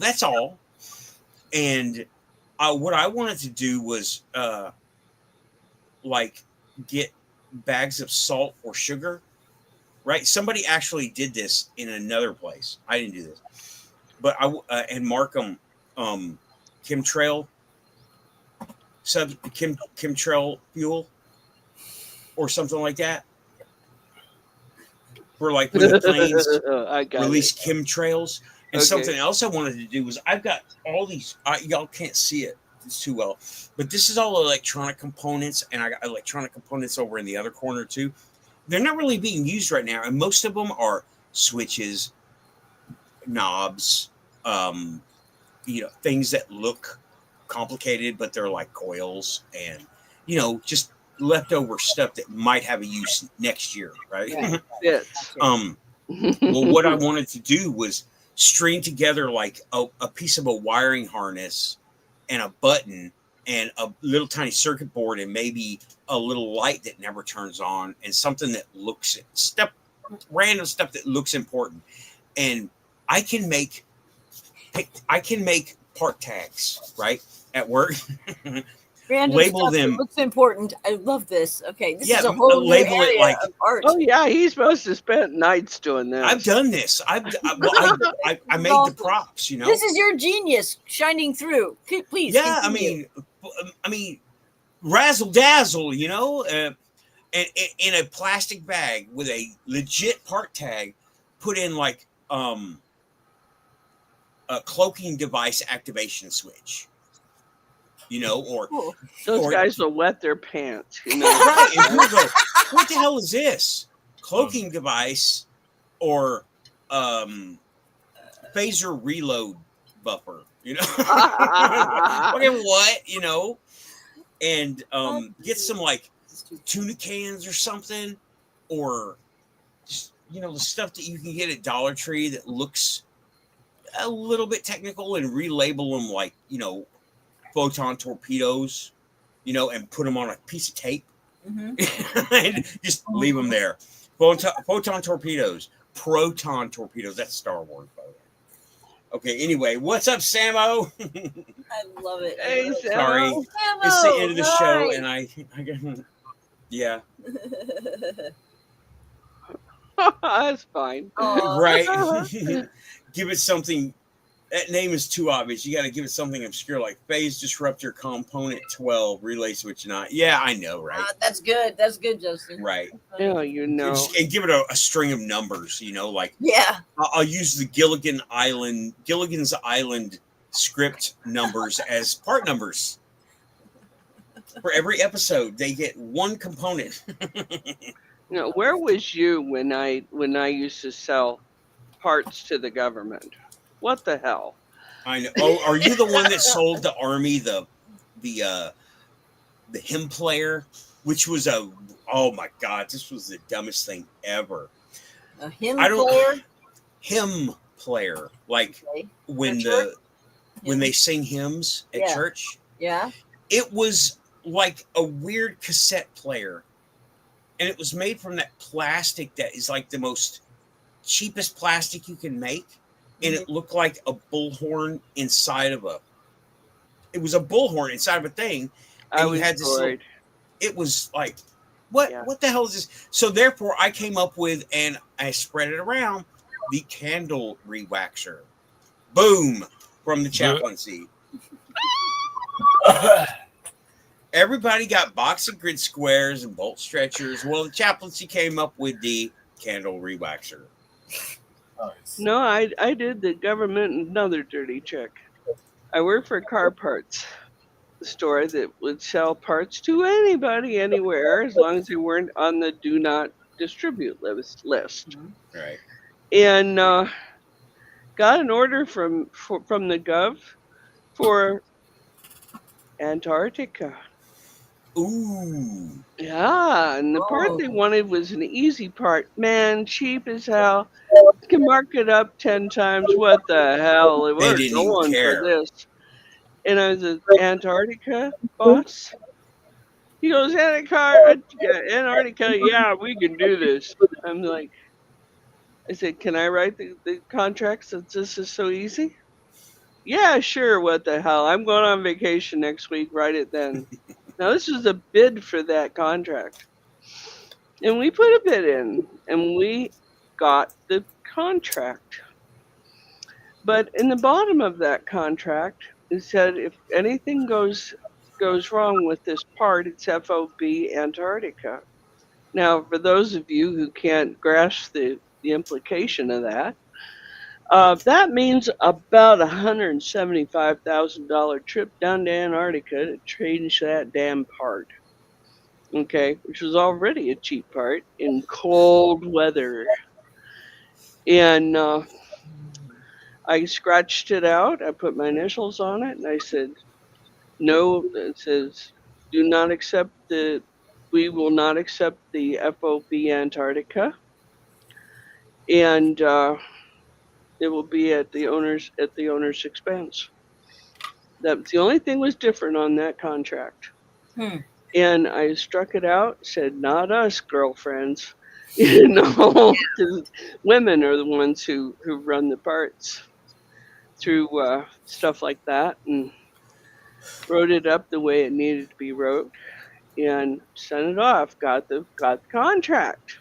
that's all. And what I wanted to do was like get bags of salt or sugar, right? Somebody actually did this in another place. I didn't do this, but and mark them chemtrail chemtrail fuel or something like that, for like when the planes release chemtrails. And something else I wanted to do was I've got all these. Y'all can't see it too well, but this is all electronic components, and I got electronic components over in the other corner too. They're not really being used right now, and most of them are switches, knobs, things that look complicated, but they're like coils, and just leftover stuff that might have a use next year, right? Yes. Well, what I wanted to do was string together like a piece of a wiring harness and a button and a little tiny circuit board and maybe a little light that never turns on and something that random stuff that looks important. And I can make part tags, right, at work. Random label stuff them. That looks important. I love this. Okay, this is a label whole new it area like of art. Oh yeah, he's supposed to spend nights doing this. I've done this. I made the props. This is your genius shining through. Please. Yeah, continue. I mean, razzle dazzle. And in a plastic bag with a legit part tag, put in like a cloaking device activation switch. Or those guys will wet their pants. Right? And people go, "What the hell is this? Cloaking device or phaser reload buffer?" Whatever. What? And get some like tuna cans or something, or just, the stuff that you can get at Dollar Tree that looks a little bit technical, and relabel them like, photon torpedoes, and put them on a piece of tape. And just leave them there. Photon torpedoes, proton torpedoes. That's Star Wars, by the way. Okay, anyway, what's up, Samo? I love it. Hey, Sorry, Samo. it's the end of the show, and I yeah. That's fine. Right. Give it something. That name is too obvious. You got to give it something obscure, like phase disruptor component 12 relay switch 9. Yeah, I know, right? That's good. That's good, Justin. Right. Yeah, And give it a string of numbers. Like I'll use the Gilligan's Island script numbers as part numbers. For every episode, they get one component. Where was you when I used to sell parts to the government? What the hell? I know. Oh, are you the one that sold the army the hymn player, which was oh my God, this was the dumbest thing ever. A hymn player? Hymn player, like when they sing hymns at church. Yeah. It was like a weird cassette player, and it was made from that plastic that is like the most cheapest plastic you can make. And it looked like a bullhorn inside of it was a bullhorn inside of a thing. And you had this it was like, what the hell is this? So therefore I came up with, and I spread it around, the candle rewaxer. Boom, from the chaplaincy. Everybody got box and grid squares and bolt stretchers. Well, the chaplaincy came up with the candle rewaxer. Nice. No, I did the government another dirty trick. I worked for a car parts store that would sell parts to anybody, anywhere, as long as they weren't on the do not distribute list. Right. And got an order from the Gov for Antarctica. Ooh. Yeah, and the part they wanted was an easy part. Man, cheap as hell. You can mark it up 10 times. What the hell? We're going for this. And I was an Antarctica boss. He goes, Antarctica, yeah, we can do this. I'm like, I said, can I write the contract since this is so easy? Yeah, sure, what the hell. I'm going on vacation next week. Write it then. Now, this was a bid for that contract. And we put a bid in, and we got the contract. But in the bottom of that contract, it said if anything goes wrong with this part, it's FOB Antarctica. Now, for those of you who can't grasp the implication of that, that means about $175,000 trip down to Antarctica to change that damn part. Okay, which was already a cheap part in cold weather. And I scratched it out. I put my initials on it, and I said, no, it says, we will not accept the FOB Antarctica. And it will be at the owner's expense. That's the only thing was different on that contract. And I struck it out, said, not us, girlfriends. Because women are the ones who run the parts through stuff like that, and wrote it up the way it needed to be wrote, and sent it off. Got the contract,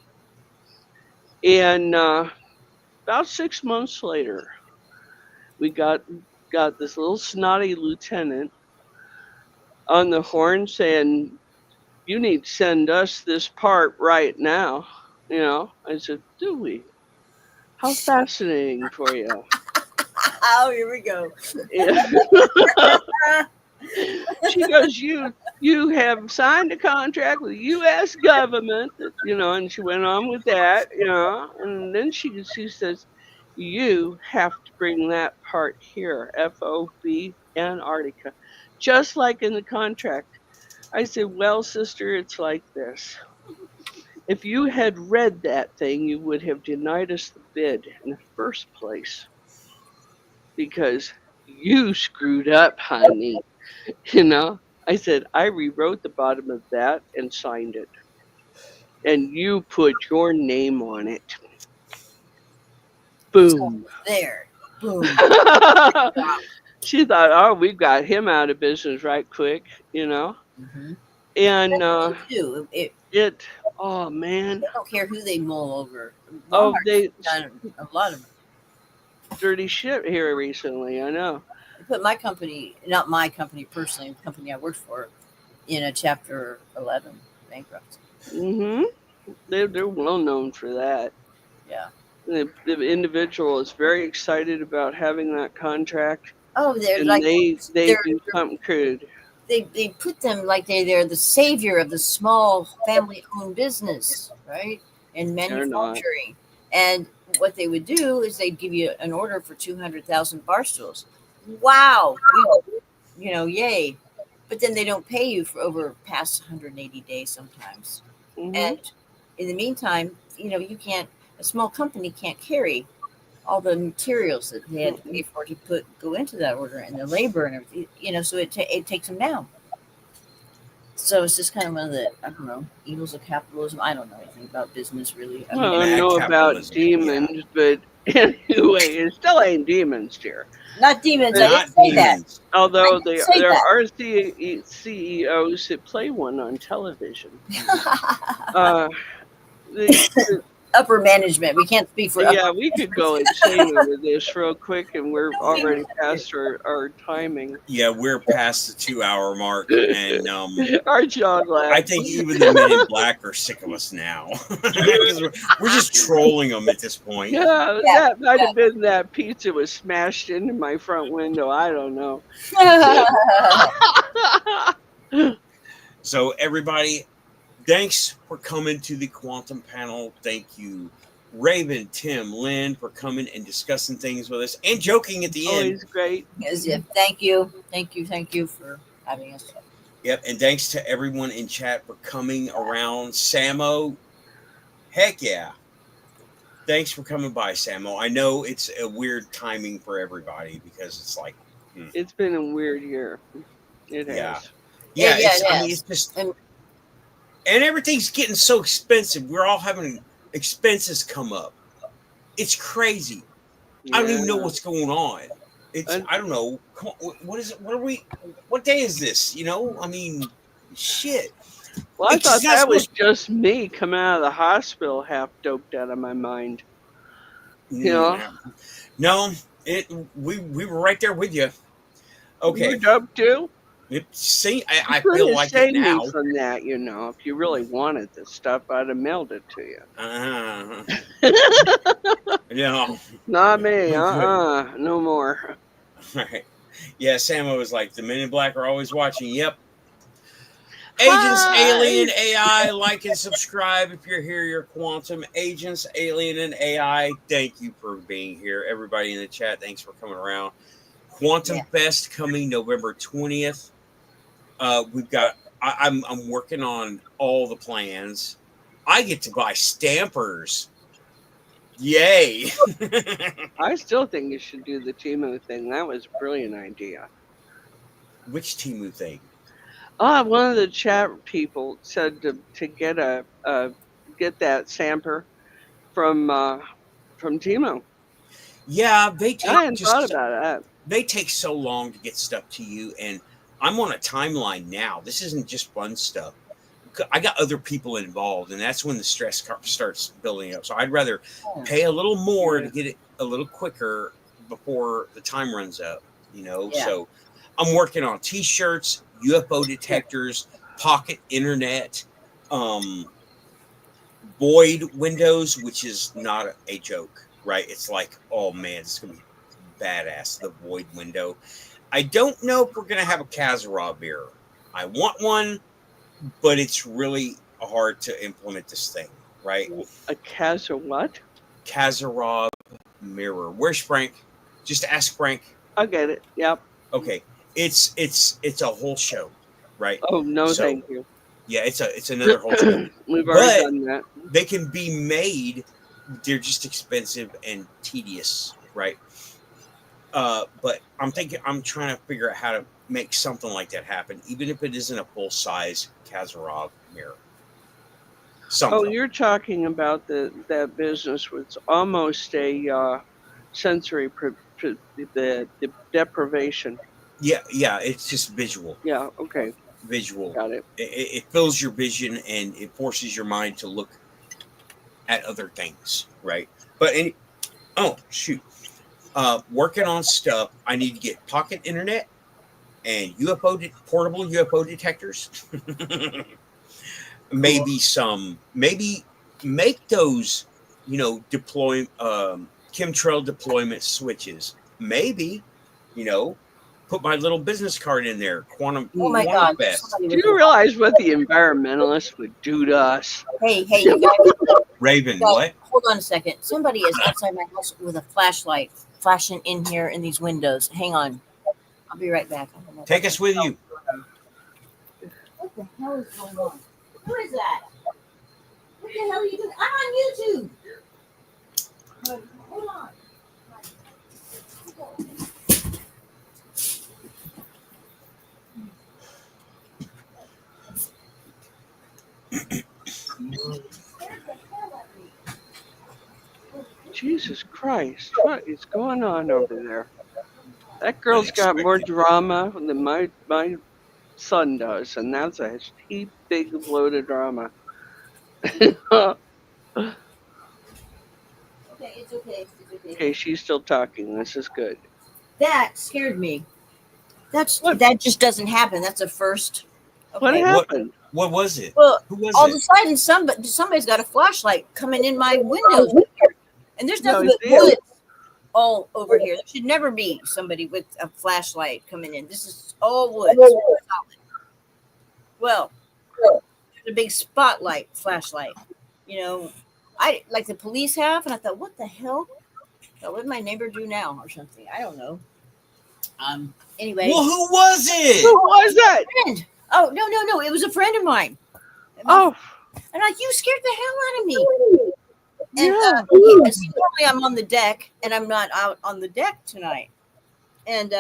and about 6 months later, we got this little snotty lieutenant on the horn saying, "You need to send us this part right now." I said, "Do we? How fascinating for you." Oh, here we go. Yeah. She goes, you have signed a contract with the U.S. government, and she went on with that, and then she says, you have to bring that part here, FOB Antarctica, just like in the contract. I said, well, sister, it's like this. If you had read that thing, you would have denied us the bid in the first place because you screwed up, honey. You know, I said, I rewrote the bottom of that and signed it. And you put your name on it. So Boom. there. Boom. She thought, oh, we got him out of business right quick, you know? Mm-hmm. And They do. oh man, They don't care who they mull over. oh, Walmart's they done a lot of. dirty shit here recently. I know. I put my company, not my company personally, the company I worked for, in a Chapter 11 bankruptcy. Mm-hmm. They're well known for that. Yeah. The individual is very excited about having that contract, Oh, they're and like they they're become crude. they put them like they're the savior of the small family-owned business, right? And They're not. manufacturing. And what they would do is they'd give you an order for 200,000 bar stools. Wow, yay! But then they don't pay you for over past 180 days sometimes. Mm-hmm. And in the meantime, you can't. A small company can't carry all the materials that they had to pay for to go into that order and the labor and everything. So it takes them down. So it's just kind of one of the, I don't know, evils of capitalism. I don't know anything about business really. Well, I know about demons, but anyway, it still ain't demons, dear. Not demons. They're I not didn't say that. demons. Although didn't say there that. are CEOs that play one on television. The, Upper management. We can't speak for. yeah, we could go insane over this real quick, and we're already past our timing. Yeah, we're past the 2-hour mark, and Our jaw laugh. I think even the Men in Black are sick of us now. 'Cause we're just trolling them at this point. Yeah, that might have been that pizza was smashed into my front window. I don't know. So everybody, thanks for coming to the Quantum Panel. Thank you, Raven, Tim, Lynn, for coming and discussing things with us and joking at the end. Always great. Yes, yeah. Thank you for having us. Yep, and thanks to everyone in chat for coming around. Samo, heck yeah. Thanks for coming by, Samo. I know it's a weird timing for everybody because it's like... It's been a weird year. It has. Yeah, Yeah, it's just... And everything's getting so expensive. We're all having expenses come up. It's crazy. Yeah. I don't even know what's going on. I don't know. Come on, what is it? What day is this? I mean, shit. Well, I thought that was just me coming out of the hospital half doped out of my mind. No, we were right there with you. Okay. You doped too? See, I feel like it now. Me from that, if you really wanted this stuff, I'd have mailed it to you. No. Not me. No more. Right. Yeah, Samo was like, the Men in Black are always watching. Yep. Agents, Alien, AI, like and subscribe if you're here. You're Quantum. Agents, Alien, and AI, thank you for being here. Everybody in the chat, thanks for coming around. Quantum Fest coming November 20th. We've got, I'm working on all the plans. I get to buy stampers. Yay. I still think you should do the Temu thing. That was a brilliant idea. Which Temu thing? One of the chat people said to get get that samper from Temu. Yeah, they take. I hadn't thought about that. They take so long to get stuff to you, and I'm on a timeline now. This isn't just fun stuff. I got other people involved, and that's when the stress starts building up. So I'd rather pay a little more to get it a little quicker before the time runs up. So I'm working on T-shirts, UFO detectors, pocket internet, void windows, which is not a joke, right? It's like, oh man, it's gonna be badass. The void window. I don't know if we're gonna have a Kazarov mirror. I want one, but it's really hard to implement this thing, right? A what? Kazarov mirror. Where's Frank? Just ask Frank. I'll get it. Yep. Okay. It's a whole show. right? Oh no, So, thank you. Yeah, it's another whole thing. We've already But done that. they can be made. They're just expensive and tedious, right? But I'm trying to figure out how to make something like that happen, even if it isn't a full size Kazarov mirror. Oh, Something. you're talking about that business was almost a sensory the deprivation. Yeah, it's just visual. Yeah. Okay. Visual. Got it. It fills your vision and it forces your mind to look at other things, right? But oh shoot, working on stuff. I need to get pocket internet and portable UFO detectors. Maybe make those, deploy chemtrail deployment switches. Maybe, you know, put my little business card in there. Oh my Quantum God! Fest. Do you realize what the environmentalists would do to us? Hey, you guys, Raven, what? hold on a second. Somebody is outside my house with a flashlight flashing in here in these windows. Hang on. I'll be right back. I don't know Take us with you. What the hell is going on? Who is that? What the hell are you doing? I'm on YouTube. Hold on. Jesus Christ, what is going on over there? That girl's got more drama than my son does, and that's a heap big load of drama. Okay, it's okay. Okay, she's still talking. This is good. That scared me. What? That just doesn't happen. That's a first. Okay. What happened? What was it? Well, Who was all of a it? sudden, somebody's got a flashlight coming in my windows, and there's nothing No, but it's woods all over here. There should never be somebody with a flashlight coming in. This is all woods. Well, there's a big spotlight flashlight. I like the police have, and I thought, what the hell? What did my neighbor do now, or something? I don't know. Anyway. Well, who was it? Who was that? Friend. Oh no! It was a friend of mine. Oh, And like, you scared the hell out of me. And yeah. see, normally I'm on the deck, and I'm not out on the deck tonight. And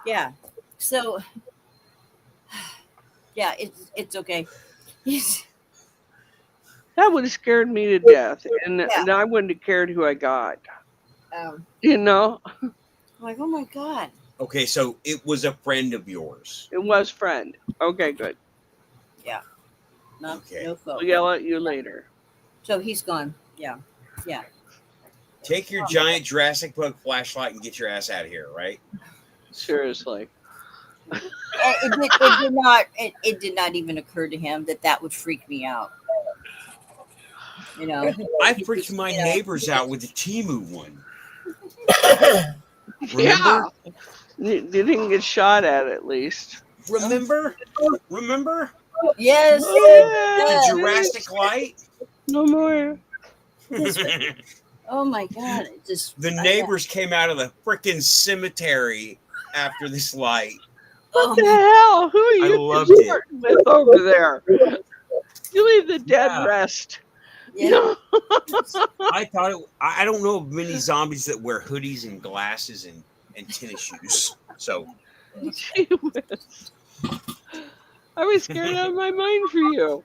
yeah, so yeah, it's okay. That would have scared me to death, and Yeah. I wouldn't have cared who I got. I'm Like, oh my God. Okay, so it was a friend of yours. it was friend. Okay, good. No We'll photo. yell at you later. So he's gone. Yeah. Take your giant Jurassic Park flashlight and get your ass out of here, right? Seriously. It did not even occur to him that would freak me out. I freaked my neighbors out with the Timu one. Yeah. You didn't get shot at least. Remember? Yes. The Jurassic light? No more. Oh my God! It just The neighbors came out of the freaking cemetery after this light. What the hell? Who are I you loved it. consorting with over there? You leave the dead rest. Yeah. I thought I don't know of many zombies that wear hoodies and glasses and tennis shoes. So Gee whiz. I was scared out of my mind for you.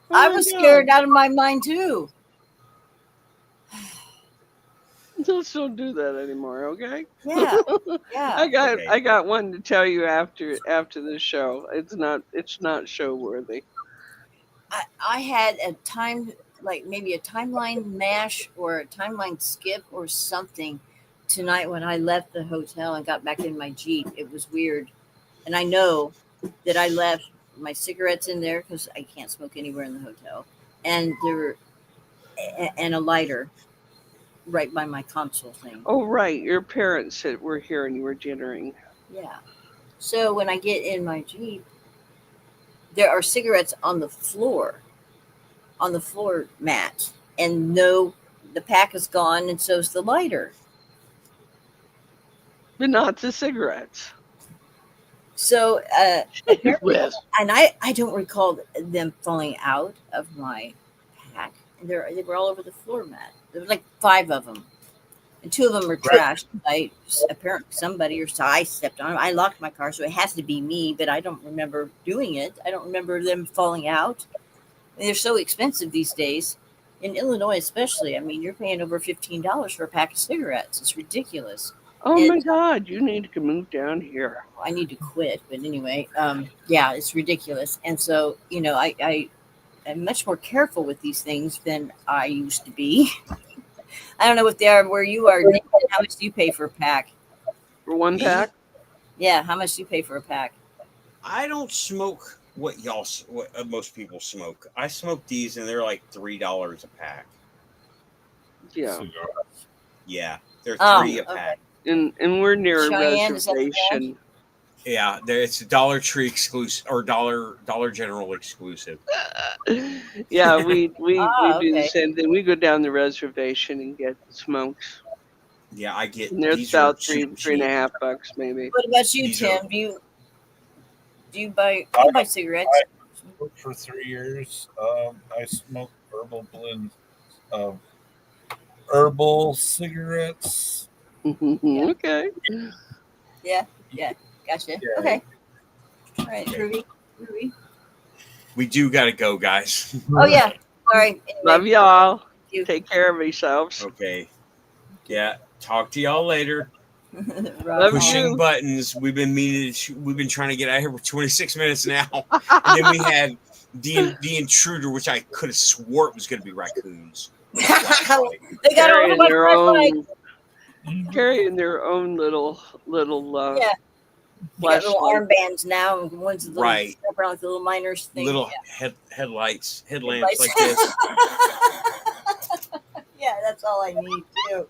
Oh I my was God. scared out of my mind too. Let's don't do that anymore, okay? Yeah. I got one to tell you after the show. It's not show worthy. I had a time, like maybe a timeline mash or a timeline skip or something tonight when I left the hotel and got back in my Jeep. It was weird. And I know that I left my cigarettes in there because I can't smoke anywhere in the hotel. And and a lighter right by my console thing. Oh, right. Your parents were here and you were jittering. Yeah. So when I get in my Jeep, there are cigarettes on the floor mat. And no, the pack is gone, and so's the lighter. But not the cigarettes. So, apparently, Yes. and I don't recall them falling out of my pack. They were all over the floor mat. There was like 5 of them, and 2 of them were trashed. Apparently somebody or so I stepped on them. I locked my car, so it has to be me. But I don't remember doing it. I don't remember them falling out. They're so expensive these days. In Illinois, especially, I mean, you're paying over $15 for a pack of cigarettes. It's ridiculous. Oh And my God, you need to move down here. I need to quit, but anyway, yeah, it's ridiculous. And so, I am much more careful with these things than I used to be. I don't know what they are where you are. Nathan. How much do you pay for a pack? For 1 Me? pack? Yeah, how much do you pay for a pack? I don't smoke what most people smoke. I smoke these, and they're like $3 a pack. Yeah. Cigars. Yeah, they're Oh, 3 a okay. pack. And we're near Cheyenne, a is that the reservation. Yeah, it's a Dollar Tree exclusive or Dollar General exclusive. Yeah, we do okay. the same thing. We go down the reservation and get smokes. Yeah, I get And there's these are about three and a half bucks maybe. What about you, These are- Tim? Do you buy cigarettes? I smoked for 3 years. I smoked herbal blends of herbal cigarettes. Okay. Yeah, gotcha. Yeah. Okay. All right, Ruby. We do got to go, guys. Oh yeah. Sorry. Anyway, Love y'all. thank you. Take care of yourselves. Okay. Yeah. Talk to y'all later. Love Pushing you. buttons. We've been trying to get out of here for 26 minutes now, and then we had the intruder, which I could have swore it was going to be raccoons. They got all Carrying my their flashlights. own, carrying their own little Yeah. You got little flashlight. armbands now, and one's a little Right. around with the little miners thing. Little Yeah. headlamps Lights. like this. Yeah, that's all I need too.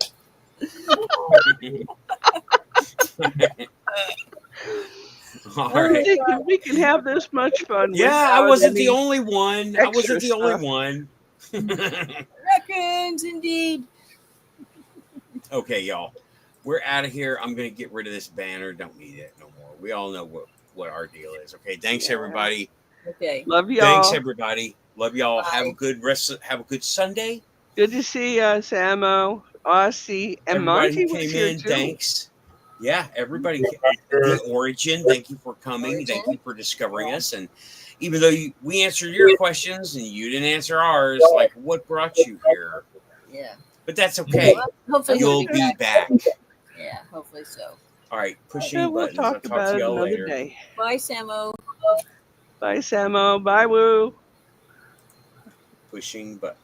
All right. We can have this much fun. Yeah, I without wasn't the any only one. I wasn't extra the only stuff. one. Raccoons, indeed. Okay, y'all. We're out of here. I'm going to get rid of this banner. Don't need it no more. We all know what our deal is. Okay, thanks Yeah. everybody. Okay. Love y'all. Thanks everybody. Love y'all. Bye. Have a good have a good Sunday. Good to see you, Samo, Aussie, and Everybody Monty who was came here in, too. thanks. Yeah, everybody. The Origin, thank you for coming. Thank you for discovering us. And even though we answered your questions and you didn't answer ours, like what brought you here? Yeah. But that's okay. Hopefully You'll be back. Yeah, hopefully so. All right, pushing Yeah, we'll buttons. I'll talk talk about to it y'all another later. day. Bye, Samo. Bye, Samo. Bye, Woo. Pushing buttons.